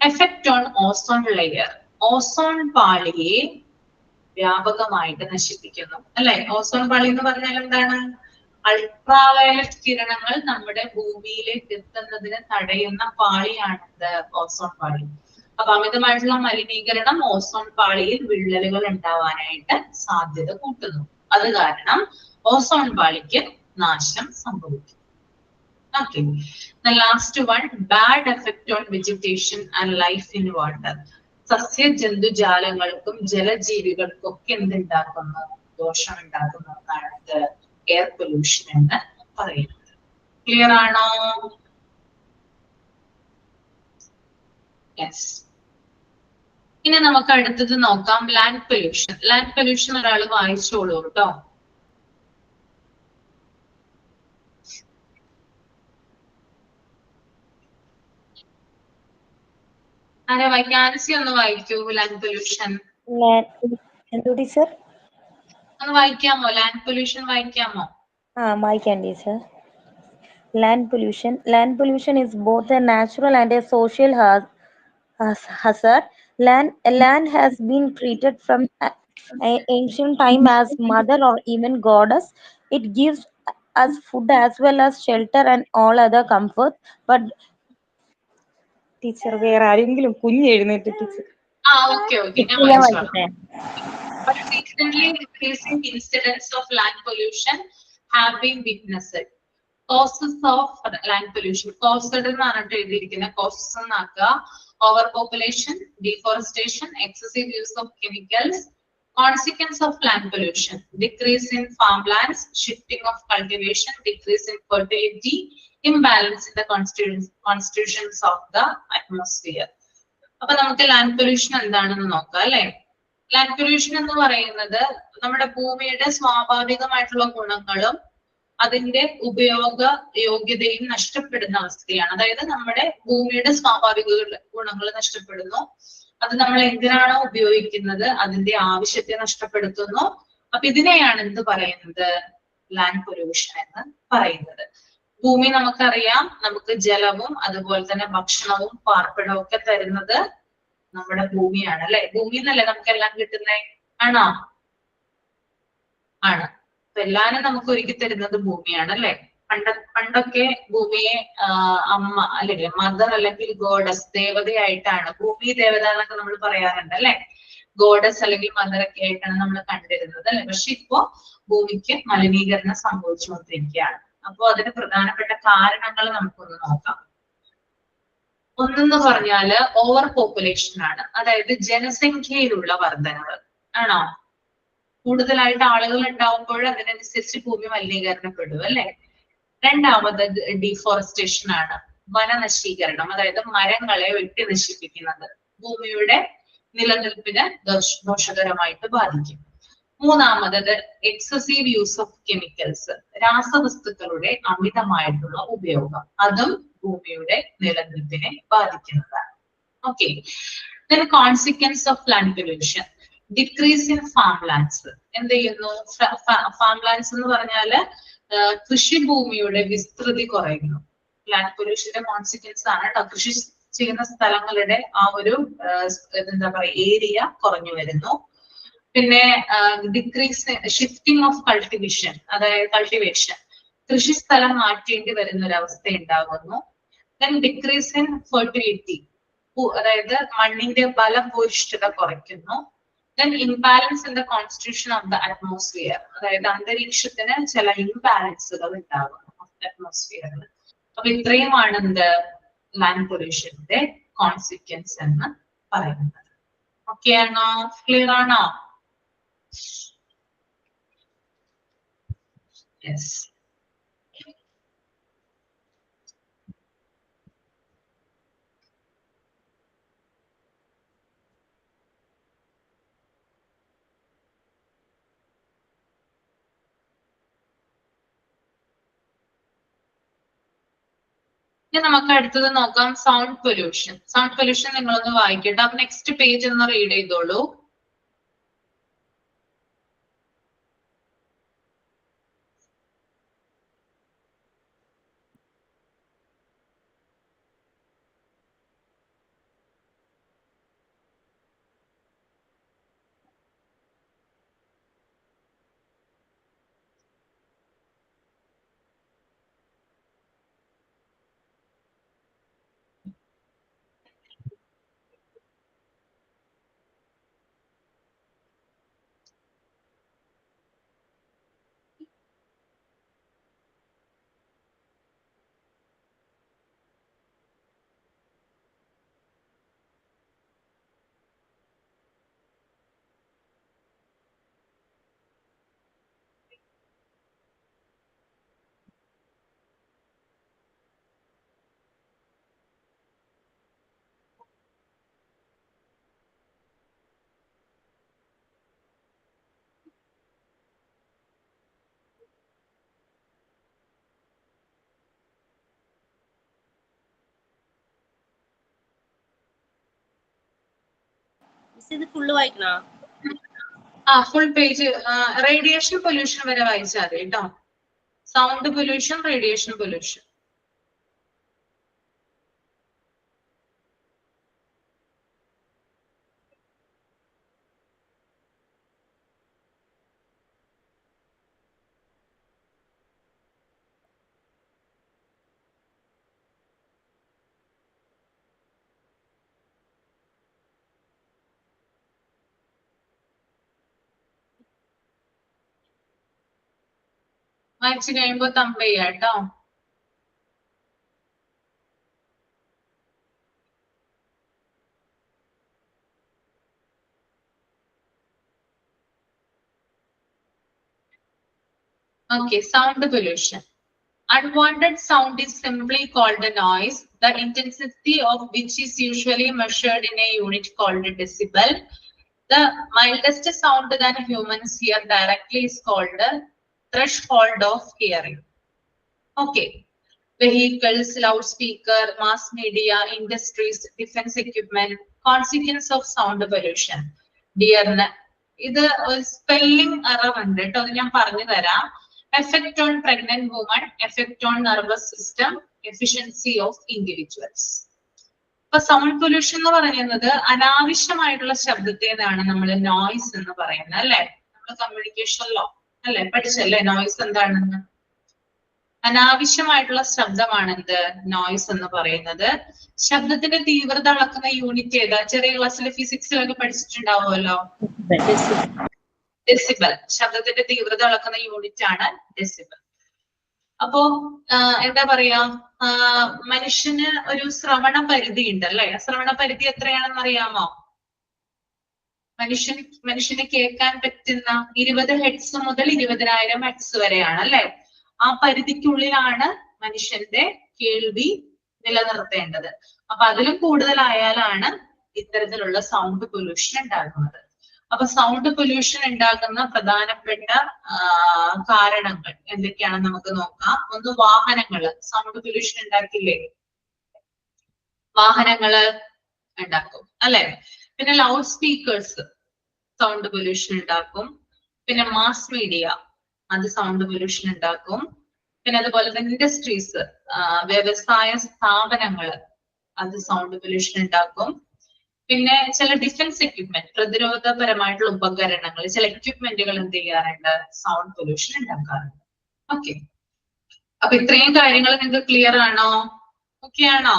Effect on ozone layer, ozone പാളിയെ വ്യാപകമായിട്ട് നശിപ്പിക്കുന്നു അല്ലെ. ഓസോൺ പാളി എന്ന് പറഞ്ഞാൽ എന്താണ്, അൾട്രാവയലറ്റ് കിരണങ്ങൾ നമ്മുടെ ഭൂമിയിലേക്ക് എത്തുന്നതിന് തടയുന്ന പാളിയാണിത് ഓസോൺ പാളി. അപ്പൊ അമിതമായിട്ടുള്ള മലിനീകരണം ഓസോൺ പാളിയിൽ വിള്ളലുകൾ ഉണ്ടാവാനായിട്ട് സാധ്യത കൂട്ടുന്നു. അത് കാരണം ഓസോൺ പാളിക്ക് നാശം സംഭവിക്കും. Okay, last one, bad effect on vegetation and life in water, സസ്യ ജന്തുജാലങ്ങൾക്കും ജലജീവികൾക്കും ഒക്കെ എന്തുണ്ടാക്കുന്നു, ദോഷം ഉണ്ടാക്കുന്ന ഒന്നാണ് എയർ പൊല്യൂഷൻ എന്ന് പറയുന്നത്. ക്ലിയർ ആണോ? യെസ്. ഇനി നമുക്ക് അടുത്തത് നോക്കാം ലാൻഡ് പൊല്യൂഷൻ. ലാൻഡ് പൊല്യൂഷൻ ഒരാൾ വായിച്ചോളൂ കേട്ടോ. ആരെ വായിക്കാം? ആൻസി ഒന്ന് വായിക്കൂ ലാൻഡ് പൊല്യൂഷൻ. ഒന്ന് വായിക്കാമോ? ലാൻഡ് പൊല്യൂഷൻ വായിക്കാമോ? വായിക്കാം teacher. Land pollution. Land pollution is both a natural and a social hazard. Land has been treated from ancient time as mother or even goddess. It gives us food as well as shelter and all other comforts. But teacher വേറെ ആരെങ്കിലും കുഞ്ഞ് എഴുന്നേറ്റ് teacher okay ഞാൻ ഞാൻ വായിച്ചോളാം. വായിക്കട്ടെ. But recently increasing incidents of land pollution have been witnessed. Causes of land pollution. Caused എന്ന് പറഞ്ഞിട്ട് എഴുതിയിരിക്കുന്ന causes എന്നാക്കുക overpopulation, deforestation, excessive use of chemicals, consequence of land pollution, decrease in farmlands, shifting of cultivation, decrease in fertility, imbalance in the constitutions of the atmosphere. അപ്പൊ നമുക്ക് land pollution എന്താണെന്ന് നോക്കാം അല്ലെ. Land pollution എന്ന് പറയുന്നത് നമ്മുടെ ഭൂമിയുടെ സ്വാഭാവികമായിട്ടുള്ള ഗുണങ്ങളും അതിന്റെ ഉപയോഗ യോഗ്യതയും നഷ്ടപ്പെടുന്ന അവസ്ഥയാണ്. അതായത് നമ്മുടെ ഭൂമിയുടെ സ്വാഭാവിക ഗുണങ്ങൾ നഷ്ടപ്പെടുന്നു. അത് നമ്മൾ എന്തിനാണോ ഉപയോഗിക്കുന്നത് അതിന്റെ ആവശ്യത്തെ നഷ്ടപ്പെടുത്തുന്നു. അപ്പൊ ഇതിനെയാണ് എന്ത് പറയുന്നത്? ലാൻഡ് പൊല്യൂഷൻ എന്ന് പറയുന്നത്. ഭൂമി നമുക്കറിയാം, നമുക്ക് ജലവും അതുപോലെ തന്നെ ഭക്ഷണവും പാർപ്പിടവും ഒക്കെ തരുന്നത് നമ്മുടെ ഭൂമിയാണ് അല്ലെ. ഭൂമിയിൽ നിന്നല്ലേ നമുക്ക് എല്ലാം കിട്ടുന്നേ? ആണോ? ആണ്. അപ്പൊ എല്ലാരും നമുക്ക് ഒരുക്കി തരുന്നത് ഭൂമിയാണ് അല്ലെ. പണ്ടൊക്കെ ഭൂമിയെ അമ്മ അല്ലെങ്കിൽ മദർ അല്ലെങ്കിൽ ഗോഡസ് ദേവതയായിട്ടാണ്, ഭൂമി ദേവത എന്നൊക്കെ നമ്മൾ പറയാറുണ്ട് അല്ലെ. ഗോഡസ് അല്ലെങ്കിൽ മദർ ഒക്കെ ആയിട്ടാണ് നമ്മൾ കണ്ടിരുന്നത് അല്ലെ. പക്ഷെ ഇപ്പോ ഭൂമിക്ക് മലിനീകരണം സംഭവിച്ചുകൊണ്ടിരിക്കുകയാണ്. അപ്പോ അതിന് പ്രധാനപ്പെട്ട കാരണങ്ങൾ നമുക്കൊന്ന് നോക്കാം. ഒന്നെന്ന് പറഞ്ഞാല് ഓവർ പോപ്പുലേഷൻ ആണ്, അതായത് ജനസംഖ്യയിലുള്ള വർധനവ് ആണോ. കൂടുതലായിട്ട് ആളുകൾ ഉണ്ടാവുമ്പോൾ അതിനനുസരിച്ച് ഭൂമി മലിനീകരണപ്പെടും അല്ലെ. രണ്ടാമത് ഡീഫോറസ്റ്റേഷൻ ആണ്, വനനശീകരണം, അതായത് മരങ്ങളെ വെട്ടി നശിപ്പിക്കുന്നത് ഭൂമിയുടെ നിലനിൽപ്പിന് ദോഷകരമായിട്ട് ബാധിക്കും. മൂന്നാമത് എക്സസീവ് യൂസ് ഓഫ് കെമിക്കൽസ്, രാസവസ്തുക്കളുടെ അമിതമായിട്ടുള്ള ഉപയോഗം, അതും ഭൂമിയുടെ നിലനിൽപ്പിനെ ബാധിക്കുന്നതാണ്. Okay. Then consequence of land pollution, decrease in farm lands. എന്ത് ചെയ്യുന്നു? ഫാം ലാൻഡ്സ് എന്ന് പറഞ്ഞാല് കൃഷിഭൂമിയുടെ വിസ്തൃതി കുറയുന്നു. ലാൻഡ് പൊല്യൂഷന്റെ കോൺസിക്വൻസ് ആണ് കേട്ടോ. കൃഷി ചെയ്യുന്ന സ്ഥലങ്ങളുടെ ആ ഒരു എന്താ പറയുക ഏരിയ കുറഞ്ഞു വരുന്നു. പിന്നെ ഡിക്രീസ് ഷിഫ്റ്റിംഗ് ഓഫ് കൾട്ടിവേഷൻ, അതായത് കൾട്ടിവേഷൻ, കൃഷി സ്ഥലം മാറ്റേണ്ടി വരുന്ന ഒരു അവസ്ഥ ഉണ്ടാകുന്നു. ദെൻ ഡിക്രീസ് ഇൻ ഫെർട്ടിലിറ്റി, അതായത് മണ്ണിന്റെ ബലഭൂയിഷ്ഠത കുറയ്ക്കുന്നു. Then imbalance in the constitution of the atmosphere, അതായത് അന്തരീക്ഷത്തിന് ചില ഇംബാലൻസുകൾ ഉണ്ടാകുന്നു അറ്റ്മോസ്ഫിയറിൽ. അപ്പൊ ഇത്രയുമാണ് എന്ത് ലാൻഡ് പൊല്യൂഷന്റെ കോൺസിക്വൻസ് എന്ന് പറയുന്നത്. ഓക്കെ ആണോ? ക്ലിയർ ആണോ? Yes. ഇനി നമുക്ക് അടുത്തത് നോക്കാം, സൗണ്ട് പൊല്യൂഷൻ. സൗണ്ട് പൊല്യൂഷൻ നിങ്ങളൊന്ന് വായിക്കട്ടെ. അപ്പൊ നെക്സ്റ്റ് പേജ് ഒന്ന് റീഡ് ചെയ്തോളൂ. ഇത് ഫുള്ള് വായിക്കണോ? ഫുൾ പേജ് റേഡിയേഷൻ പൊല്യൂഷൻ വരെ വായിച്ചാൽ മതി കേട്ടോ. Sound pollution, radiation pollution. വായിച്ചു കഴിയുമ്പോ തമ്പ് ചെയ്യാം കേട്ടോ. Okay, sound pollution. Unwanted sound is simply called a noise, the intensity of which is usually measured in a unit called a decibel. The mildest sound that humans hear directly is called the threshold of hearing. Okay. Vehicles, loudspeaker, mass media, industries, defense equipment, consequence of sound pollution. Dear, ഇത് spelling error ഉണ്ട് കേട്ടോ, അത് ഞാൻ പറഞ്ഞു തരാം. Effect on pregnant woman, effect on nervous system, efficiency of individuals. ഇപ്പൊ sound pollution എന്ന് പറയുന്നത് അനാവശ്യമായിട്ടുള്ള ശബ്ദത്തെയാണ് നമ്മൾ നോയ്സ് എന്ന് പറയുന്നത്, അല്ലെ? നമ്മൾ കമ്മ്യൂണിക്കേഷനിലോ അല്ലെ പഠിച്ചല്ലേ നോയ്സ് എന്താണെന്ന്. അനാവശ്യമായിട്ടുള്ള ശബ്ദമാണ് എന്ത് നോയ്സ് എന്ന് പറയുന്നത്. ശബ്ദത്തിന്റെ തീവ്രത അളക്കുന്ന യൂണിറ്റ് ഏതാ? ചെറിയ ക്ലാസ്സിൽ ഫിസിക്സിലൊക്കെ പഠിച്ചിട്ടുണ്ടാവുമല്ലോ, ഡെസിബൽ. ശബ്ദത്തിന്റെ തീവ്രത അളക്കുന്ന യൂണിറ്റ് ആണ് ഡെസിബൽ. അപ്പോ എന്താ പറയാ, മനുഷ്യന് ഒരു ശ്രവണ പരിധി ഉണ്ട് അല്ലെ? ശ്രവണ പരിധി എത്രയാണെന്ന് അറിയാമോ? മനുഷ്യന് കേൾക്കാൻ പറ്റുന്ന 20 ഹെഡ്സ് മുതൽ 20,000 ഹെഡ്സ് വരെയാണ് അല്ലെ? ആ പരിധിക്കുള്ളിലാണ് മനുഷ്യന്റെ കേൾവി നിലനിർത്തേണ്ടത്. അപ്പൊ അതിലും കൂടുതലായാലാണ് ഇത്തരത്തിലുള്ള സൗണ്ട് പൊല്യൂഷൻ ഉണ്ടാകുന്നത്. അപ്പൊ സൗണ്ട് പൊല്യൂഷൻ ഉണ്ടാകുന്ന പ്രധാനപ്പെട്ട കാരണങ്ങൾ എന്തൊക്കെയാണെന്ന് നമുക്ക് നോക്കാം. ഒന്ന്, വാഹനങ്ങള് സൗണ്ട് പൊല്യൂഷൻ ഉണ്ടാക്കില്ലേ? വാഹനങ്ങള് ഉണ്ടാക്കും അല്ലെ? പിന്നെ ലൗഡ് സ്പീക്കേഴ്സ് സൗണ്ട് പൊല്യൂഷൻ ഉണ്ടാക്കും. പിന്നെ മാസ് മീഡിയ അത് സൗണ്ട് പൊല്യൂഷൻ ഉണ്ടാക്കും. പിന്നെ അതുപോലെ തന്നെ ഇൻഡസ്ട്രീസ്, വ്യവസായ സ്ഥാപനങ്ങള് അത് സൗണ്ട് പൊല്യൂഷൻ ഉണ്ടാക്കും. പിന്നെ ചില ഡിഫൻസ് എക്യുപ്മെന്റ്, പ്രതിരോധപരമായിട്ടുള്ള ഉപകരണങ്ങൾ, ചില എക്യുപ്മെന്റുകൾ എന്ത് ചെയ്യാറുണ്ട്? സൗണ്ട് പൊല്യൂഷൻ ഉണ്ടാക്കാറുണ്ട്. ഓക്കെ, അപ്പൊ ഇത്രയും കാര്യങ്ങൾ നിങ്ങൾക്ക് ക്ലിയർ ആണോ? ഓക്കെ ആണോ?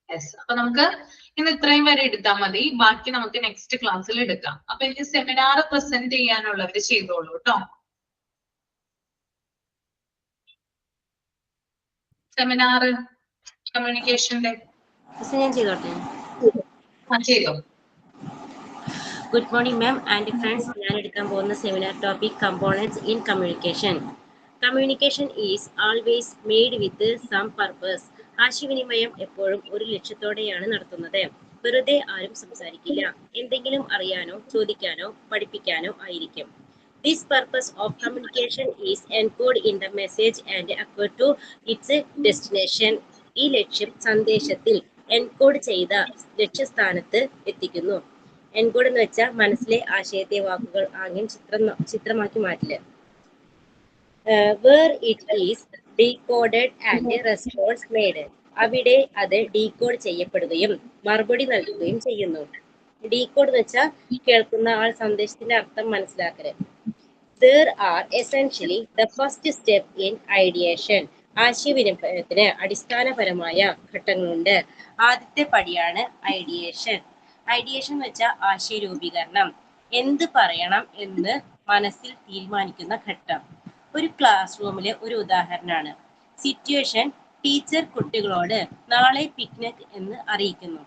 യെസ്. അപ്പൊ നമുക്ക് ഇന്ന് ഇത്രയും വരെ എടുത്താൽ മതി, ബാക്കി നമുക്ക് നെക്സ്റ്റ് ക്ലാസ്സിൽ എടുക്കാം. അപ്പൊ ഇനി സെമിനാർ പ്രസന്റ് ചെയ്യാനുള്ളവര് ചെയ്തോളൂ കേട്ടോ. സെമിനാർ കമ്മ്യൂണിക്കേഷന്റെ ഞാൻ ചെയ്തോട്ടെ? ചെയ്തോ. Good morning ma'am and friends. ഞാൻ എടുക്കാൻ പോകുന്ന seminar topic components in communication. Communication is always made with some purpose. ആശയവിനിമയം എപ്പോഴും ഒരു ലക്ഷ്യത്തോടെയാണ് നടത്തുന്നത്. വെറുതെ ആരും സംസാരിക്കില്ല. എന്തെങ്കിലും അറിയാനോ ചോദിക്കാനോ പഠിപ്പിക്കാനോ ആയിരിക്കും. This purpose of communication is encoded in the message and acquired to its destination. ഈ ലക്ഷ്യം സന്ദേശത്തിൽ എൻകോഡ് ചെയ്ത ലക്ഷ്യസ്ഥാനത്ത് എത്തിക്കുന്നു. എൻകോഡ് എന്ന് വെച്ചാൽ മനസ്സിലെ ആശയത്തെ വാക്കുകൾ ആംഗ്യം ചിത്രമാക്കി മാറ്റില്. Where it is decoded and response made. അവിടെ അത് ഡീകോഡ് ചെയ്യപ്പെടുകയും മറുപടി നൽകുകയും ചെയ്യുന്നു. ഡീകോഡ് എന്ന് വെച്ചാൽ കേൾക്കുന്ന ആൾ സന്ദേശത്തിന്റെ അർത്ഥം മനസ്സിലാക്കല്. There are essentially the first step in ideation. ആശയവിനിമയത്തിന് അടിസ്ഥാനപരമായ ഘട്ടങ്ങളുണ്ട്. ആദ്യത്തെ പടിയാണ് ഐഡിയേഷൻ. ഐഡിയേഷൻ എന്ന് വെച്ചാൽ ആശയ രൂപീകരണം, എന്ത് പറയണം എന്ന് മനസ്സിൽ തീരുമാനിക്കുന്ന ഘട്ടം. ഒരു ക്ലാസ് റൂമിലെ ഒരു ഉദാഹരണമാണ്. സിറ്റുവേഷൻ, ടീച്ചർ കുട്ടികളോട് നാളെ പിക്നിക് എന്ന് അറിയിക്കുന്നു.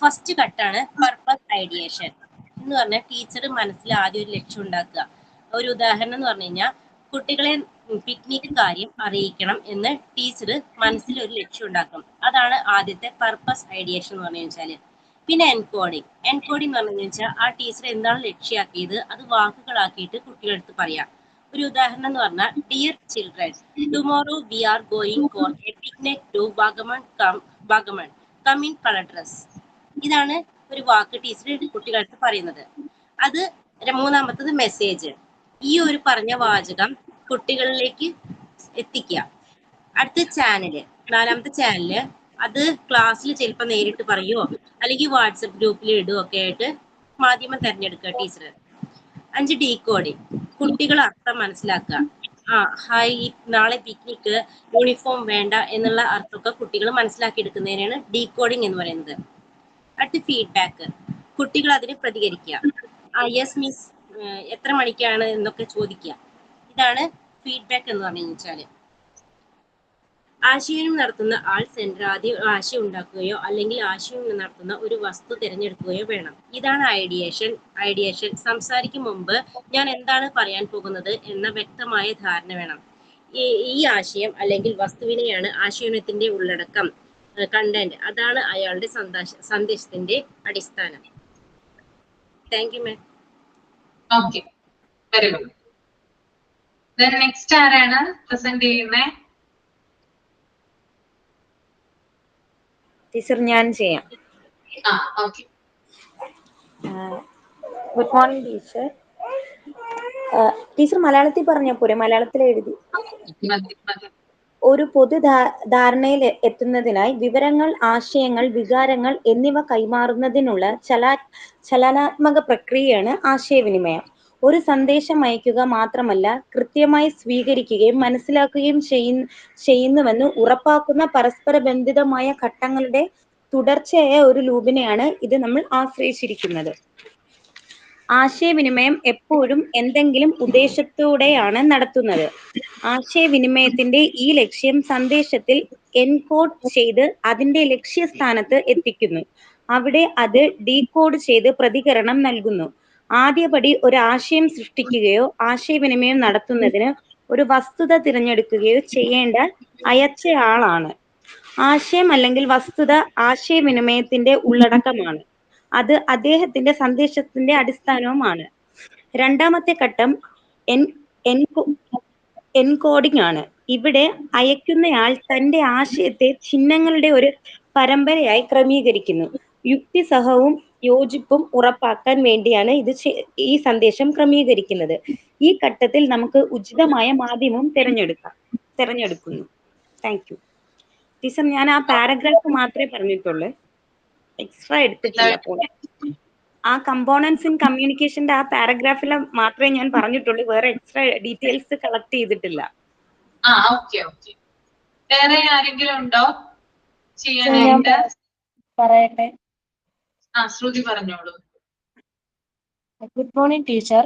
ഫസ്റ്റ് ഘട്ടമാണ് പർപ്പസ് ഐഡിയേഷൻ എന്ന് പറഞ്ഞാൽ ടീച്ചർ മനസ്സിൽ ആദ്യം ഒരു ലക്ഷ്യം ഉണ്ടാക്കുക. ഒരു ഉദാഹരണം എന്ന് പറഞ്ഞു കഴിഞ്ഞാൽ കുട്ടികളെ പിക്നിക് കാര്യം അറിയിക്കണം എന്ന് ടീച്ചർ മനസ്സിൽ ഒരു ലക്ഷ്യം ഉണ്ടാക്കും. അതാണ് ആദ്യത്തെ പർപ്പസ് ഐഡിയേഷൻ എന്ന് പറഞ്ഞു വെച്ചാല്. പിന്നെ എൻകോഡിങ്. എൻകോഡിങ് എന്ന് പറഞ്ഞു വെച്ചാൽ ആ ടീച്ചർ എന്താണ് ലക്ഷ്യമാക്കിയത് അത് വാക്കുകളാക്കിയിട്ട് കുട്ടികളെടുത്ത് പറയാം. ഒരു ഉദാഹരണം എന്ന് പറഞ്ഞാൽ dear children, tomorrow we are going for a picnic to Vagamon. Come in colour dress. ഇതാണ് ഒരു വാക്ക് ടീച്ചർ കുട്ടികളടുത്ത് പറയുന്നത്. അത് മൂന്നാമത്തത് മെസ്സേജ്. ഈ ഒരു പറഞ്ഞ വാചകം കുട്ടികളിലേക്ക് എത്തിക്കുക. അടുത്ത ചാനല്, നാലാമത്തെ ചാനല്, അത് ക്ലാസ്സിൽ ചിലപ്പോൾ നേരിട്ട് പറയുമോ അല്ലെങ്കിൽ വാട്സപ്പ് ഗ്രൂപ്പിൽ ഇടുകയോ ഒക്കെ ആയിട്ട് മാധ്യമം തിരഞ്ഞെടുക്കുക ടീച്ചർ. 5 ഡീകോഡിങ്. കുട്ടികൾ അർത്ഥം മനസ്സിലാക്കുക. ഹായ് നാളെ പിക്നിക്ക്, യൂണിഫോം വേണ്ട എന്നുള്ള അർത്ഥമൊക്കെ കുട്ടികൾ മനസ്സിലാക്കി എടുക്കുന്നതിനാണ് ഡീകോഡിങ് എന്ന് പറയുന്നത്. അടുത്ത ഫീഡ്ബാക്ക്. കുട്ടികൾ അതിന് പ്രതികരിക്കുക. യെസ് മിസ്, എത്ര മണിക്കാണ് എന്നൊക്കെ ചോദിക്കുക. ഇതാണ് ഫീഡ്ബാക്ക് എന്ന് പറഞ്ഞു വെച്ചാല്. ആശയവിനിമയം നടത്തുന്ന ആൾ സെന്റർ ആദ്യം ആശയം ഉണ്ടാക്കുകയോ അല്ലെങ്കിൽ ആശയവിനിമയം നടത്തുന്ന ഒരു വസ്തു തിരഞ്ഞെടുക്കുകയോ വേണം. ഇതാണ് ഐഡിയേഷൻ. സംസാരിക്കും മുമ്പ് ഞാൻ എന്താണ് പറയാൻ പോകുന്നത് എന്ന വ്യക്തമായ ധാരണ വേണം. ഈ ആശയം അല്ലെങ്കിൽ വസ്തുവിനെയാണ് ആശയവിനിമയത്തിന്റെ ഉള്ളടക്കം, കണ്ടന്റ്. അതാണ് അയാളുടെ സന്ദേശത്തിന്റെ അടിസ്ഥാനം. Thank you ma'am. Okay, very good. Next ആരാണ് പ്രസന്റ് ചെയ്യുന്നത്? ടീച്ചർ ഞാൻ ചെയ്യാം. Okay. Good morning teacher. Teacher മലയാളത്തിൽ പറഞ്ഞാൽ പോരെ? മലയാളത്തിൽ എഴുതി. ഒരു പൊതു ധാരണയിൽ എത്തുന്നതിനായി വിവരങ്ങൾ, ആശയങ്ങൾ, വികാരങ്ങൾ എന്നിവ കൈമാറുന്നതിനുള്ള ചലനാത്മക പ്രക്രിയയാണ് ആശയവിനിമയം. ഒരു സന്ദേശം അയക്കുക മാത്രമല്ല, കൃത്യമായി സ്വീകരിക്കുകയും മനസ്സിലാക്കുകയും ചെയ്യുന്നുവെന്ന് ഉറപ്പാക്കുന്ന പരസ്പര ബന്ധിതമായ ഘട്ടങ്ങളുടെ തുടർച്ചയായ ഒരു ലൂപ്പിനെയാണ് ഇത് നമ്മൾ ആശ്രയിച്ചിരിക്കുന്നത്. ആശയവിനിമയം എപ്പോഴും എന്തെങ്കിലും ഉദ്ദേശത്തോടെയാണ് നടത്തുന്നത്. ആശയവിനിമയത്തിന്റെ ഈ ലക്ഷ്യം സന്ദേശത്തിൽ എൻകോഡ് ചെയ്ത് അതിന്റെ ലക്ഷ്യസ്ഥാനത്ത് എത്തിക്കുന്നു. അവിടെ അത് ഡീകോഡ് ചെയ്ത് പ്രതികരണം നൽകുന്നു. ആദ്യപടി ഒരു ആശയം സൃഷ്ടിക്കുകയോ ആശയവിനിമയം നടത്തുന്നതിന് ഒരു വസ്തുത തിരഞ്ഞെടുക്കുകയോ ചെയ്യേണ്ട അയച്ചയാളാണ്. ആശയം അല്ലെങ്കിൽ വസ്തുത ആശയവിനിമയത്തിന്റെ ഉള്ളടക്കമാണ്. അത് അദ്ദേഹത്തിന്റെ സന്ദേശത്തിന്റെ അടിസ്ഥാനവുമാണ്. രണ്ടാമത്തെ ഘട്ടം എൻകോഡിംഗ് ആണ്. ഇവിടെ അയക്കുന്നയാൾ തന്റെ ആശയത്തെ ചിഹ്നങ്ങളുടെ ഒരു പരമ്പരയായി ക്രമീകരിക്കുന്നു. യുക്തിസഹവും യോജിപ്പും ഉറപ്പാക്കാൻ വേണ്ടിയാണ് ഈ സന്ദേശം ക്രമീകരിക്കുന്നത്. ഈ ഘട്ടത്തിൽ നമുക്ക് ഉചിതമായ മാധ്യമം തിരഞ്ഞെടുക്കുന്നു. Thank you teacher. ഞാൻ ആ പാരഗ്രാഫ് മാത്രമേ പറഞ്ഞിട്ടുള്ളൂ, എക്സ്ട്രാ എടുത്തിട്ടില്ല. ആ കമ്പോണൻസ് ഇൻ കമ്മ്യൂണിക്കേഷന്റെ ആ പാരഗ്രാഫിൽ മാത്രമേ ഞാൻ പറഞ്ഞിട്ടുള്ളൂ, വേറെ എക്സ്ട്രാ ഡീറ്റെയിൽസ് കളക്ട് ചെയ്തിട്ടില്ല. ഓക്കെ. വേറെ ആരെങ്കിലും ഉണ്ടോ ചെയ്യാനായിട്ട്? പറയട്ടെ. ശ്രുതി പറഞ്ഞോളൂ. Good morning teacher.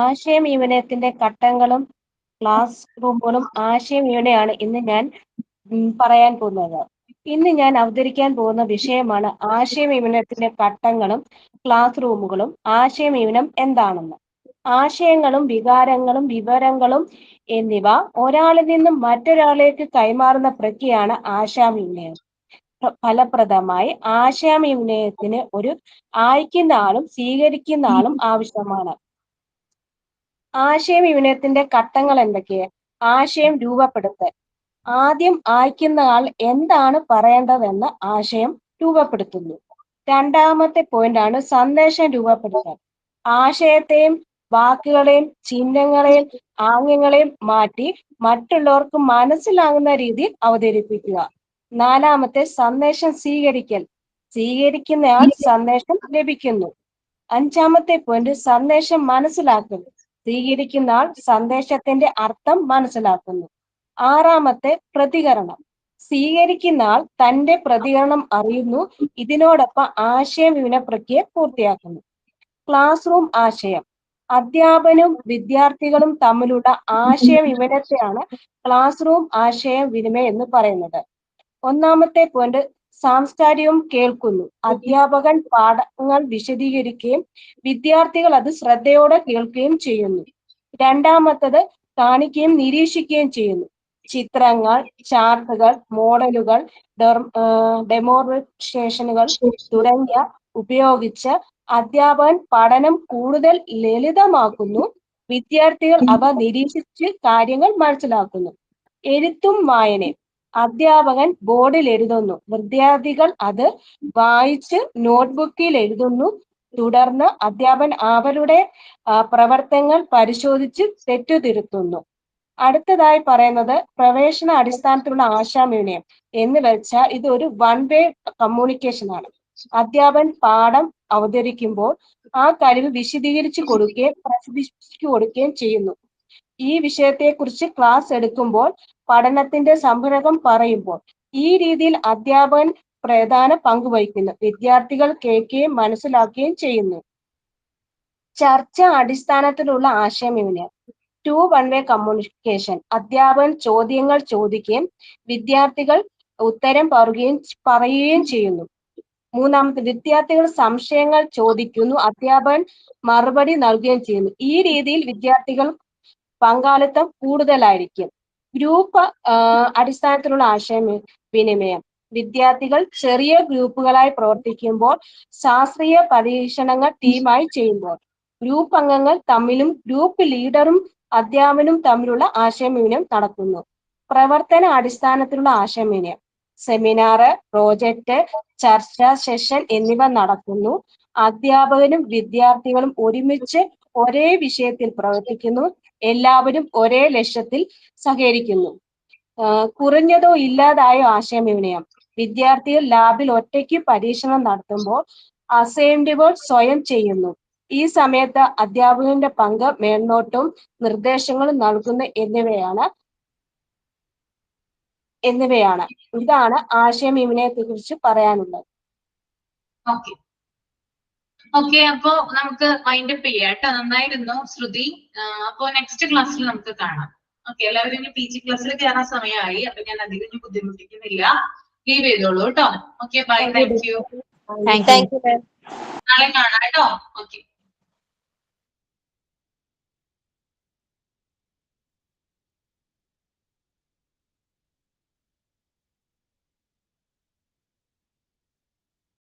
ആശയവിനിമയത്തിന്റെ ഘട്ടങ്ങളും ക്ലാസ് റൂമുകളും ആശയവിനിമയമാണ് ഇന്ന് ഞാൻ പറയാൻ പോകുന്നത്. ഇന്ന് ഞാൻ അവതരിക്കാൻ പോകുന്ന വിഷയമാണ് ആശയവിനിമയത്തിന്റെ ഘട്ടങ്ങളും ക്ലാസ് റൂമുകളും. ആശയവിനിമയം എന്താണെന്ന്. ആശയങ്ങളും വികാരങ്ങളും വിവരങ്ങളും എന്നിവ ഒരാളിൽ നിന്നും മറ്റൊരാളിലേക്ക് കൈമാറുന്ന പ്രക്രിയയാണ് ആശയവിനിമയം. ഫലപ്രദമായി ആശയവിനിമയത്തിന് ഒരു അയക്കുന്ന ആളും സ്വീകരിക്കുന്ന ആളും ആവശ്യമാണ്. ആശയവിനിമയത്തിന്റെ ഘട്ടങ്ങൾ എന്തൊക്കെയാണ്? ആശയം രൂപപ്പെടുത്തൽ. ആദ്യം അയക്കുന്ന ആൾ എന്താണ് പറയേണ്ടതെന്ന് ആശയം രൂപപ്പെടുത്തുന്നു. രണ്ടാമത്തെ പോയിന്റ് ആണ് സന്ദേശം രൂപപ്പെടുത്തൽ. ആശയത്തെയും വാക്കുകളെയും ചിഹ്നങ്ങളെയും ആംഗ്യങ്ങളെയും മാറ്റി മറ്റുള്ളവർക്ക് മനസ്സിലാകുന്ന രീതിയിൽ അവതരിപ്പിക്കുക. നാലാമത്തെ സന്ദേശം സ്വീകരിക്കൽ. സ്വീകരിക്കുന്നയാൾ സന്ദേശം ലഭിക്കുന്നു. അഞ്ചാമത്തെ പോയിന്റ് സന്ദേശം മനസ്സിലാക്കൽ. സ്വീകരിക്കുന്ന ആൾ സന്ദേശത്തിന്റെ അർത്ഥം മനസ്സിലാക്കുന്നു. ആറാമത്തെ പ്രതികരണം. സ്വീകരിക്കുന്ന ആൾ തന്റെ പ്രതികരണം അറിയുന്നു. ഇതിനോടൊപ്പം ആശയവിനിമയ പ്രക്രിയ പൂർത്തിയാക്കുന്നു. ക്ലാസ് റൂം ആശയം. അധ്യാപകനും വിദ്യാർത്ഥികളും തമ്മിലുള്ള ആശയവിനിമയത്തെയാണ് ക്ലാസ് റൂം ആശയവിനിമയം എന്ന് പറയുന്നത്. ഒന്നാമത്തെ പോയിന്റ് സാംസ്കാരികവും കേൾക്കുന്നു. അധ്യാപകൻ പാഠങ്ങൾ വിശദീകരിക്കുകയും വിദ്യാർത്ഥികൾ അത് ശ്രദ്ധയോടെ കേൾക്കുകയും ചെയ്യുന്നു. രണ്ടാമത്തത് കാണിക്കുകയും നിരീക്ഷിക്കുകയും ചെയ്യുന്നു. ചിത്രങ്ങൾ, ചാർട്ടുകൾ, മോഡലുകൾ, ഡെമോൺസ്ട്രേഷനുകൾ തുടങ്ങിയ ഉപയോഗിച്ച് അധ്യാപകൻ പഠനം കൂടുതൽ ലളിതമാക്കുന്നു. വിദ്യാർത്ഥികൾ അവ നിരീക്ഷിച്ച് കാര്യങ്ങൾ മനസ്സിലാക്കുന്നു. എഴുത്തും വായനയും. അധ്യാപകൻ ബോർഡിൽ എഴുതുന്നു. വിദ്യാർത്ഥികൾ അത് വായിച്ച് നോട്ട്ബുക്കിൽ എഴുതുന്നു. തുടർന്ന് അധ്യാപകൻ അവരുടെ പ്രവർത്തനങ്ങൾ പരിശോധിച്ച് തെറ്റുതിരുത്തുന്നു. അടുത്തതായി പറയുന്നത് പ്രവേശന അടിസ്ഥാനത്തിലുള്ള ആശയവിനിമയം എന്ന് വെച്ചാൽ ഇത് ഒരു വൺ വേ കമ്മ്യൂണിക്കേഷൻ ആണ്. അധ്യാപകൻ പാഠം അവതരിക്കുമ്പോൾ ആ കഴിവ് വിശദീകരിച്ചു കൊടുക്കുകയും പ്രസിദ്ധീകരിച്ചു കൊടുക്കുകയും ചെയ്യുന്നു. ഈ വിഷയത്തെക്കുറിച്ച് ക്ലാസ് എടുക്കുമ്പോൾ പഠനത്തിന്റെ സംഗ്രഹം പറയുമ്പോൾ ഈ രീതിയിൽ അധ്യാപകൻ പ്രധാന പങ്ക് വഹിക്കുന്നു. വിദ്യാർത്ഥികൾ കേൾക്കുകയും മനസ്സിലാക്കുകയും ചെയ്യുന്നു. ചർച്ച അടിസ്ഥാനത്തിലുള്ള ആശയവിനിമയം. 2 വൺ-വേ കമ്മ്യൂണിക്കേഷൻ. അധ്യാപകൻ ചോദ്യങ്ങൾ ചോദിക്കുകയും വിദ്യാർത്ഥികൾ ഉത്തരം പറയുകയും ചെയ്യുന്നു. 3-ാമത്തെ, വിദ്യാർത്ഥികൾ സംശയങ്ങൾ ചോദിക്കുന്നു, അധ്യാപകൻ മറുപടി നൽകുകയും ചെയ്യുന്നു. ഈ രീതിയിൽ വിദ്യാർത്ഥികൾ പങ്കാളിത്തം കൂടുതലായിരിക്കും. ഗ്രൂപ്പ് അടിസ്ഥാനത്തിലുള്ള ആശയവിനിമയം. വിദ്യാർത്ഥികൾ ചെറിയ ഗ്രൂപ്പുകളായി പ്രവർത്തിക്കുമ്പോൾ, ശാസ്ത്രീയ പരീക്ഷണങ്ങൾ ടീമായി ചെയ്യുമ്പോൾ, ഗ്രൂപ്പ് അംഗങ്ങൾ തമ്മിലും ഗ്രൂപ്പ് ലീഡറും അധ്യാപകനും തമ്മിലുള്ള ആശയവിനിമയം നടക്കുന്നു. പ്രവർത്തന അടിസ്ഥാനത്തിലുള്ള ആശയവിനിമയം. സെമിനാർ, പ്രോജക്റ്റ്, ചർച്ചാ സെഷൻ എന്നിവ നടക്കുന്നു. അധ്യാപകനും വിദ്യാർത്ഥികളും ഒരുമിച്ച് ഒരേ വിഷയത്തിൽ പ്രവർത്തിക്കുന്നു. എല്ലാവരും ഒരേ ലക്ഷ്യത്തിൽ സഹകരിക്കുന്നു. കുറഞ്ഞതോ ഇല്ലാതായോ ആശയവിനിമയം. വിദ്യാർത്ഥികൾ ലാബിൽ ഒറ്റയ്ക്ക് പരീക്ഷണം നടത്തുമ്പോൾ അസൈൻമെന്റുകൾ സ്വയം ചെയ്യുന്നു. ഈ സമയത്ത് അധ്യാപകന്റെ പങ്ക് മേൽനോട്ടവും നിർദ്ദേശങ്ങളും നൽകുന്നു എന്നിവയാണ്. ഇതാണ് ആശയവിനിമയത്തെ കുറിച്ച് പറയാനുള്ളത്. ഓക്കെ, അപ്പോ നമുക്ക് മൈൻഡ് അപ്പ് ചെയ്യാം കേട്ടോ. നന്നായിരുന്നു ശ്രുതി. അപ്പോ നെക്സ്റ്റ് ക്ലാസ്സിൽ നമുക്ക് കാണാം. ഓക്കെ, എല്ലാവരും ഇനി PG ക്ലാസ്സിൽ കയറാൻ സമയമായി. അപ്പൊ ഞാൻ അധികം ബുദ്ധിമുട്ടിക്കുന്നില്ല. ലീവ് ചെയ്തോളൂ കേട്ടോ. Okay, bye, thank you. Thank you. നാളെ കാണാം കേട്ടോ. ഓക്കെ.